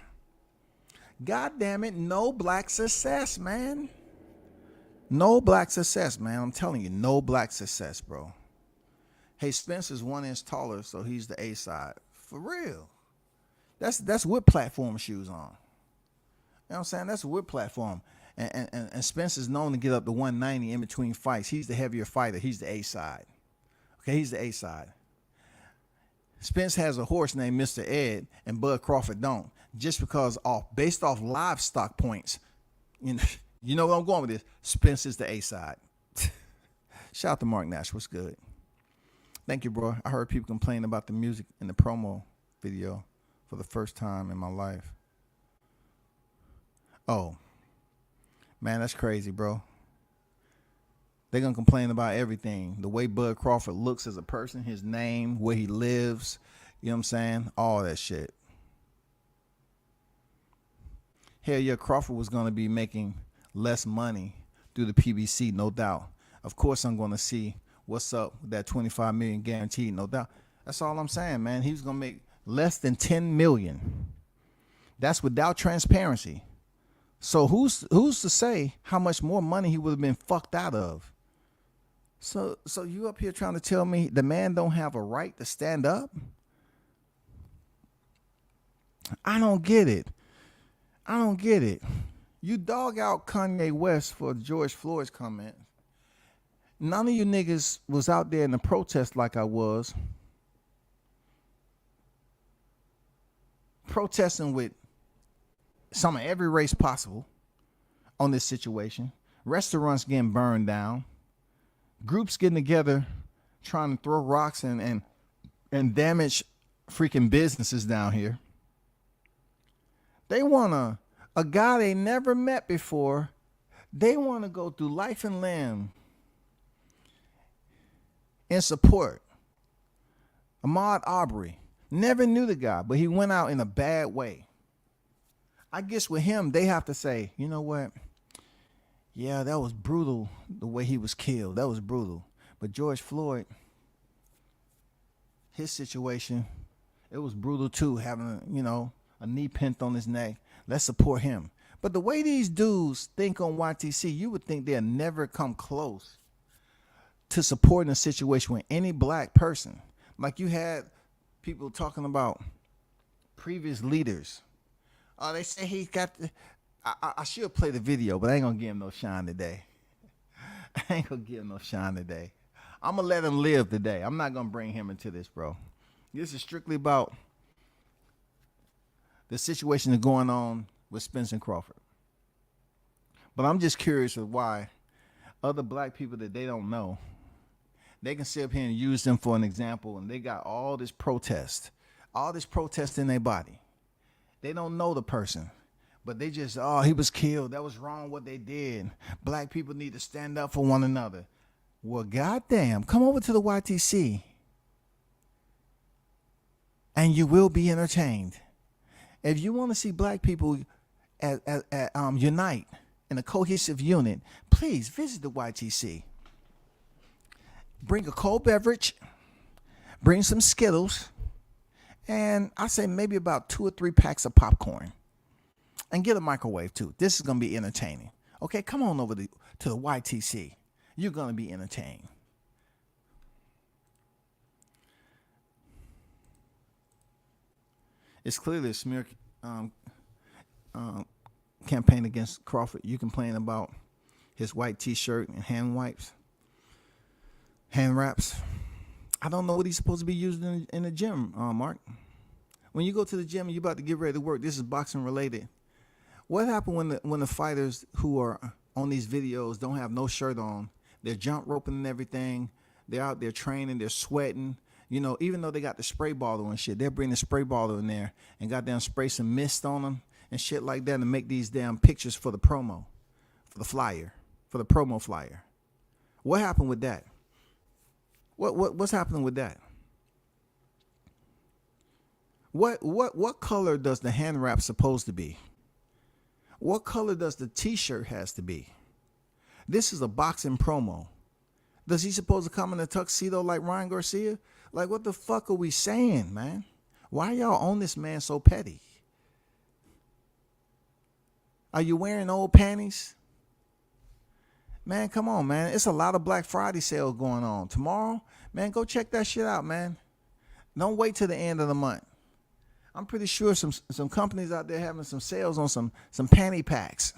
God damn it, no black success, man. No black success, man. I'm telling you, no black success, bro. Hey, Spence is 1 inch taller, so he's the A side. For real. That's what platform shoes on. You know what I'm saying? That's a wood platform. And Spence is known to get up to 190 in between fights. He's the heavier fighter. He's the A side. Okay, he's the A side. Spence has a horse named Mr. Ed, and Bud Crawford don't. Just because based off livestock points, you know where I'm going with this. Spence is the A side. Shout out to Mark Nash. What's good? Thank you, bro. I heard people complain about the music in the promo video for the first time in my life. Oh, man, that's crazy, bro. They're going to complain about everything. The way Bud Crawford looks as a person, his name, where he lives, you know what I'm saying? All that shit. Hell yeah, Crawford was going to be making less money through the PBC, no doubt. Of course, I'm going to see what's up with that $25 million guaranteed, no doubt. That's all I'm saying, man. He was going to make less than $10 million. That's without transparency. So who's to say how much more money he would have been fucked out of? So you up here trying to tell me the man don't have a right to stand up? I don't get it. I don't get it. You dog out Kanye West for George Floyd's comment. None of you niggas was out there in the protest like I was. Protesting with some of every race possible on this situation. Restaurants getting burned down. Groups getting together trying to throw rocks and damage freaking businesses down here. They want a guy they never met before. They want to go through life and limb in support. Ahmaud Arbery. Never knew the guy, but he went out in a bad way. I guess with him, they have to say, you know what? Yeah, that was brutal the way he was killed. That was brutal. But George Floyd, his situation, it was brutal too, having, a knee pinned on his neck. Let's support him. But the way these dudes think on YTC, you would think they'll never come close to supporting a situation with any black person. Like you had people talking about previous leaders. Oh, they say he's got the... I should play the video, but I ain't going to give him no shine today. I ain't going to give him no shine today. I'm going to let him live today. I'm not going to bring him into this, bro. This is strictly about the situation that's going on with Spence and Crawford. But I'm just curious of why other black people that they don't know, they can sit up here and use them for an example, and they got all this protest in their body. They don't know the person, but they just, he was killed. That was wrong what they did. Black people need to stand up for one another. Well, goddamn, come over to the YTC and you will be entertained. If you want to see black people unite in a cohesive unit, please visit the YTC. Bring a cold beverage, bring some Skittles, and I say maybe about 2 or 3 packs of popcorn. And get a microwave too. This is going to be entertaining. Okay, come on over to the YTC. You're going to be entertained. It's clearly a smear campaign against Crawford. You complain about his white T-shirt and hand wraps. I don't know what he's supposed to be using in the gym, Mark. When you go to the gym and you're about to get ready to work, this is boxing related. What happened when the fighters who are on these videos don't have no shirt on? They're jump roping and everything. They're out there training. They're sweating. Even though they got the spray bottle and shit, they'll bring the spray bottle in there and goddamn spray some mist on them. and shit like that and make these damn pictures for the promo, for the flyer, for the promo flyer. What happened with that? What's happening with that? What color does the hand wrap supposed to be? What color does the t-shirt has to be? This is a boxing promo. Does he supposed to come in a tuxedo like Ryan Garcia? Like, what the fuck are we saying, man? Why y'all on this man so petty? Are you wearing old panties? Man, come on, man. It's a lot of Black Friday sales going on. Tomorrow, man, go check that shit out, man. Don't wait till the end of the month. I'm pretty sure some companies out there having some sales on some panty packs.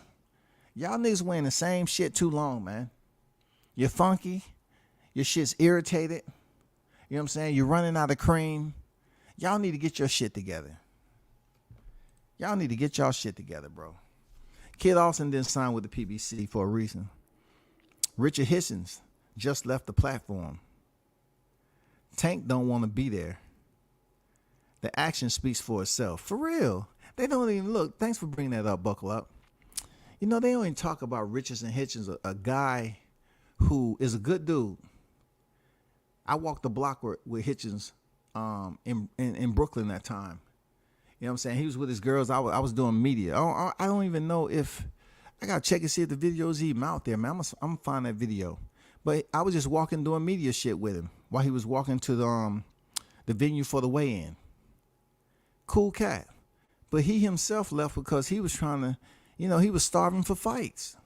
Y'all niggas wearing the same shit too long, man. You're funky. Your shit's irritated. You know what I'm saying? You're running out of cream. Y'all need to get your shit together. Y'all need to get y'all shit together, bro. Kid Austin didn't sign with the PBC for a reason. Richard Hissons just left the platform. Tank don't want to be there. The action speaks for itself. For real. They don't even look. Thanks for bringing that up, Buckle Up. You know, they don't even talk about Richards and Hitchens, a guy who is a good dude. I walked the block with Hitchens in Brooklyn that time. You know what I'm saying? He was with his girls. I was doing media. I don't even know if I gotta check and see if the video's even out there, man. I'm gonna find that video. But I was just walking doing media shit with him while he was walking to the venue for the weigh-in. Cool cat. But he himself left because he was trying to, he was starving for fights.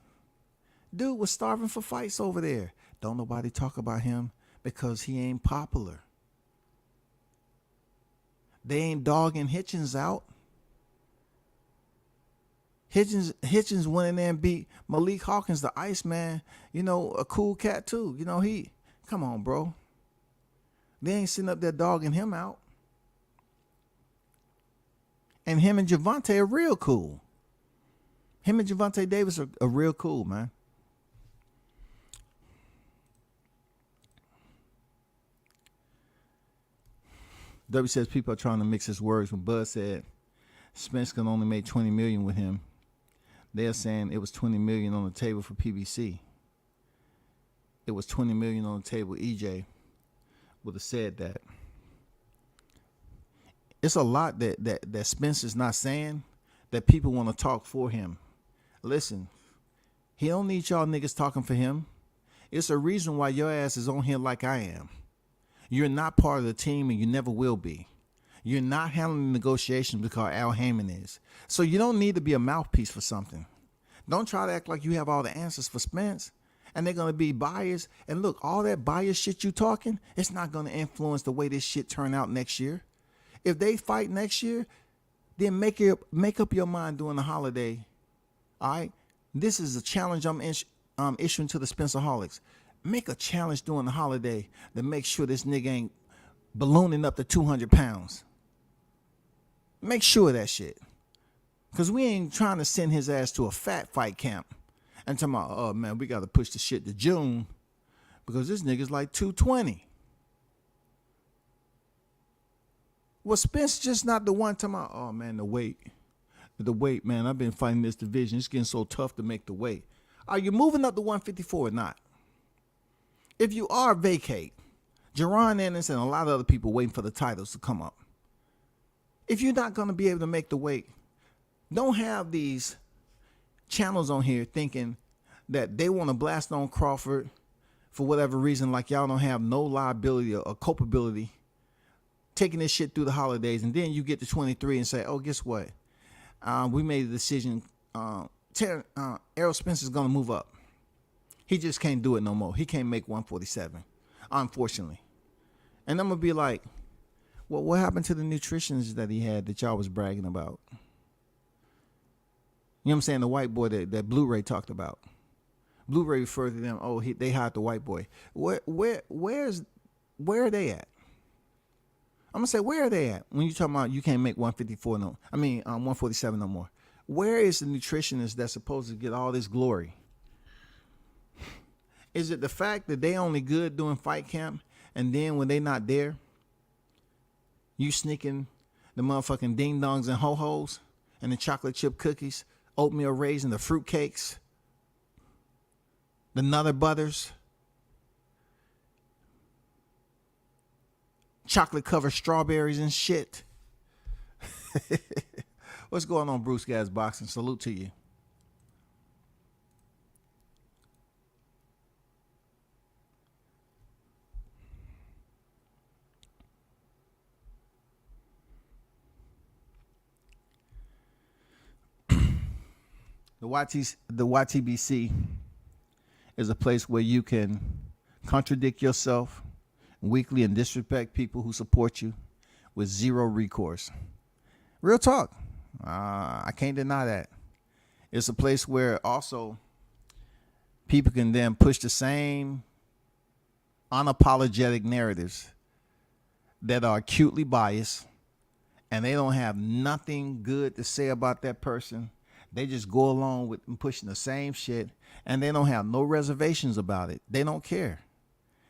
Dude was starving for fights over there. Don't nobody talk about him because he ain't popular. They ain't dogging Hitchens out. Hitchens went in there and beat Malik Hawkins, the Iceman, a cool cat too. Come on, bro. They ain't sitting up there dogging him out. And him and Gervonta are real cool. Him and Gervonta Davis are real cool, man. W says people are trying to mix his words when Bud said Spence can only make $20 million with him. They're saying it was $20 million on the table for PBC. It was $20 million on the table. EJ would have said that. It's a lot that Spence is not saying that people want to talk for him. Listen, he don't need y'all niggas talking for him. It's a reason why your ass is on here like I am. You're not part of the team and you never will be. You're not handling negotiations because Al Heyman is. So you don't need to be a mouthpiece for something. Don't try to act like you have all the answers for Spence and they're going to be biased. And look, all that biased shit you talking, it's not going to influence the way this shit turn out next year. If they fight next year, then make up your mind during the holiday. All right? This is a challenge I'm issuing to the Spencerholics. Make a challenge during the holiday to make sure this nigga ain't ballooning up to 200 pounds. Make sure of that shit. Because we ain't trying to send his ass to a fat fight camp. And talking about, oh man, we got to push the shit to June because this nigga's like 220. Well, Spence just not the one talking about, oh man, the weight, man. I've been fighting this division. It's getting so tough to make the weight. Are you moving up to 154 or not? If you are, vacate. Jerron Ennis and a lot of other people waiting for the titles to come up. If you're not going to be able to make the weight, don't have these channels on here thinking that they want to blast on Crawford for whatever reason, like y'all don't have no liability or culpability taking this shit through the holidays, and then you get to 23 and say, oh, guess what? We made a decision. Errol Spence is going to move up. He just can't do it no more. He can't make 147, unfortunately. And I'm going to be like, well, what happened to the nutritionist that he had that y'all was bragging about? You know what I'm saying? The white boy that Blu-ray talked about. Blu-ray referred to them, oh, they hired the white boy. Where are they at? I'm going to say, where are they at? When you talking about you can't make 147 no more. Where is the nutritionist that's supposed to get all this glory? Is it the fact that they only good doing fight camp, and then when they not there, you sneaking the motherfucking ding-dongs and ho-hos and the chocolate chip cookies, oatmeal raisin, the fruit cakes, the Nutter Butters, chocolate covered strawberries and shit. What's going on, Bruce Gas Boxing? Salute to you. The YTBC is a place where you can contradict yourself weekly and disrespect people who support you with zero recourse. Real talk. I can't deny that. It's a place where also people can then push the same unapologetic narratives that are acutely biased, and they don't have nothing good to say about that person. They just go along with pushing the same shit, and they don't have no reservations about it. They don't care.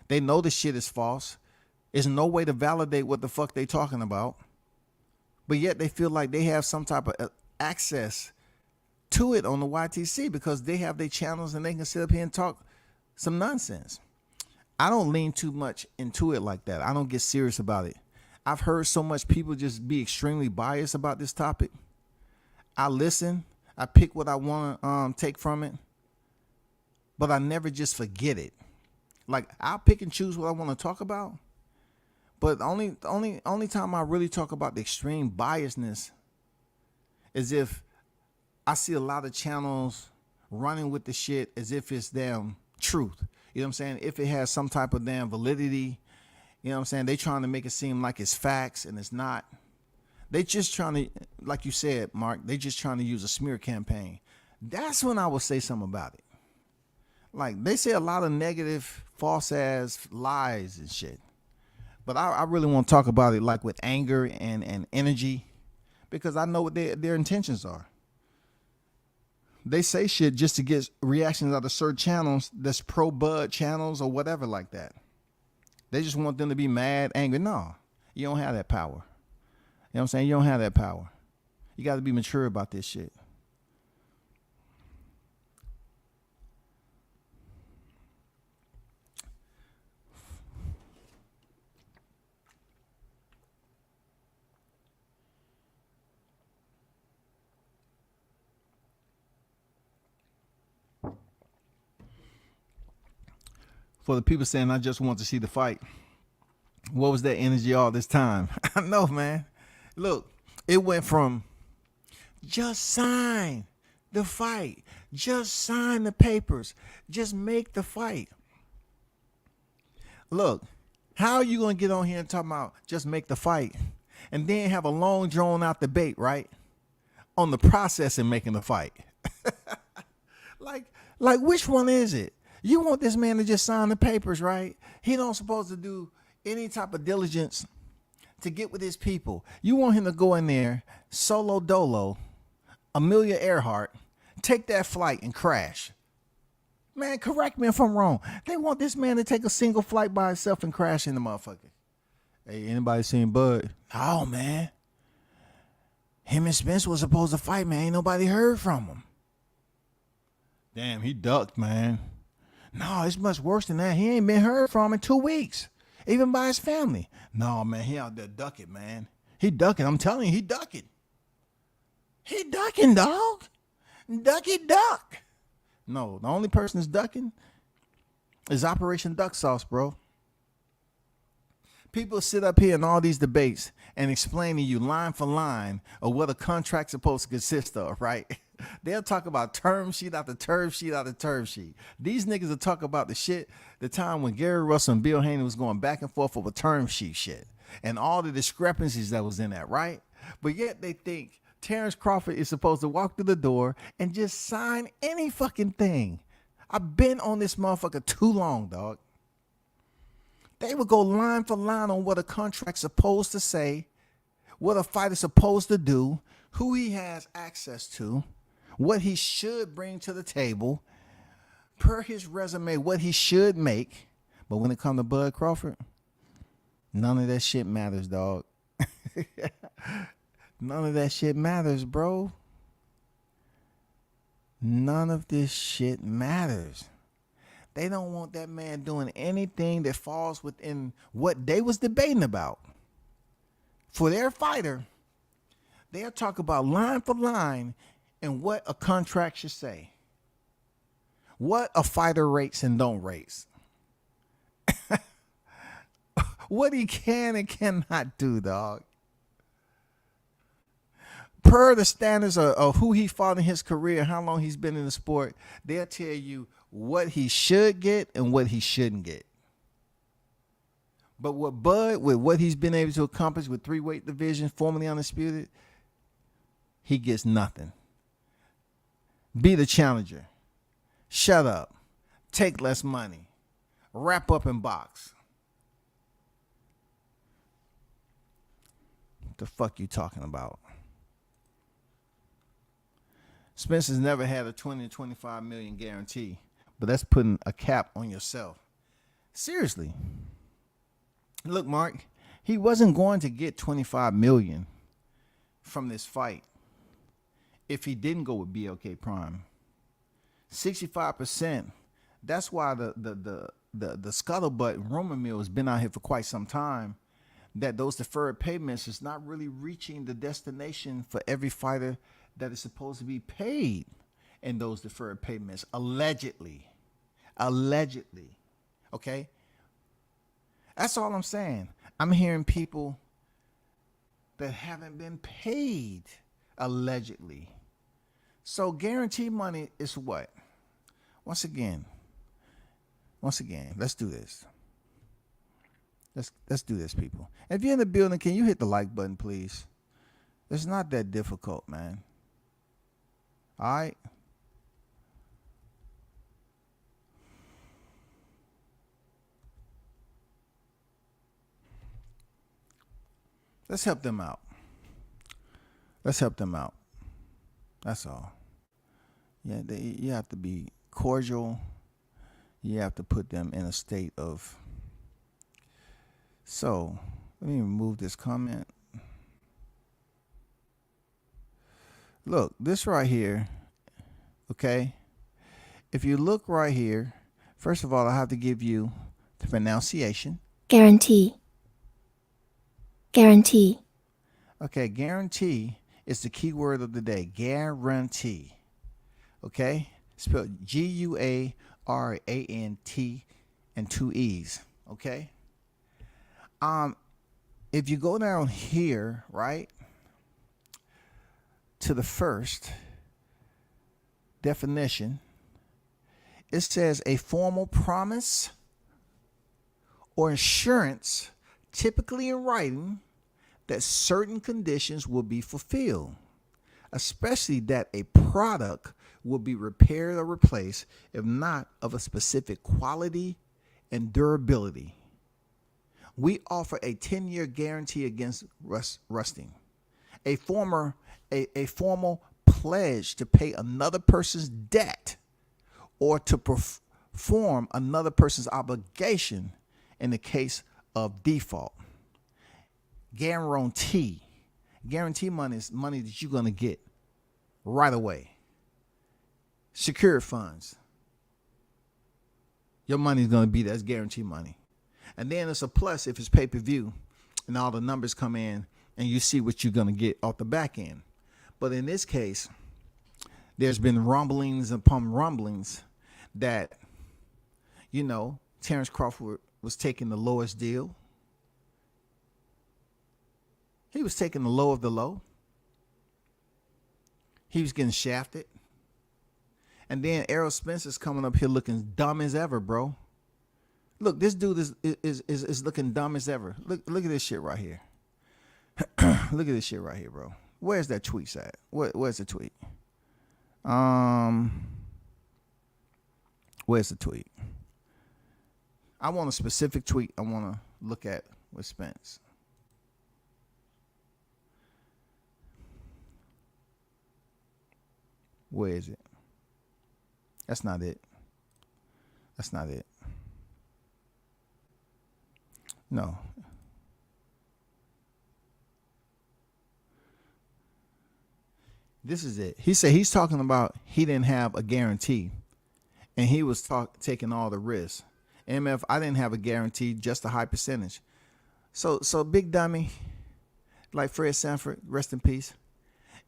They know the shit is false. There's no way to validate what the fuck they talking about. But yet they feel like they have some type of access to it on the YTC because they have their channels and they can sit up here and talk some nonsense. I don't lean too much into it like that. I don't get serious about it. I've heard so much people just be extremely biased about this topic. I listen. I pick what I want to take from it, but I never just forget it. Like, I'll pick and choose what I want to talk about, but only time I really talk about the extreme biasness is if I see a lot of channels running with the shit as if it's damn truth. You know what I'm saying? If it has some type of damn validity, you know what I'm saying? They trying to make it seem like it's facts and it's not. They just trying to, like you said, Mark, they just trying to use a smear campaign. That's when I would say something about it. Like, they say a lot of negative, false ass lies and shit. But I really want to talk about it like with anger and energy, because I know what their intentions are. They say shit just to get reactions out of certain channels that's pro-Bud channels or whatever like that. They just want them to be mad, angry. No, you don't have that power. You know what I'm saying? You don't have that power. You got to be mature about this shit. For the people saying, I just want to see the fight. What was that energy all this time? I know, man. Look, it went from just sign the fight, just sign the papers, just make the fight. Look, how are you going to get on here and talk about just make the fight and then have a long drawn out debate, right? On the process in making the fight. like which one is it? You want this man to just sign the papers, right? He don't supposed to do any type of diligence to get with his people. You want him to go in there, solo dolo, Amelia Earhart, take that flight and crash. Man, correct me if I'm wrong. They want this man to take a single flight by himself and crash in the motherfucker. Hey, anybody seen Bud? Oh, man. Him and Spence was supposed to fight, man. Ain't nobody heard from him. Damn, he ducked, man. No, it's much worse than that. He ain't been heard from in 2 weeks. Even by his family. No, man, he out there ducking, man. He ducking. I'm telling you, he ducking. He ducking, dog. Ducky duck. No, the only person that's ducking is Operation Duck Sauce, bro. People sit up here in all these debates and explain to you line for line of what a contract's supposed to consist of, right? They'll talk about term sheet after term sheet after term sheet. These niggas will talk about the time when Gary Russell and Bill Haney was going back and forth over term sheet shit and all the discrepancies that was in that, right? But yet they think Terrence Crawford is supposed to walk through the door and just sign any fucking thing. I've been on this motherfucker too long, dog. They would go line for line on what a contract's supposed to say, what a fighter's supposed to do, who he has access to, what he should bring to the table, per his resume, what he should make. But when it comes to Bud Crawford, none of that shit matters, dog. None of that shit matters, bro. None of this shit matters. They don't want that man doing anything that falls within what they was debating about. For their fighter, they'll talk about line for line and what a contract should say. What a fighter rates and don't rates. What he can and cannot do, dog. Per the standards of who he fought in his career, how long he's been in the sport, they'll tell you what he should get and what he shouldn't get. But with Bud, with what he's been able to accomplish with 3-weight division, formerly undisputed, he gets nothing. Be the challenger. Shut up. Take less money. Wrap up and box. What the fuck you talking about? Spence has never had a 20 to 25 million guarantee, but that's putting a cap on yourself. Seriously. Look, Mark, he wasn't going to get 25 million from this fight if he didn't go with BLK Prime. 65%. That's why the scuttlebutt rumor mill has been out here for quite some time, that those deferred payments is not really reaching the destination for every fighter that is supposed to be paid in those deferred payments. Allegedly. Okay? That's all I'm saying. I'm hearing people that haven't been paid allegedly. So guarantee money is what? Once again, let's do this. Let's do this, people. If you're in the building, can you hit the like button, please? It's not that difficult, man. All right? Let's help them out. That's all. Yeah, you have to be cordial. You have to put them in a state of... So, let me remove this comment. Look, this right here, okay? If you look right here, first of all, I have to give you the pronunciation. Guarantee. Okay, guarantee is the key word of the day. Guarantee. Okay? Spelled Guarant and 2 E's. Okay? If you go down here, right, to the first definition, it says a formal promise or assurance, typically in writing, that certain conditions will be fulfilled, especially that a product will be repaired or replaced if not of a specific quality and durability. We offer a 10-year guarantee against rusting, a formal pledge to pay another person's debt or to perform another person's obligation in the case of default. Guarantee money is money that you're going to get right away. Secured funds. Your money is going to be that's guarantee money. And then it's a plus if it's pay-per-view and all the numbers come in and you see what you're going to get off the back end. But in this case, there's been rumblings upon rumblings that, you know, Terrence Crawford was taking the lowest deal. He was taking the low of the low. He was getting shafted. And then Errol Spence is coming up here looking dumb as ever, bro. Look, this dude is looking dumb as ever. Look at this shit right here. Look at this shit right here, bro. Where's that tweet at? Where's the tweet? Where's the tweet? I want a specific tweet I want to look at with Spence. Where is it? That's not it. No. This is it. He said he's talking about he didn't have a guarantee, and he was taking all the risks. MF, I didn't have a guarantee, just a high percentage. So big dummy, like Fred Sanford, rest in peace.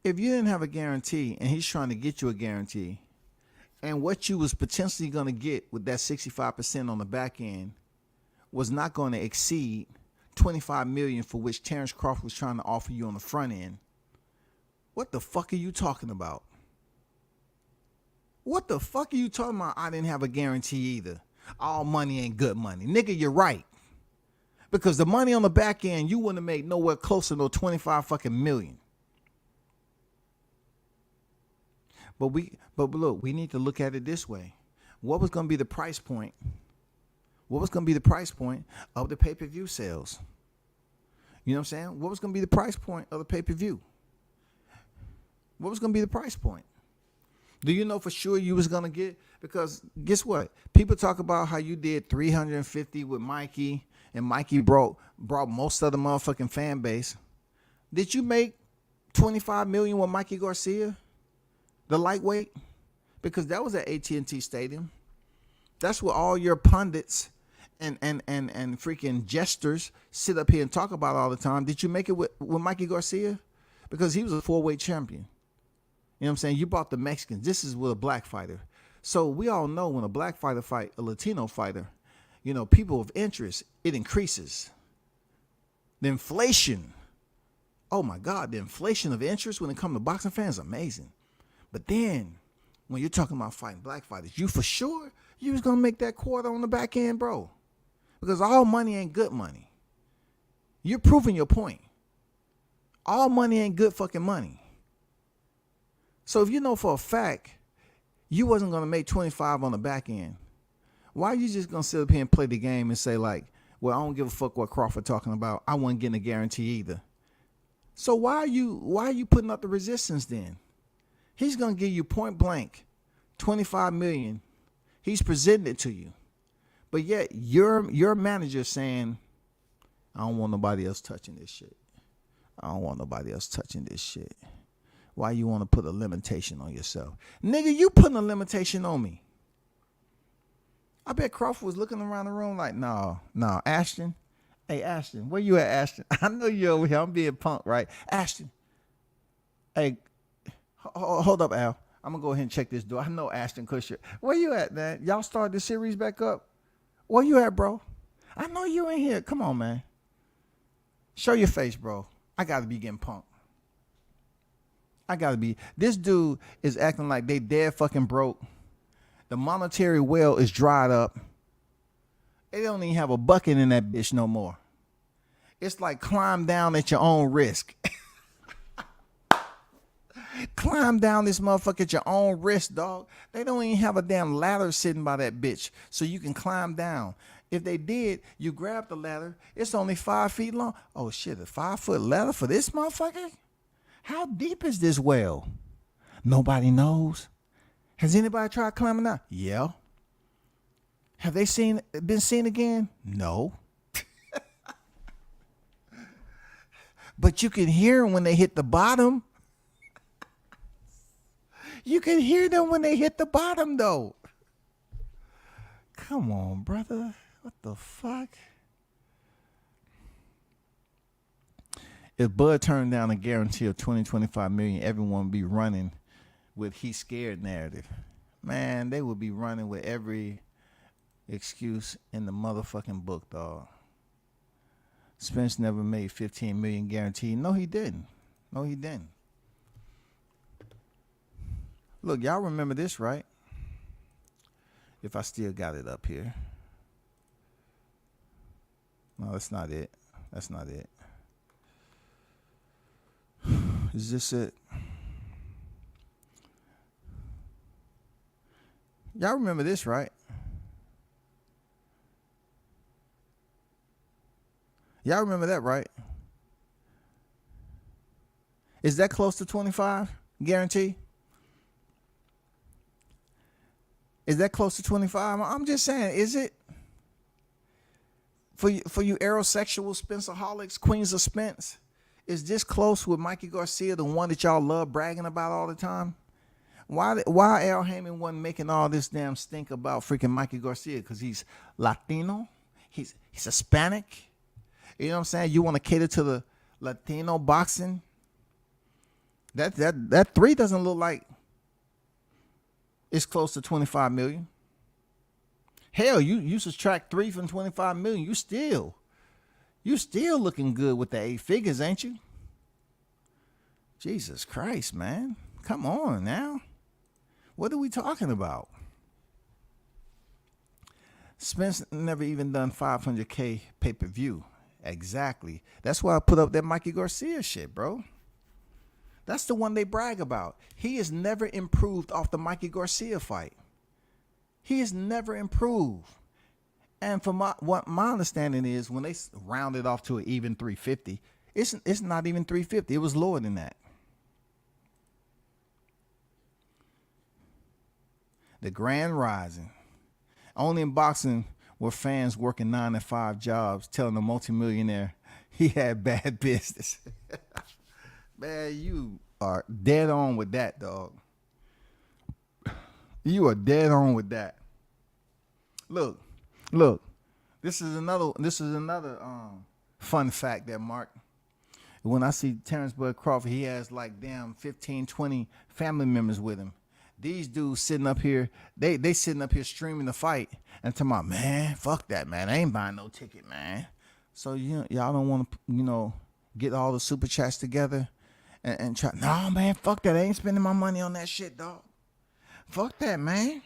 If you didn't have a guarantee and he's trying to get you a guarantee, and what you was potentially going to get with that 65% on the back end was not going to exceed $25 million for which Terrence Crawford was trying to offer you on the front end, what the fuck are you talking about? What the fuck are you talking about? I didn't have a guarantee either. All money ain't good money. Nigga, you're right. Because the money on the back end, you wouldn't have made nowhere close to no 25 fucking million. But look, we need to look at it this way. What was going to be the price point? What was going to be the price point of the pay-per-view sales? You know what I'm saying? What was going to be the price point of the pay-per-view? What was going to be the price point? Do you know for sure you was going to get? Because guess what? People talk about how you did 350 with Mikey, and Mikey brought most of the motherfucking fan base. Did you make 25 million with Mikey Garcia? The lightweight? Because that was at AT&T Stadium. That's where all your pundits and freaking jesters sit up here and talk about all the time. Did you make it with Mikey Garcia? Because he was a 4-weight champion. You know what I'm saying? You bought the Mexicans. This is with a black fighter. So we all know when a black fighter fight a Latino fighter, you know, people of interest, it increases. The inflation. Oh my God, the inflation of interest when it comes to boxing fans is amazing. But then when you're talking about fighting black fighters, you for sure you was going to make that quarter on the back end, bro. Because all money ain't good money. You're proving your point. All money ain't good fucking money. So if you know for a fact you wasn't going to make 25 on the back end, why are you just going to sit up here and play the game and say like, well, I don't give a fuck what Crawford talking about. I wasn't getting a guarantee either. So why are you putting up the resistance then? He's going to give you point blank 25 million. He's presenting it to you. But yet your manager saying, I don't want nobody else touching this shit. I don't want nobody else touching this shit. Why you want to put a limitation on yourself? Nigga, you putting a limitation on me. I bet Crawford was looking around the room like, no, Ashton. Hey, Ashton, where you at, Ashton? I know you over here. I'm being punked, right? Ashton. Hey, hold up, Al. I'm going to go ahead and check this door. I know Ashton Kutcher. Where you at, man? Y'all started the series back up? Where you at, bro? I know you in here. Come on, man. Show your face, bro. I got to be getting punked. I got to be. This dude is acting like they dead fucking broke. The monetary well is dried up. They don't even have a bucket in that bitch no more. It's like climb down at your own risk. Climb down this motherfucker at your own risk, dog. They don't even have a damn ladder sitting by that bitch so you can climb down. If they did, you grab the ladder. It's only 5 feet long. Oh, shit, a 5-foot ladder for this motherfucker? How deep is this well? Nobody knows. Has anybody tried climbing out? Yeah. Have they been seen again? No. But you can hear them when they hit the bottom. You can hear them when they hit the bottom, though. Come on, brother. What the fuck? If Bud turned down a guarantee of 25 million, everyone would be running with he's scared narrative. Man, they would be running with every excuse in the motherfucking book, dog. Spence never made 15 million guaranteed. No, he didn't. No, he didn't. Look, y'all remember this, right? If I still got it up here. No, that's not it. That's not it. Is this it? Y'all remember this, right? Y'all remember that, right? Is that close to 25 guarantee? Is that close to 25? I'm just saying, is it? For you aerosexual Spencerholics, Queens of Spence, is this close with Mikey Garcia, the one that y'all love bragging about all the time? Why Al Heyman wasn't making all this damn stink about freaking Mikey Garcia? Because he's Latino, he's Hispanic. You know what I'm saying? You want to cater to the Latino boxing? That 3 doesn't look like it's close to 25 million. Hell, you subtract 3 from 25 million, you still looking good with the 8 figures, ain't you? Jesus Christ, man. Come on now. What are we talking about? Spence never even done 500K pay-per-view. Exactly. That's why I put up that Mikey Garcia shit, bro. That's the one they brag about. He has never improved off the Mikey Garcia fight. He has never improved. And from what my understanding is, when they rounded off to an even 350, it's not even 350. It was lower than that. The Grand Rising. Only in boxing were fans working 9 to 5 jobs telling a multimillionaire he had bad business. Man, you are dead on with that, dog. You are dead on with that. Look. This is another fun fact that Mark. When I see Terrence Bud Crawford, he has like damn 15, 20 family members with him. These dudes sitting up here, they sitting up here streaming the fight and talking about, man, fuck that, man. I ain't buying no ticket, man. So y'all don't want to, get all the super chats together and try. No, man, fuck that. I ain't spending my money on that shit, dog. Fuck that, man.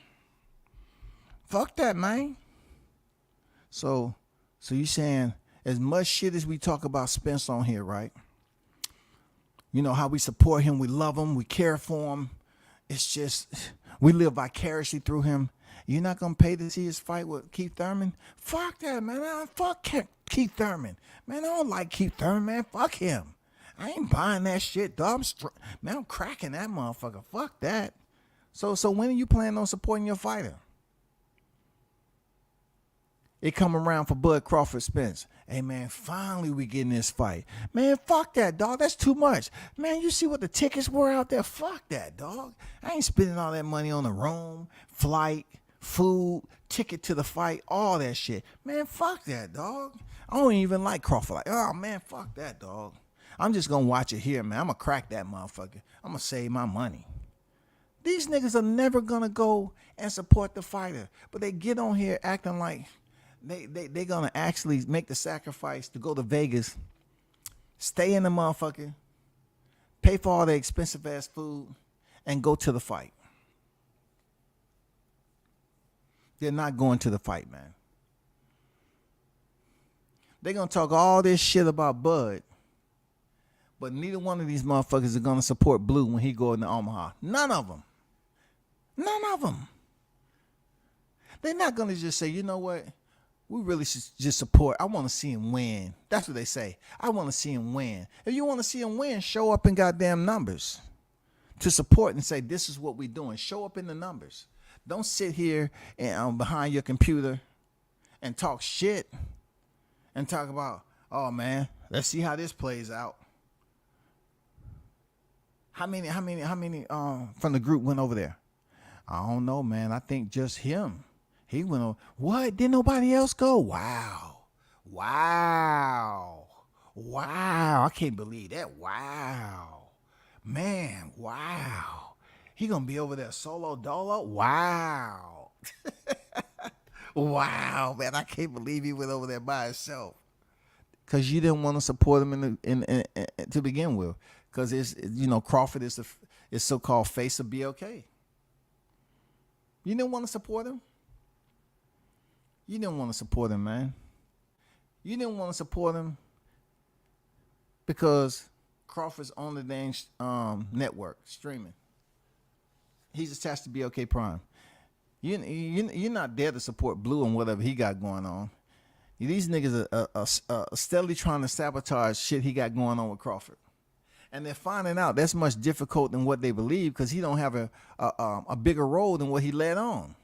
Fuck that, man. So you saying as much shit as we talk about Spence on here, right? You know how we support him, we love him, we care for him. It's just we live vicariously through him. You're not gonna pay to see his fight with Keith Thurman? Fuck that, man. Fuck Keith Thurman, man. I don't like Keith Thurman, man. Fuck him. I ain't buying that shit, dog. I'm cracking that motherfucker. Fuck that. So when are you planning on supporting your fighter? It come around for Bud Crawford Spence. Hey, man, finally we getting this fight. Man, fuck that, dog. That's too much. Man, you see what the tickets were out there? Fuck that, dog. I ain't spending all that money on the room, flight, food, ticket to the fight, all that shit. Man, fuck that, dog. I don't even like Crawford. Like, oh, man, fuck that, dog. I'm just going to watch it here, man. I'm going to crack that motherfucker. I'm going to save my money. These niggas are never going to go and support the fighter. But they get on here acting like they're going to actually make the sacrifice to go to Vegas, stay in the motherfucker, pay for all the expensive ass food, and go to the fight. They're not going to the fight, man. They're going to talk all this shit about Bud, but neither one of these motherfuckers are going to support Blue when he go into Omaha. None of them. None of them. They're not going to just say, you know what? We really should just support. I want to see him win. That's what they say. I want to see him win. If you want to see him win, show up in goddamn numbers to support and say, this is what we're doing. Show up in the numbers. Don't sit here and behind your computer and talk shit and talk about, oh, man, let's see how this plays out. How many from the group went over there? I don't know, man. I think just him. He went on. What? Didn't nobody else go? Wow. I can't believe that. Wow. Man, wow. He gonna be over there solo dolo? Wow. Wow, man. I can't believe he went over there by himself. Cause you didn't want to support him in to begin with. Cause it's Crawford is so-called face of BLK. You didn't want to support him? You didn't want to support him, man. You didn't want to support him because Crawford's on the dang network streaming. He's attached to BLK Prime. You're not there to support Blue and whatever he got going on. These niggas are steadily trying to sabotage shit he got going on with Crawford. And they're finding out that's much difficult than what they believe because he don't have a bigger role than what he led on.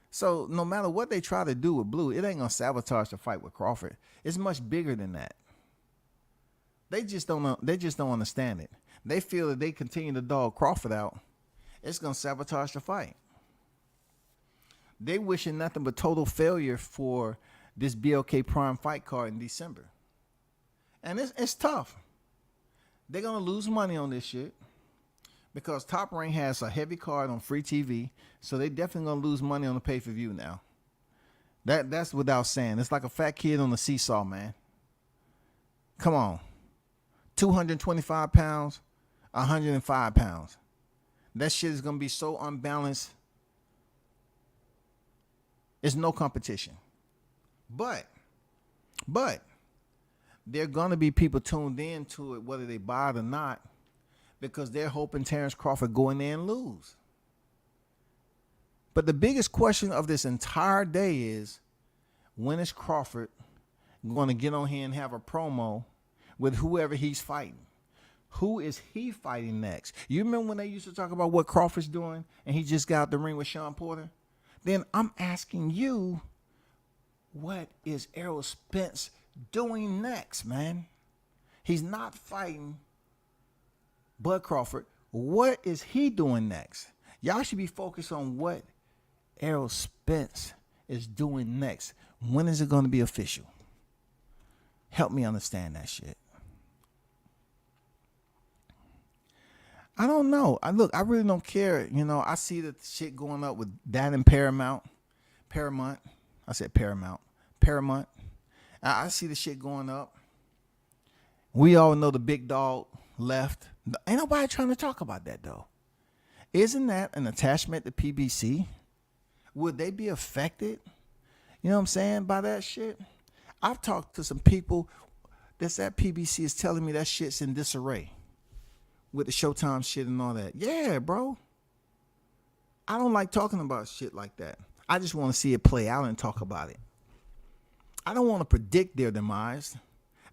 So no matter what they try to do with Blue, it ain't going to sabotage the fight with Crawford. It's much bigger than that. They just don't know. They just don't understand it. They feel that they continue to dog Crawford out, it's gonna sabotage the fight. They wishing nothing but total failure for this BLK Prime fight card in December, and it's tough. They're gonna lose money on this shit because Top Rank has a heavy card on free TV, so they definitely gonna lose money on the pay-per-view now. That's without saying. It's like a fat kid on a seesaw, man. Come on. 225 pounds, 105 pounds. That shit is going to be so unbalanced. It's no competition. But there are going to be people tuned in to it, whether they buy it or not, because they're hoping Terrence Crawford go in there and lose. But the biggest question of this entire day is, when is Crawford going to get on here and have a promo with whoever he's fighting? Who is he fighting next? You remember when they used to talk about what Crawford's doing and he just got out the ring with Sean Porter? Then I'm asking you, what is Errol Spence doing next, man? He's not fighting Bud Crawford. What is he doing next? Y'all should be focused on what Errol Spence is doing next. When is it going to be official? Help me understand that shit. I don't know. I really don't care. You know, I see the shit going up with that and Paramount. I said Paramount. Paramount. I see the shit going up. We all know the big dog left. Ain't nobody trying to talk about that, though. Isn't that an attachment to PBC? Would they be affected, you know what I'm saying, by that shit? I've talked to some people that's at PBC is telling me that shit's in disarray with the Showtime shit and all that. Yeah, bro. I don't like talking about shit like that. I just want to see it play out and talk about it. I don't want to predict their demise.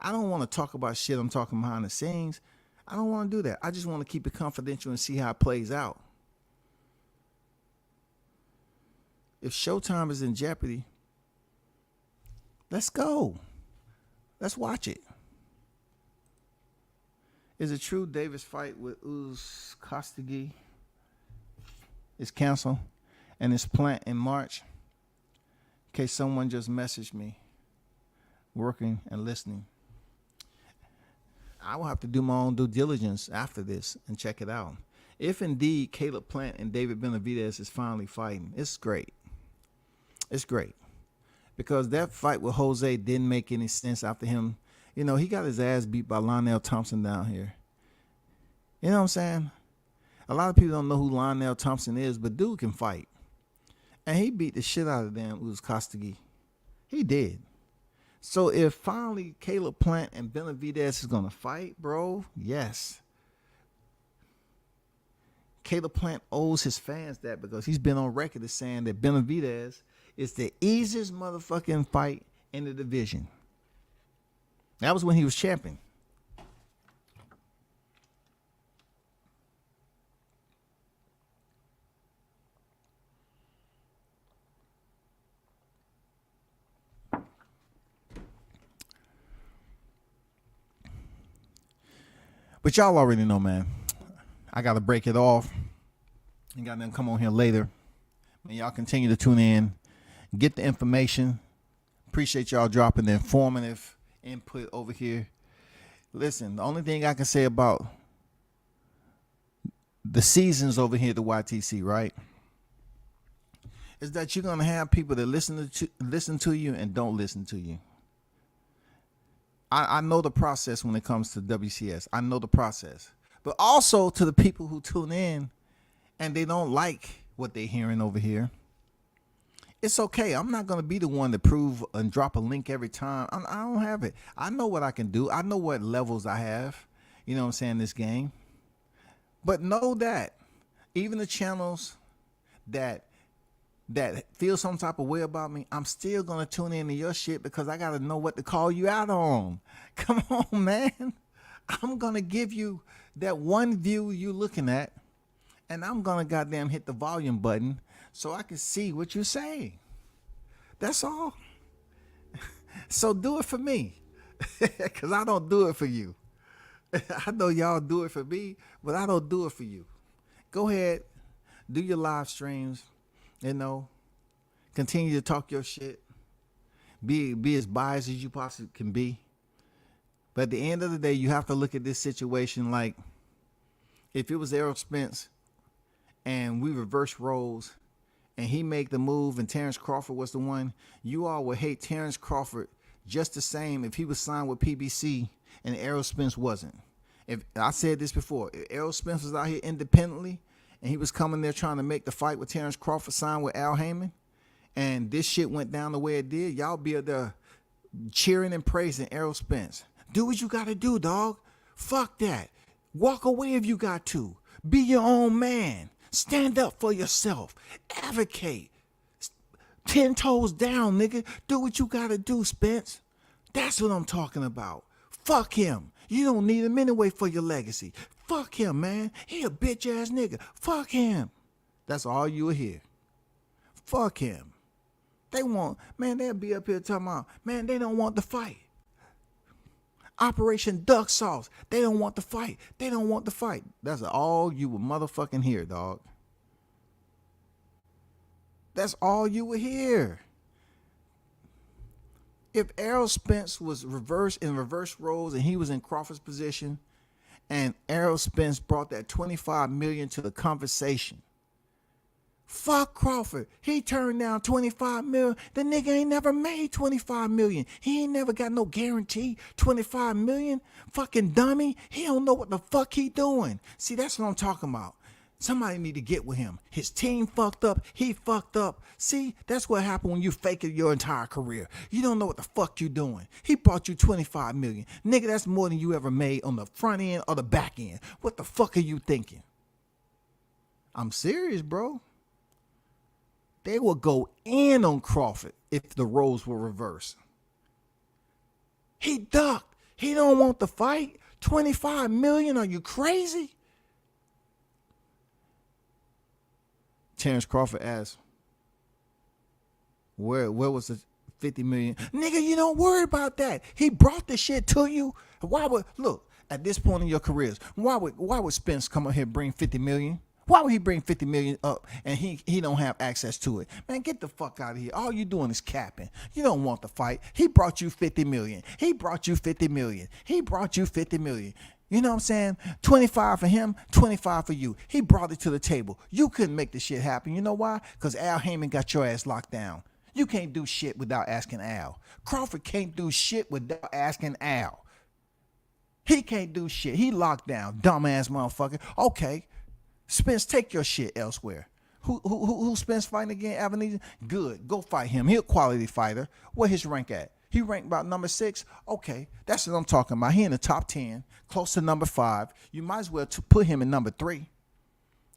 I don't want to talk about shit I'm talking behind the scenes. I don't want to do that. I just want to keep it confidential and see how it plays out. If Showtime is in jeopardy, let's go. Let's watch it. Is it true Davis' fight with Uz Kostagi is canceled and is planned in March? In case someone just messaged me, working and listening. I will have to do my own due diligence after this and check it out. If indeed Caleb Plant and David Benavidez is finally fighting, it's great. It's great. Because that fight with Jose didn't make any sense after him. You know, he got his ass beat by Lionel Thompson down here. You know what I'm saying? A lot of people don't know who Lionel Thompson is, but dude can fight. And he beat the shit out of damn Uz Kostagi. He did. So if finally Caleb Plant and Benavidez is going to fight, bro, yes. Caleb Plant owes his fans that because he's been on record as saying that Benavidez is the easiest motherfucking fight in the division. That was when he was champion. But y'all already know, man. I got to break it off. And got them come on here later. And y'all continue to tune in. Get the information. Appreciate y'all dropping the informative input over here. Listen, the only thing I can say about the seasons over here at the YTC, right, is that you're going to have people that listen to you and don't listen to you. I know the process when it comes to WCS. I know the process. But also to the people who tune in and they don't like what they're hearing over here. It's okay. I'm not going to be the one to prove and drop a link every time. I don't have it. I know what I can do. I know what levels I have, you know what I'm saying, this game. But know that even the channels that feel some type of way about me, I'm still going to tune into your shit because I got to know what to call you out on. Come on, man. I'm going to give you that one view you looking at, and I'm going to goddamn hit the volume button so I can see what you're saying. That's all. So do it for me because I don't do it for you. I know y'all do it for me, but I don't do it for you. Go ahead, do your live streams, you know, continue to talk your shit. Be as biased as you possibly can be. But at the end of the day, you have to look at this situation like if it was Errol Spence and we reverse roles and he made the move and Terrence Crawford was the one, you all would hate Terrence Crawford just the same if he was signed with PBC and Errol Spence wasn't. If I said this before, if Errol Spence was out here independently and he was coming there trying to make the fight with Terrence Crawford signed with Al Heyman, and this shit went down the way it did, y'all be there cheering and praising Errol Spence. Do what you gotta do, dog. Fuck that. Walk away if you got to. Be your own man. Stand up for yourself. Advocate. 10 toes down, nigga. Do what you gotta do, Spence. That's what I'm talking about. Fuck him. You don't need him anyway for your legacy. Fuck him, man. He a bitch ass nigga. Fuck him. That's all you will hear. Fuck him. They'll be up here talking about, man, they don't want the fight. Operation Duck Sauce. They don't want the fight. They don't want the fight. That's all you will motherfucking hear, dog. That's all you will hear. If Errol Spence was reverse roles and he was in Crawford's position and Errol Spence brought that $25 million to the conversation, fuck Crawford. He turned down $25 million. The nigga ain't never made $25 million. He ain't never got no guarantee. $25 million? Fucking dummy. He don't know what the fuck he doing. See, that's what I'm talking about. Somebody need to get with him. His team fucked up. He fucked up. See, that's what happened when you fake it your entire career. You don't know what the fuck you doing. He brought you $25 million. Nigga, that's more than you ever made on the front end or the back end. What the fuck are you thinking? I'm serious, bro. They will go in on Crawford if the roles were reversed. He ducked. He don't want the fight. $25 million? Are you crazy? Terrence Crawford asked, where was the $50 million? Nigga, you don't worry about that. He brought the shit to you. Look, at this point in your careers, why would Spence come up here and bring $50 million? Why would he bring $50 million up and he don't have access to it? Man, get the fuck out of here. All you doing is capping. You don't want the fight. He brought you $50 million. He brought you $50 million. He brought you $50 million. You know what I'm saying? 25 for him, 25 for you. He brought it to the table. You couldn't make this shit happen. You know why? Because Al Heyman got your ass locked down. You can't do shit without asking Al. Crawford can't do shit without asking Al. He can't do shit. He locked down, dumbass motherfucker. Okay. Spence, take your shit elsewhere. Who Spence fighting again? Avenida? Good. Go fight him. He a quality fighter. Where his rank at? He ranked about number 6. Okay, that's what I'm talking about. He in the top 10, close to number 5. You might as well put him in number 3. You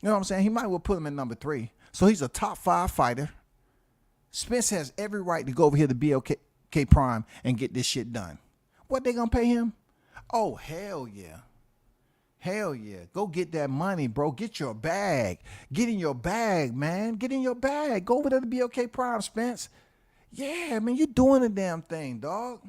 know what I'm saying? He might as well put him in number 3. So he's a top 5 fighter. Spence has every right to go over here to BLK Prime and get this shit done. What they gonna pay him? Oh, hell yeah. Hell yeah. Go get that money, bro. Get your bag. Get in your bag, man. Get in your bag. Go over there to BLK Prime, Spence. Yeah, man, you doing the damn thing, dog.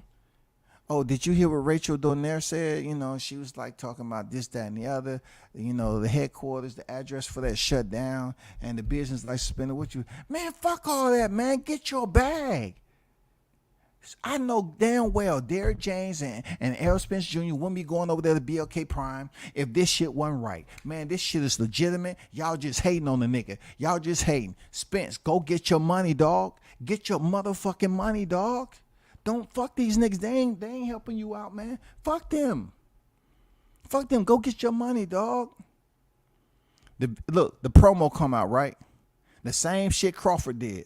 Oh, did you hear what Rachel Donaire said? You know, she was like talking about this, that, and the other. You know, the headquarters, the address for that shut down, and the business like suspended with you. Man, fuck all that, man. Get your bag. I know damn well Derrick James and Errol Spence Jr. wouldn't be going over there to BLK Prime if this shit wasn't right. Man, this shit is legitimate. Y'all just hating on the nigga. Y'all just hating. Spence, go get your money, dog. Get your motherfucking money, dog. Don't fuck these niggas. They ain't helping you out, man. Fuck them. Fuck them. Go get your money, dog. Look, the promo come out, right? The same shit Crawford did.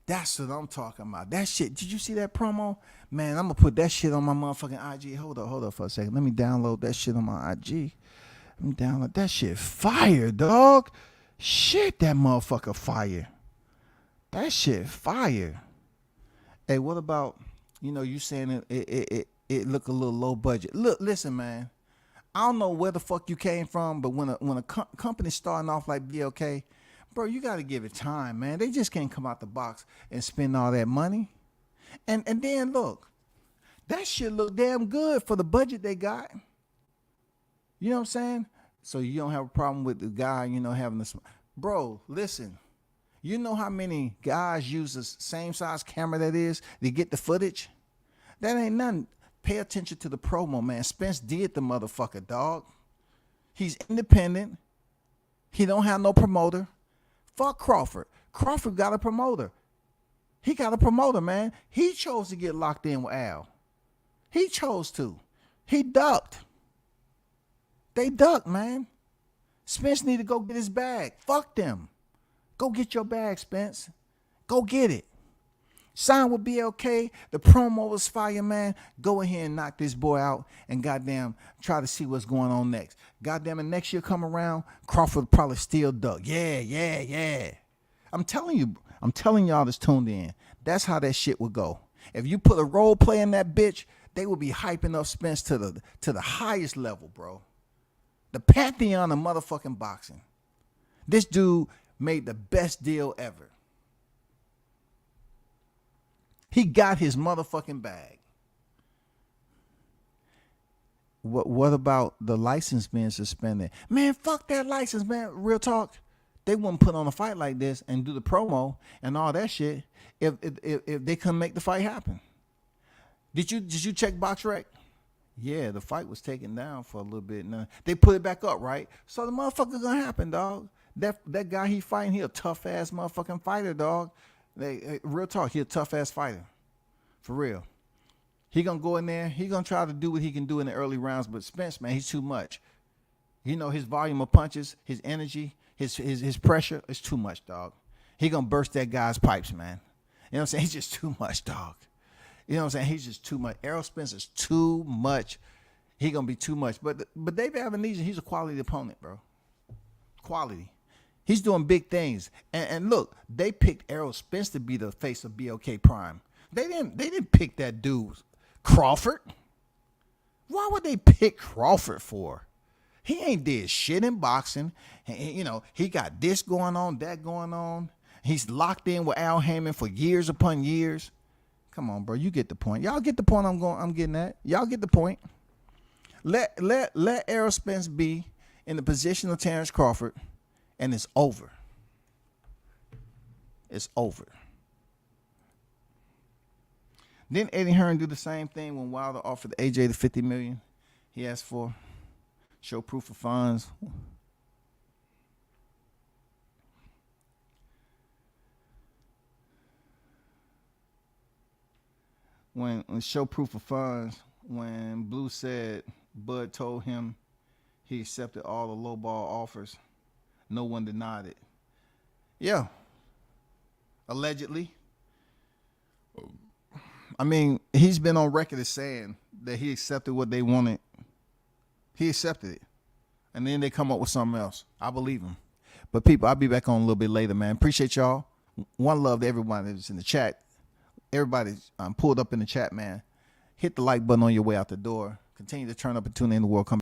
That's what I'm talking about. That shit. Did you see that promo? Man, I'm going to put that shit on my motherfucking IG. Hold up for a second. Let me download that shit on my IG. Let me download that shit. Fire, dog. Shit, that motherfucker fire. That shit fire. Hey, what about, you know, you saying it look a little low budget. Look, listen, man. I don't know where the fuck you came from, but when a company starting off like BLK, bro, you got to give it time, man. They just can't come out the box and spend all that money. And then, look, that shit look damn good for the budget they got. You know what I'm saying? So you don't have a problem with the guy, you know, having this. Bro, listen. You know how many guys use the same size camera that is to get the footage? That ain't nothing. Pay attention to the promo, man. Spence did the motherfucker, dog. He's independent. He don't have no promoter. Fuck Crawford. Crawford got a promoter. He got a promoter, man. He chose to get locked in with Al. He chose to. He ducked. They ducked, man. Spence need to go get his bag. Fuck them. Go get your bag, Spence. Go get it. Sign with BLK. The promo was fire, man. Go ahead and knock this boy out and goddamn try to see what's going on next. Goddamn it, next year come around, Crawford probably still duck. Yeah. I'm telling y'all that's tuned in. That's how that shit would go. If you put a role play in that bitch, they would be hyping up Spence to the highest level, bro. The pantheon of motherfucking boxing. This dude made the best deal ever. He got his motherfucking bag. What about the license being suspended? Man, fuck that license, man. Real talk. They wouldn't put on a fight like this and do the promo and all that shit if they couldn't make the fight happen. Did you check BoxRec? Yeah, the fight was taken down for a little bit. Now they put it back up, right? So the motherfucker gonna happen, dog. That guy he fighting, he a tough ass motherfucking fighter, dog. Real talk, he a tough ass fighter. For real. He gonna go in there, he gonna try to do what he can do in the early rounds, but Spence, man, he's too much. You know, his volume of punches, his energy, his pressure is too much, dog. He gonna burst that guy's pipes, man. You know what I'm saying? He's just too much, dog. You know what I'm saying? He's just too much. Errol Spence is too much. He gonna be too much. But David Avenesian, he's a quality opponent, bro. Quality. He's doing big things. And look, they picked Errol Spence to be the face of BLK Prime. They didn't pick that dude, Crawford. Why would they pick Crawford for? He ain't did shit in boxing. You know, he got this going on, that going on. He's locked in with Al Heyman for years upon years. Come on, bro. You get the point. Y'all get the point I'm getting at. Y'all get the point. Let Errol Spence be in the position of Terrence Crawford, and it's over. It's over. Didn't Eddie Hearn do the same thing when Wilder offered AJ the $50 million he asked for? Show proof of funds. When show proof of funds, when Blue said Bud told him he accepted all the lowball offers, no one denied it. Yeah. Allegedly. I mean, he's been on record as saying that he accepted what they wanted. He accepted it. And then they come up with something else. I believe him. But people, I'll be back on a little bit later, man. Appreciate y'all. One love to everyone that's in the chat. Everybody pulled up in the chat, man. Hit the like button on your way out the door. Continue to turn up and tune in the world. Come